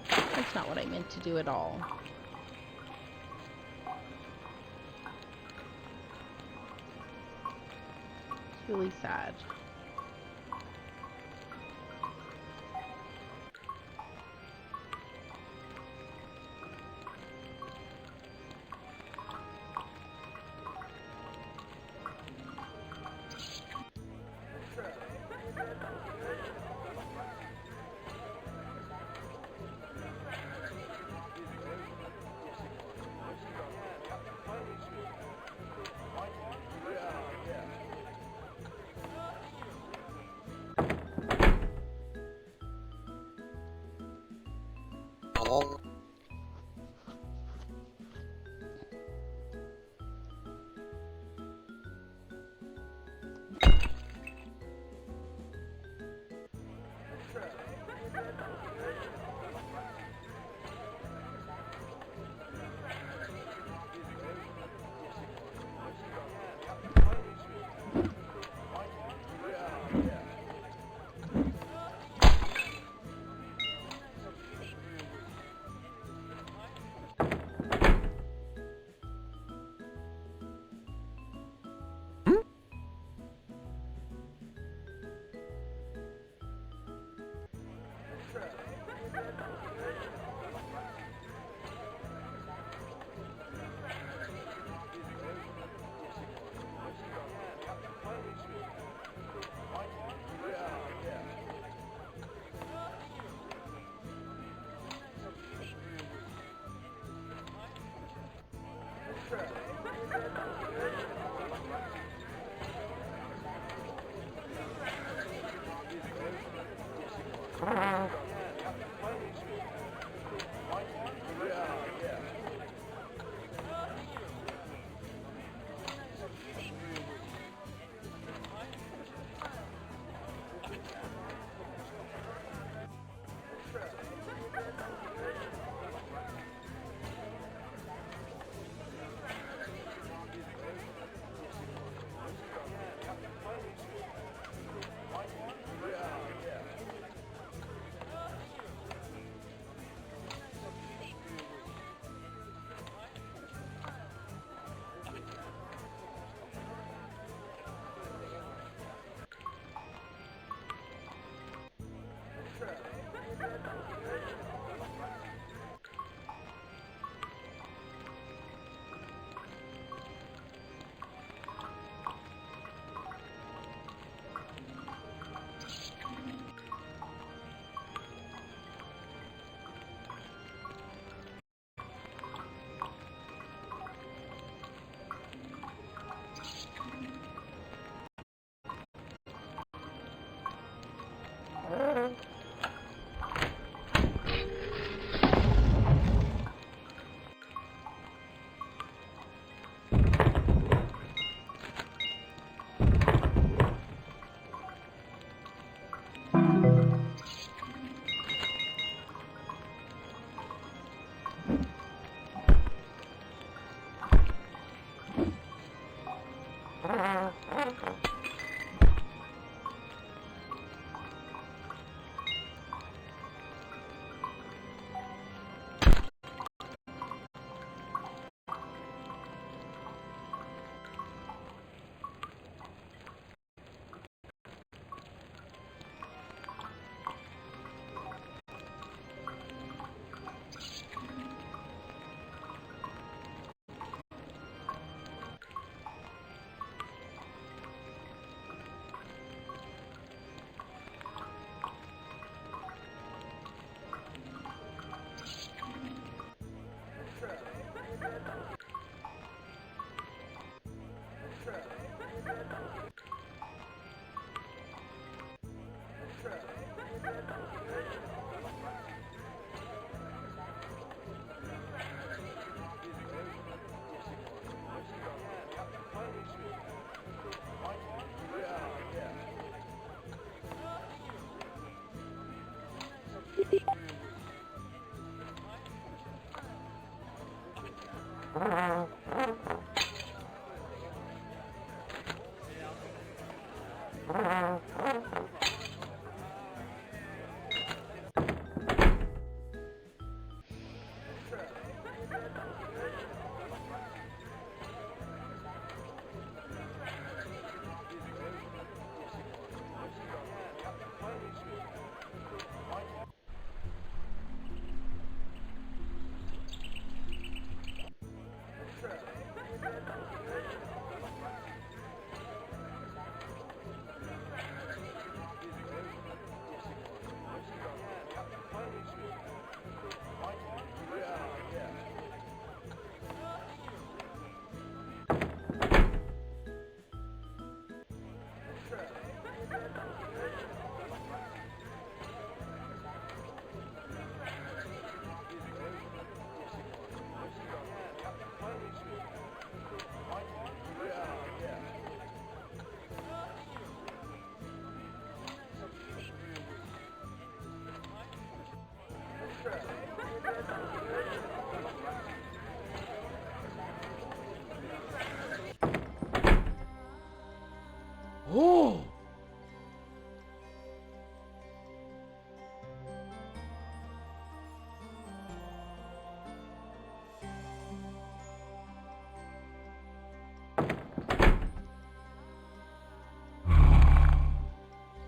That's not what I meant to do at all. It's really sad. Oh!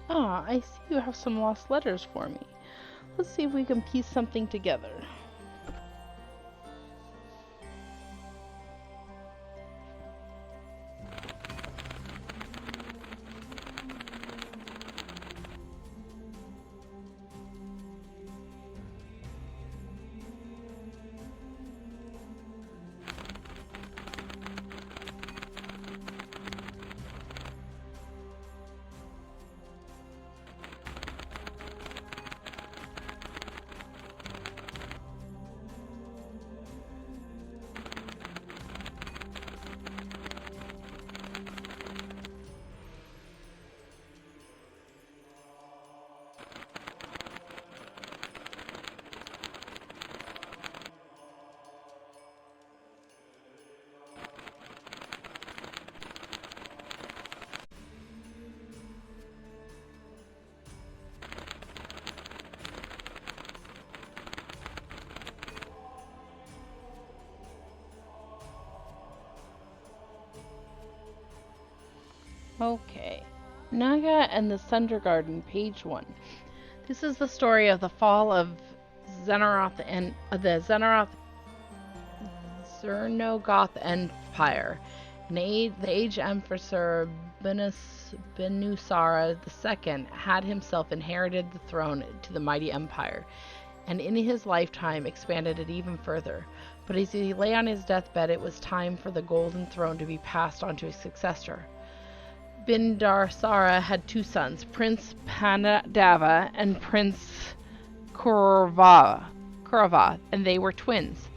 Ah, I see you have some lost letters for me. Let's see if we can piece something together. Okay. Naga and the Sunder Garden, page 1. This is the story of the fall of Xenaroth and the Zernogoth Empire. The aged Emperor Benusara II had himself inherited the throne to the mighty empire, and in his lifetime expanded it even further. But as he lay on his deathbed, it was time for the golden throne to be passed on to his successor. Bindarsara had 2 sons, Prince Pandava and Prince Kaurava, and they were twins.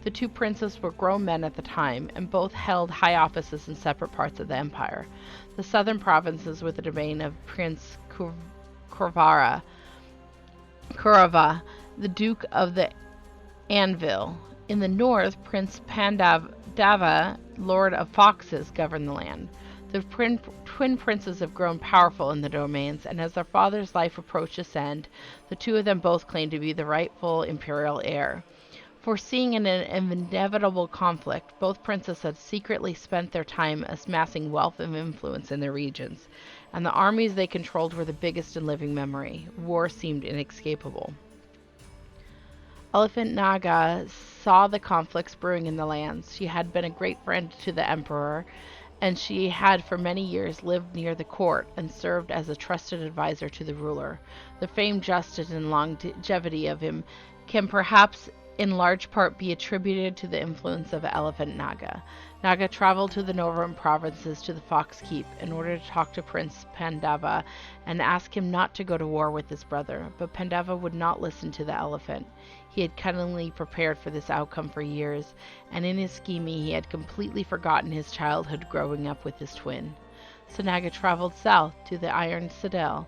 The 2 princes were grown men at the time, and both held high offices in separate parts of the empire. The southern provinces were the domain of Prince Kaurava, the Duke of the Anvil. In the north, Prince Pandava, Lord of Foxes, governed the land. The twin princes have grown powerful in the domains, and as their father's life approached its end, the 2 of them both claimed to be the rightful imperial heir. Foreseeing an inevitable conflict, both princes had secretly spent their time amassing wealth and influence in their regions, and the armies they controlled were the biggest in living memory. War seemed inescapable. Elephant Naga saw the conflicts brewing in the lands. She had been a great friend to the emperor, and she had for many years lived near the court and served as a trusted advisor to the ruler. The famed justice and longevity of him can perhaps in large part be attributed to the influence of Elephant Naga. Naga traveled to the northern provinces to the Fox Keep in order to talk to Prince Pandava and ask him not to go to war with his brother, but Pandava would not listen to the elephant. He had cunningly prepared for this outcome for years, and in his scheming he had completely forgotten his childhood growing up with his twin. So Naga traveled south to the Iron Citadel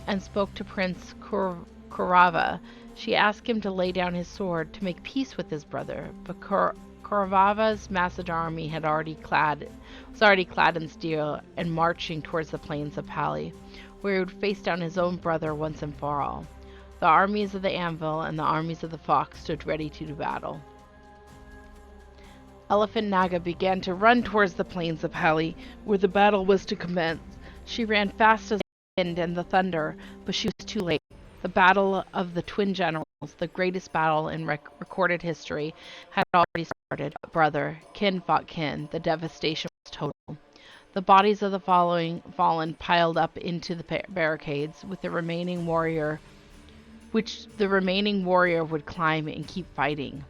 and spoke to Prince Kaurava. She asked him to lay down his sword to make peace with his brother, but Kaurava's massive army was already clad in steel and marching towards the plains of Pali, where he would face down his own brother once and for all. The armies of the Anvil and the armies of the Fox stood ready to do battle. Elephant Naga began to run towards the plains of Pali, where the battle was to commence. She ran fast as the wind and the thunder, but she was too late. The battle of the twin generals, the greatest battle in recorded history, had already started. Brother, kin fought kin. The devastation was total. The bodies of the fallen piled up into the barricades, with the remaining warrior would climb and keep fighting.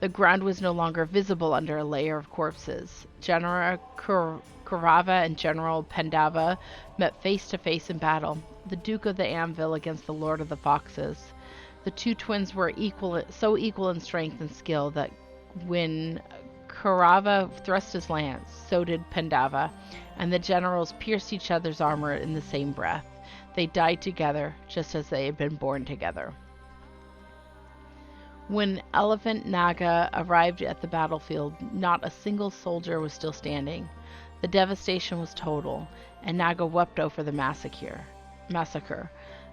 The ground was no longer visible under a layer of corpses. General Kaurava and General Pandava met face to face in battle, the Duke of the Anvil against the Lord of the Foxes. The 2 twins were so equal in strength and skill that when Kaurava thrust his lance, so did Pandava, and the generals pierced each other's armor in the same breath. They died together, just as they had been born together. When Elephant Naga arrived at the battlefield, not a single soldier was still standing. The devastation was total, and Naga wept over the massacre.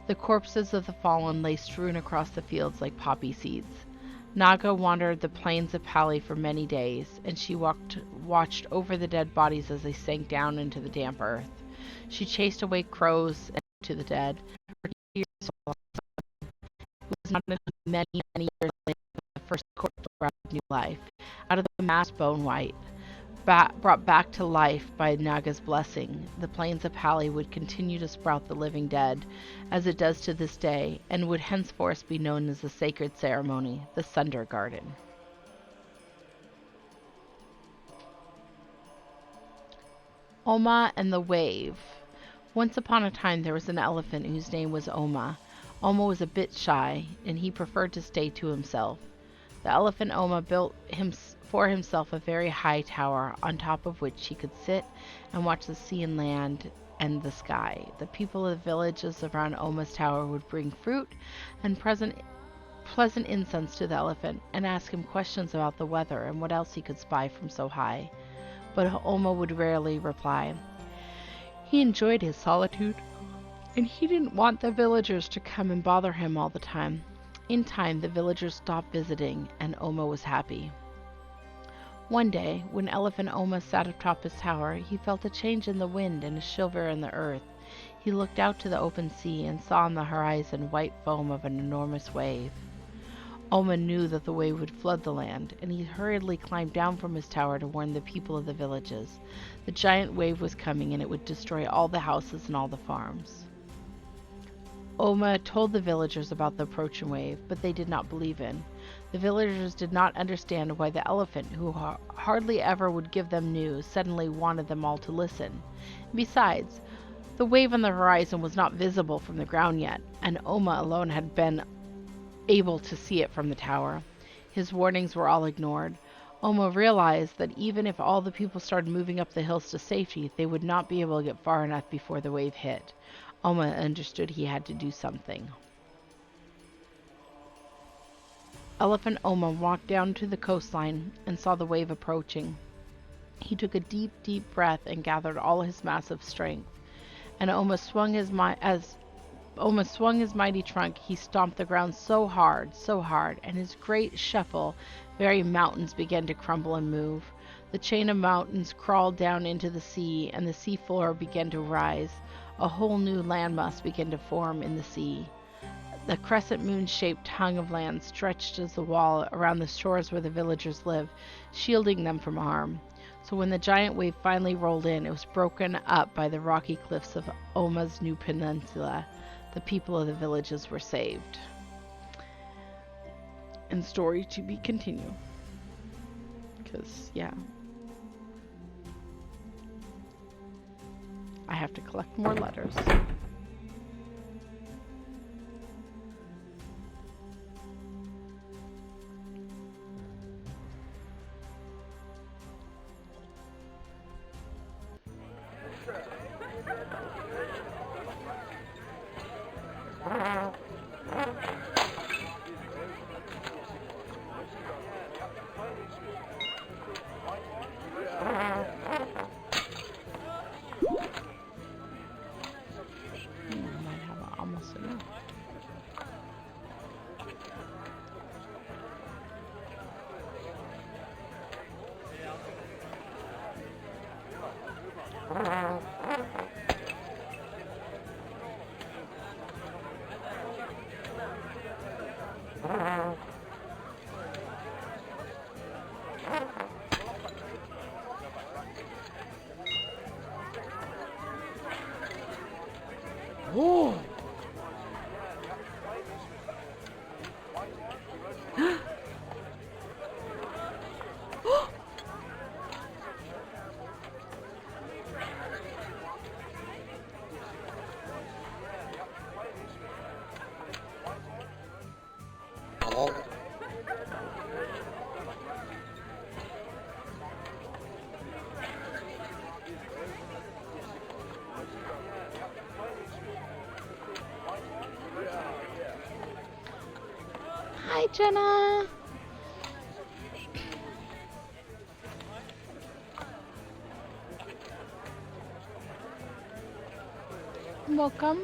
The corpses of the fallen lay strewn across the fields like poppy seeds. Naga wandered the plains of Pali for many days, and she watched over the dead bodies as they sank down into the damp earth. She chased away crows and to the dead. Her tears were it was not until many years later that the first corpse brought new life. Out of the mass bone white, brought back to life by Naga's blessing, the plains of Pali would continue to sprout the living dead, as it does to this day, and would henceforth be known as the sacred ceremony, the Sunder Garden. Oma and the Wave. Once upon a time there was an elephant whose name was Oma. Oma was a bit shy, and he preferred to stay to himself. The elephant Oma built for himself a very high tower, on top of which he could sit and watch the sea and land and the sky. The people of the villages around Oma's tower would bring fruit and pleasant incense to the elephant and ask him questions about the weather and what else he could spy from so high. But Oma would rarely reply. He enjoyed his solitude, and he didn't want the villagers to come and bother him all the time. In time, the villagers stopped visiting, and Oma was happy. One day, when Elephant Oma sat atop his tower, he felt a change in the wind and a shiver in the earth. He looked out to the open sea and saw on the horizon white foam of an enormous wave. Oma knew that the wave would flood the land, and he hurriedly climbed down from his tower to warn the people of the villages. The giant wave was coming, and it would destroy all the houses and all the farms. Oma told the villagers about the approaching wave, but they did not believe in. The villagers did not understand why the elephant, who hardly ever would give them news, suddenly wanted them all to listen. Besides, the wave on the horizon was not visible from the ground yet, and Oma alone had been able to see it from the tower. His warnings were all ignored. Oma realized that even if all the people started moving up the hills to safety, they would not be able to get far enough before the wave hit. Oma understood he had to do something. Elephant Oma walked down to the coastline and saw the wave approaching. He took a deep, deep breath and gathered all his massive strength. And Oma swung his mighty trunk. He stomped the ground so hard, and his great shuffle, very mountains began to crumble and move. The chain of mountains crawled down into the sea, and the sea floor began to rise. A whole new landmass began to form in the sea. The crescent moon-shaped tongue of land stretched as a wall around the shores where the villagers lived, shielding them from harm. So when the giant wave finally rolled in, it was broken up by the rocky cliffs of Oma's new peninsula. The people of the villages were saved. And story to be continued. Because, yeah. I have to collect more letters. Oh! Hi, Jenna. Welcome.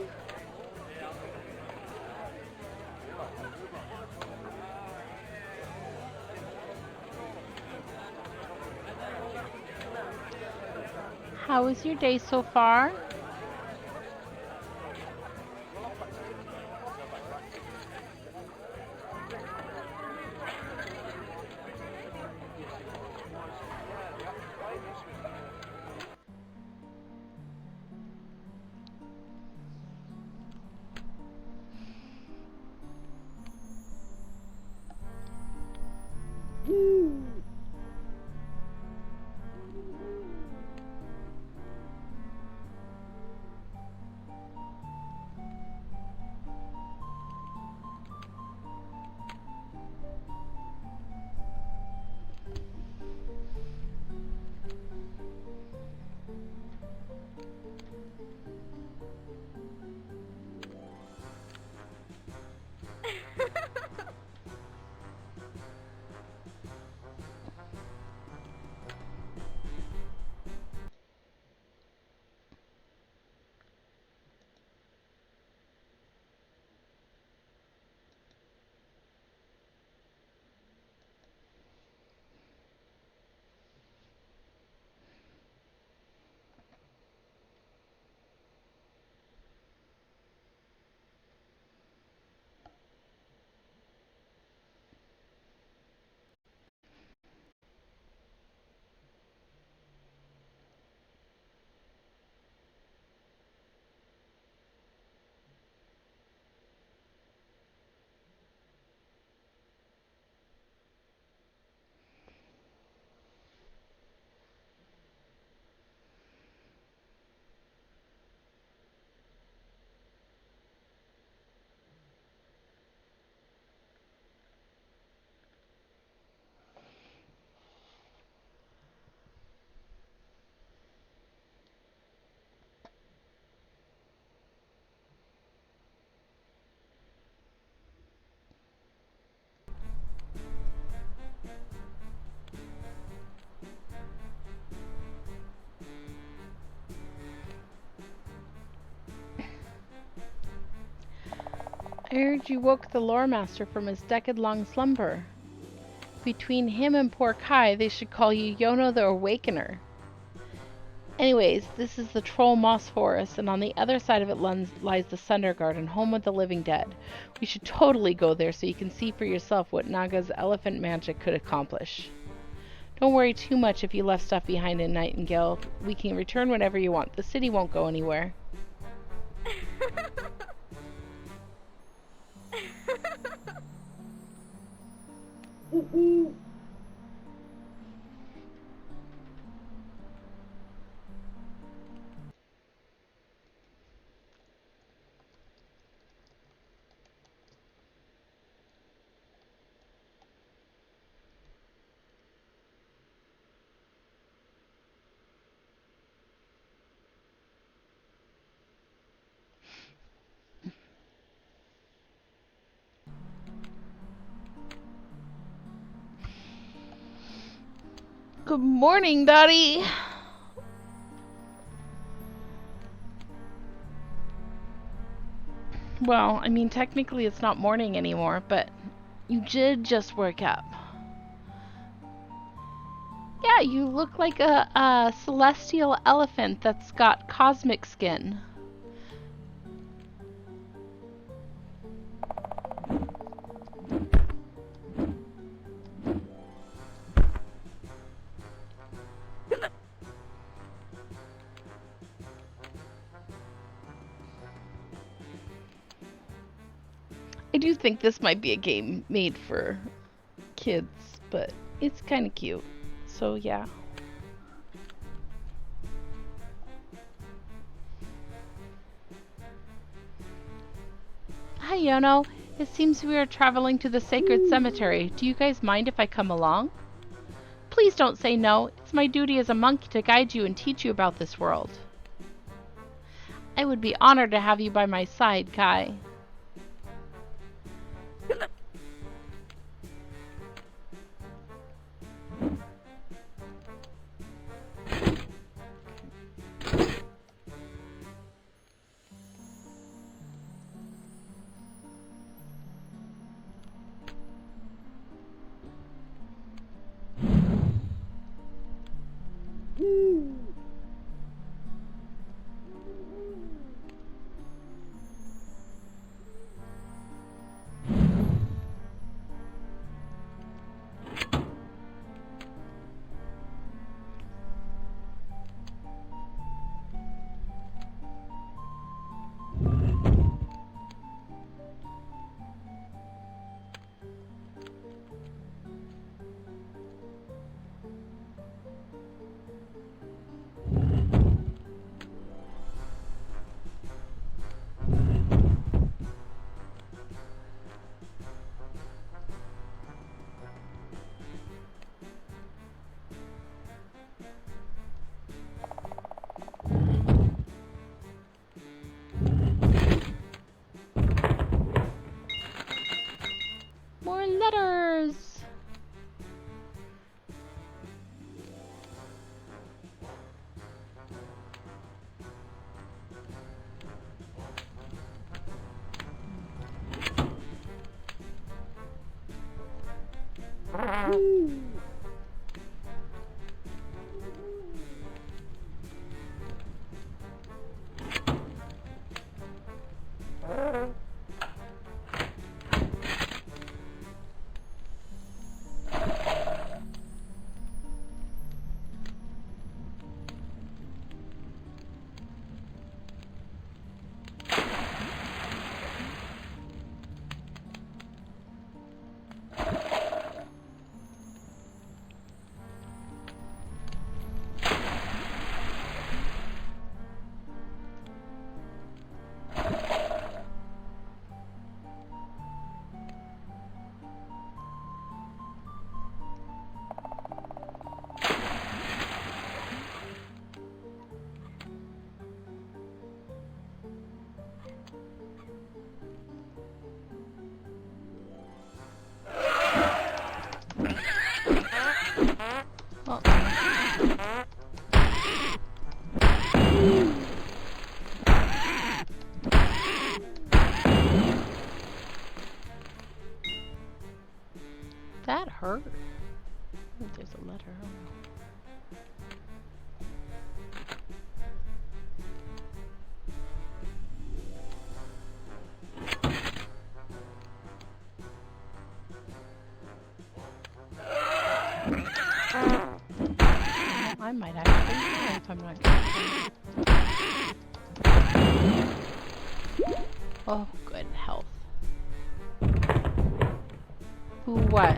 How was your day so far? I heard you woke the lore master from his decade-long slumber. Between him and poor Kai, they should call you Yono the Awakener. Anyways, this is the Troll Moss Forest, and on the other side of it lies the Sunder Garden, home of the living dead. We should totally go there so you can see for yourself what Naga's elephant magic could accomplish. Don't worry too much if you left stuff behind in Nightingale. We can return whenever you want. The city won't go anywhere. Good morning, Dottie. Well, I mean, technically it's not morning anymore, but you did just wake up. Yeah, you look like a celestial elephant that's got cosmic skin. I do think this might be a game made for kids, but it's kind of cute. So yeah. Hi, Yono. It seems we are traveling to the sacred cemetery. Do you guys mind if I come along? Please don't say no. It's my duty as a monk to guide you and teach you about this world. I would be honored to have you by my side, Kai. More letters! bird. Oh, there's a letter. I might actually die if I'm not careful. Oh, good health. Who what?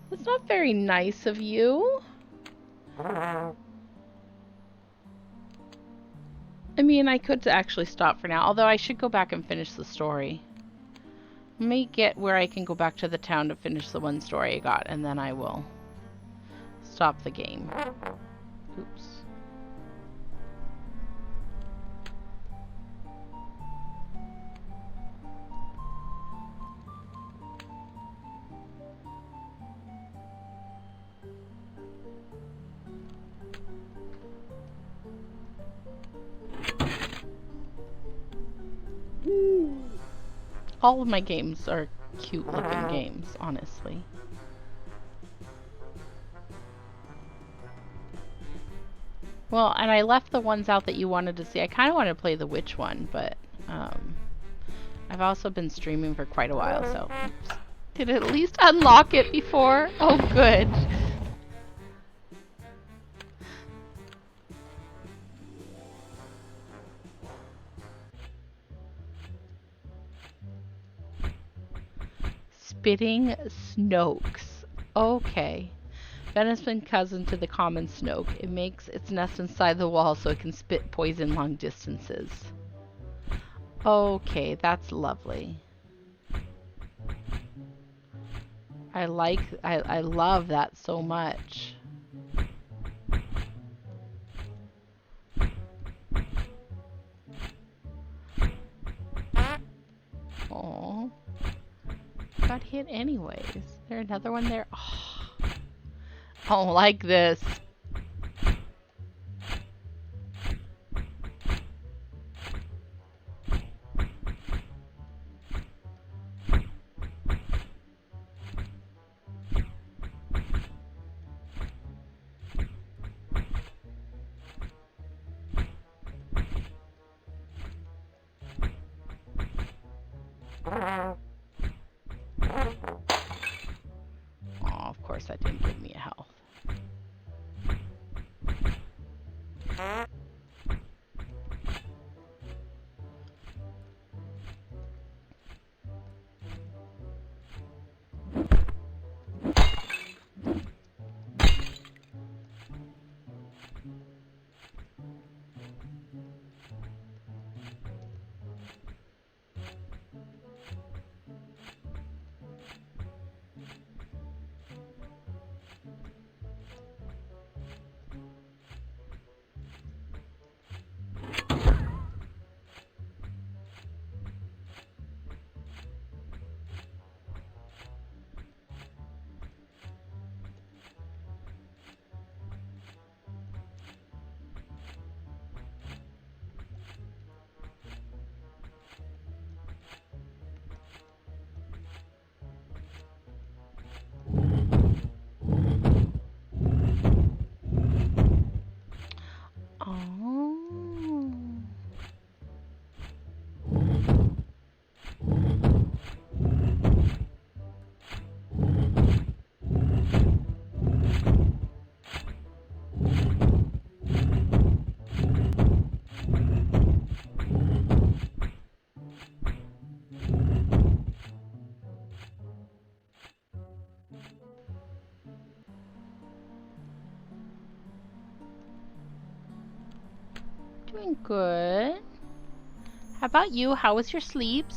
That's not very nice of you. I mean, I could actually stop for now, although I should go back and finish the story. Let me get where I can go back to the town to finish the one story I got, and then I will stop the game. Oops. All of my games are cute looking games, honestly. Well, and I left the ones out that you wanted to see. I kind of wanted to play the witch one, but I've also been streaming for quite a while, so did it at least unlock it before? Oh, good. Spitting Snokes. Okay. Venison cousin to the common snoke. It makes its nest inside the wall so it can spit poison long distances. Okay, that's lovely. I love that so much. Oh, got hit anyways. Is there another one there? Oh, I don't like this. Oh, of course that didn't give me a health. Oh. Doing good. How about you? How was your sleeps?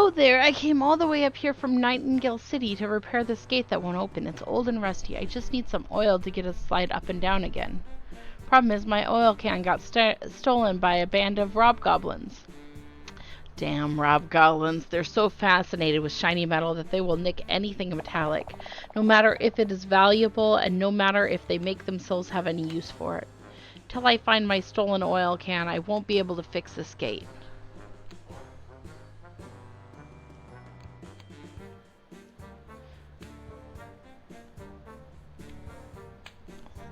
Hello there! I came all the way up here from Nightingale City to repair this gate that won't open. It's old and rusty. I just need some oil to get it slide up and down again. Problem is, my oil can got stolen by a band of robgoblins. Damn robgoblins. They're so fascinated with shiny metal that they will nick anything metallic, no matter if it is valuable and no matter if they make themselves have any use for it. Till I find my stolen oil can, I won't be able to fix this gate.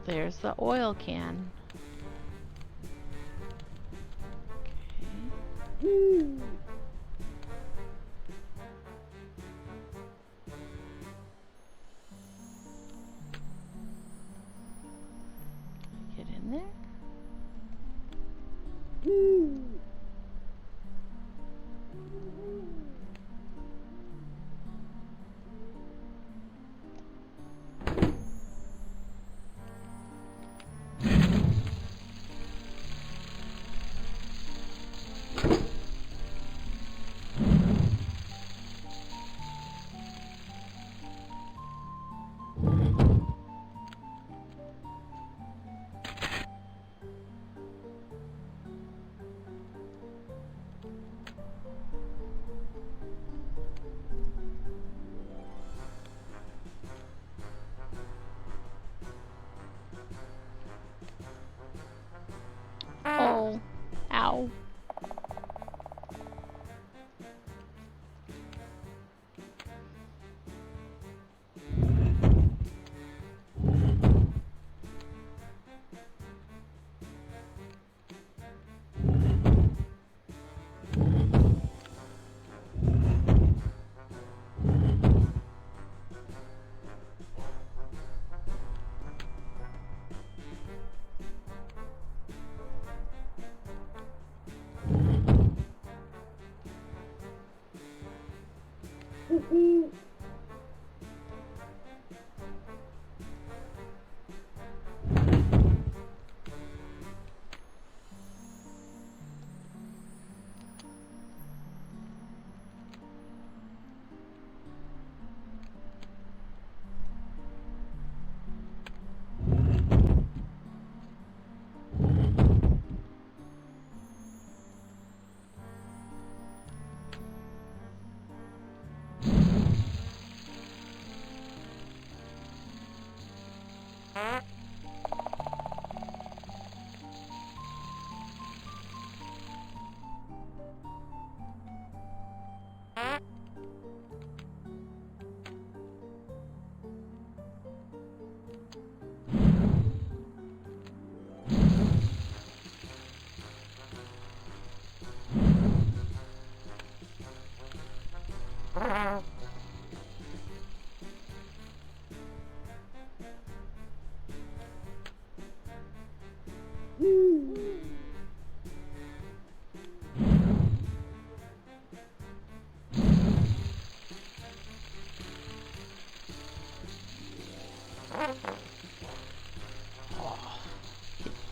There's the oil can. Okay. Get in there. Oh, ow.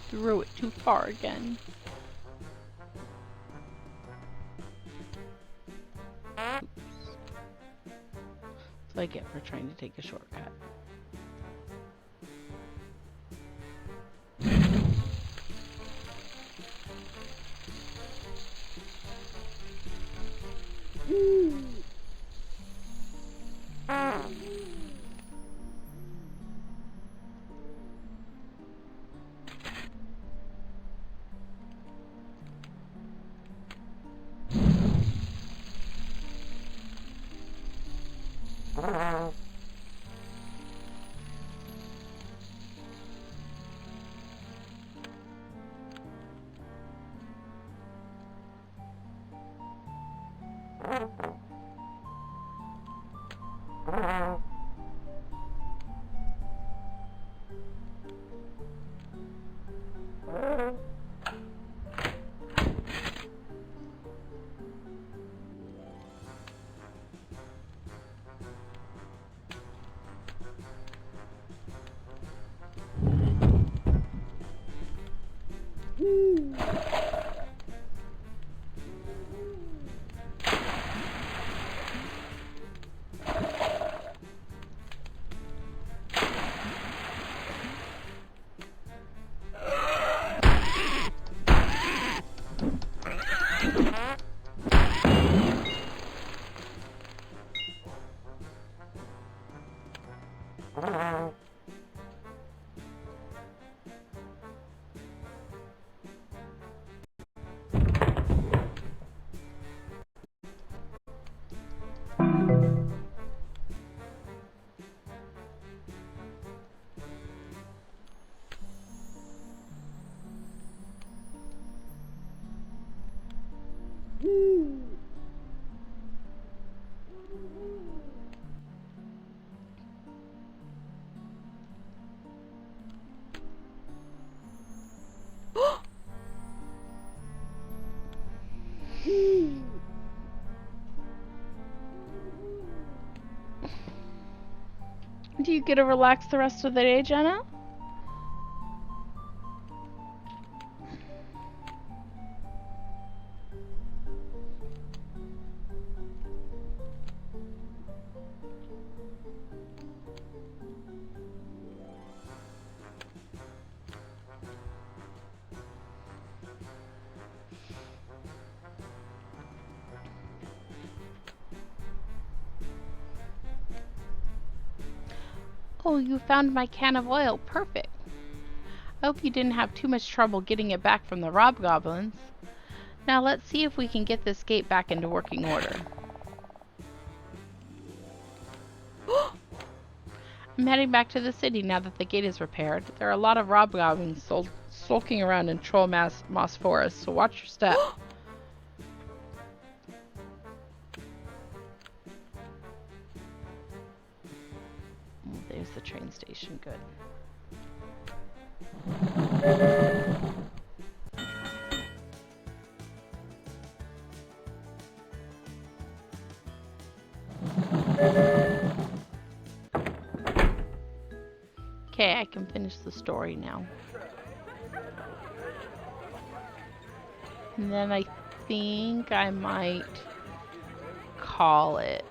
Threw it too far again. Oops. That's what I get for trying to take a shortcut. Do you get to relax the rest of the day, Jenna? Oh, you found my can of oil. Perfect. I hope you didn't have too much trouble getting it back from the Hobgoblins. Now let's see if we can get this gate back into working order. I'm heading back to the city now that the gate is repaired. There are a lot of Hobgoblins sulking around in Troll Moss Forest, so watch your step. There's the train station. Good. Okay, I can finish the story now. And then I think I might call it.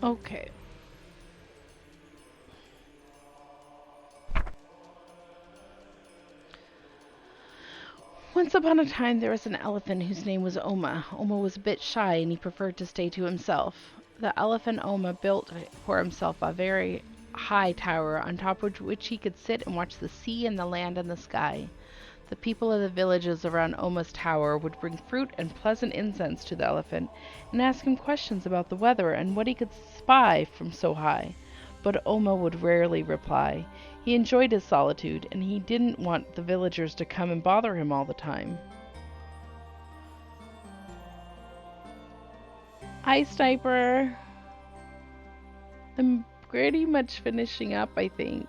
Okay. Once upon a time, there was an elephant whose name was Oma. Oma was a bit shy, and he preferred to stay to himself. The elephant Oma built for himself a very high tower, on top of which he could sit and watch the sea and the land and the sky. The people of the villages around Oma's tower would bring fruit and pleasant incense to the elephant, and ask him questions about the weather and what he could spy from so high. But Oma would rarely reply. He enjoyed his solitude, and he didn't want the villagers to come and bother him all the time. Hi, Sniper. I'm pretty much finishing up, I think.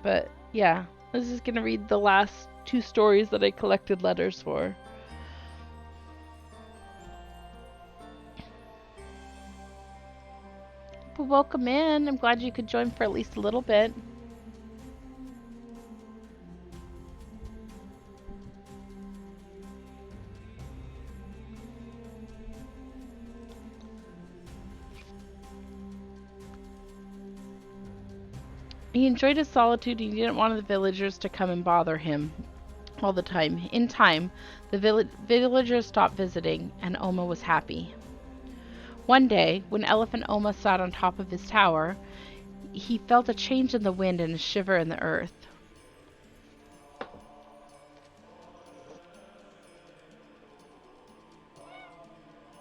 But yeah, I was just gonna read the last 2 stories that I collected letters for. But welcome in. I'm glad you could join for at least a little bit. He enjoyed his solitude and he didn't want the villagers to come and bother him all the time. In time, the villagers stopped visiting, and Oma was happy. One day, when Elephant Oma sat on top of his tower, he felt a change in the wind and a shiver in the earth.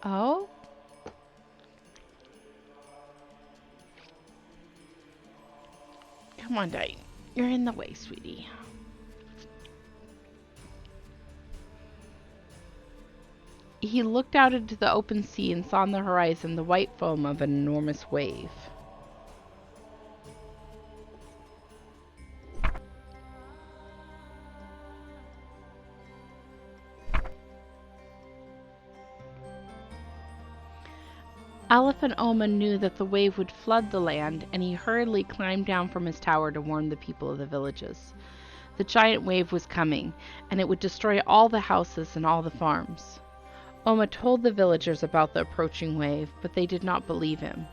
Oh? Come on, Diane. You're in the way, sweetie. He looked out into the open sea and saw on the horizon the white foam of an enormous wave. Elephant Oma knew that the wave would flood the land, and he hurriedly climbed down from his tower to warn the people of the villages. The giant wave was coming, and it would destroy all the houses and all the farms. Oma told the villagers about the approaching wave, but they did not believe him.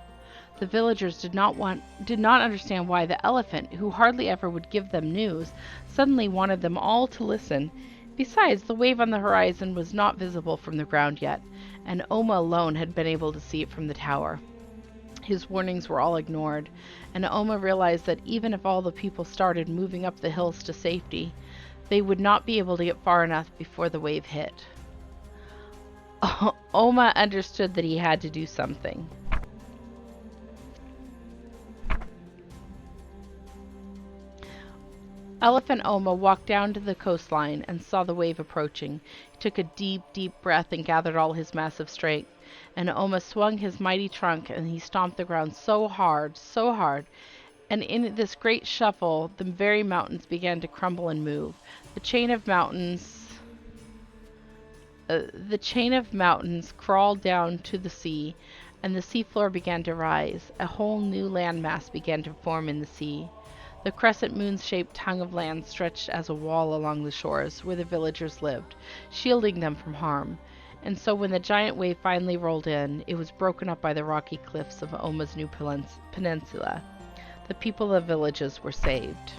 The villagers did not understand why the elephant, who hardly ever would give them news, suddenly wanted them all to listen. Besides, the wave on the horizon was not visible from the ground yet, and Oma alone had been able to see it from the tower. His warnings were all ignored, and Oma realized that even if all the people started moving up the hills to safety, they would not be able to get far enough before the wave hit. Oma understood that he had to do something. Elephant Oma walked down to the coastline and saw the wave approaching. He took a deep, deep breath and gathered all his massive strength. And Oma swung his mighty trunk and he stomped the ground so hard, and in this great shuffle, the very mountains began to crumble and move. The chain of mountains crawled down to the sea, and the seafloor began to rise. A whole new landmass began to form in the sea. The crescent moon-shaped tongue of land stretched as a wall along the shores where the villagers lived, shielding them from harm. And so when the giant wave finally rolled in, it was broken up by the rocky cliffs of Oma's new peninsula. The people of the villages were saved.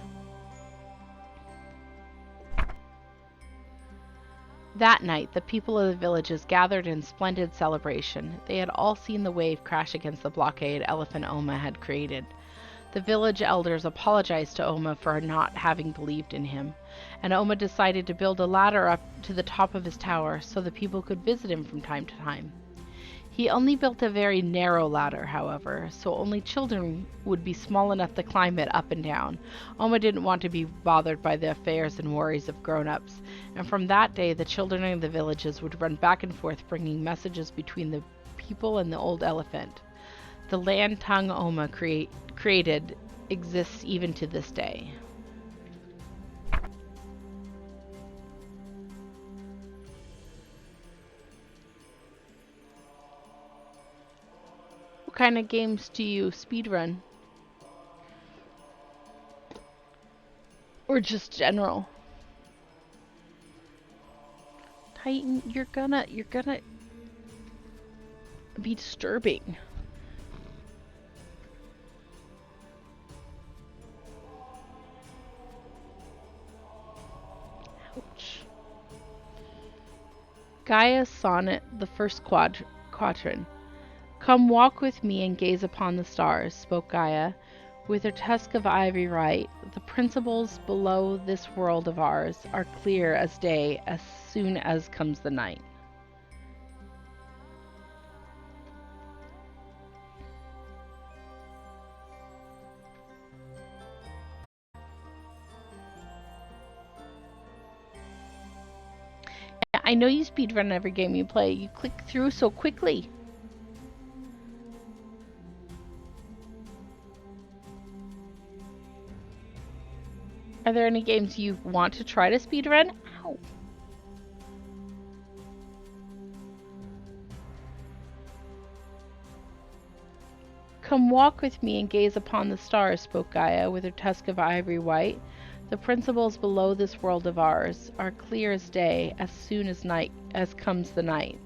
That night, the people of the villages gathered in splendid celebration. They had all seen the wave crash against the blockade Elephant Oma had created. The village elders apologized to Oma for not having believed in him, and Oma decided to build a ladder up to the top of his tower so the people could visit him from time to time. He only built a very narrow ladder, however, so only children would be small enough to climb it up and down. Oma didn't want to be bothered by the affairs and worries of grown-ups, and from that day the children of the villages would run back and forth bringing messages between the people and the old elephant. The land tongue Oma created exists even to this day. What kind of games do you speedrun? Or just general? Titan, you're gonna be disturbing. Ouch. Gaia's Sonnet, the first quatrain. Come walk with me and gaze upon the stars, spoke Gaia, with her tusk of ivory right. The principles below this world of ours are clear as day as soon as comes the night. I know you speedrun every game you play. You click through so quickly. Are there any games you want to try to speedrun? Ow. Come walk with me and gaze upon the stars, spoke Gaia, with her tusk of ivory white. The principles below this world of ours are clear as day as soon as comes the night.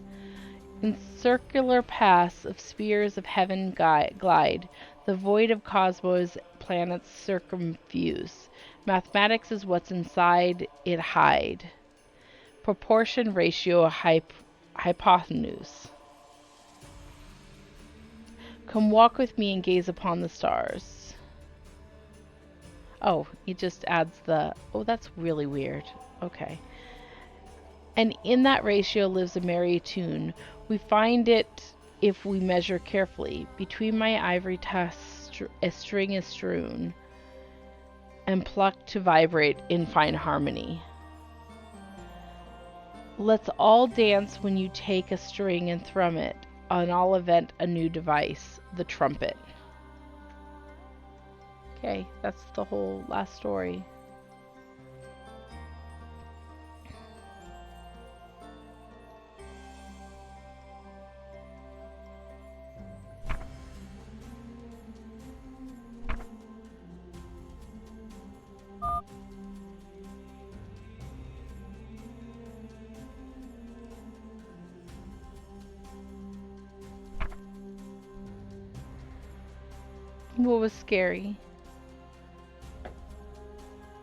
In circular paths of spheres of heaven glide, the void of cosmos planets circumfuse. Mathematics is what's inside it hide. Proportion ratio hypotenuse. Come walk with me and gaze upon the stars. Oh, it just adds the... Oh, that's really weird. Okay. And in that ratio lives a merry tune. We find it if we measure carefully. Between my ivory tusks a string is strewn and plucked to vibrate in fine harmony. Let's all dance when you take a string and thrum it, on all event a new device, the trumpet. Okay, that's the whole last story. What was scary?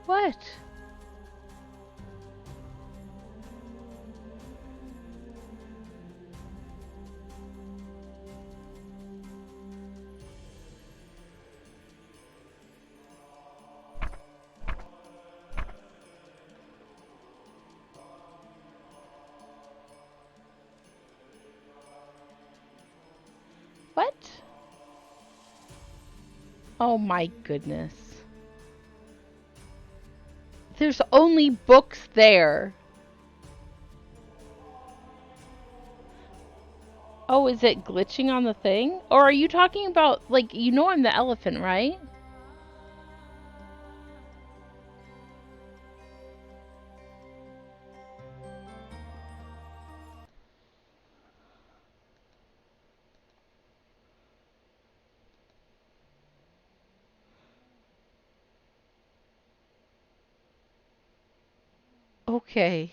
What? What? Oh my goodness. There's only books there. Oh, is it glitching on the thing? Or are you talking about, like, you know I'm the elephant, right? Okay.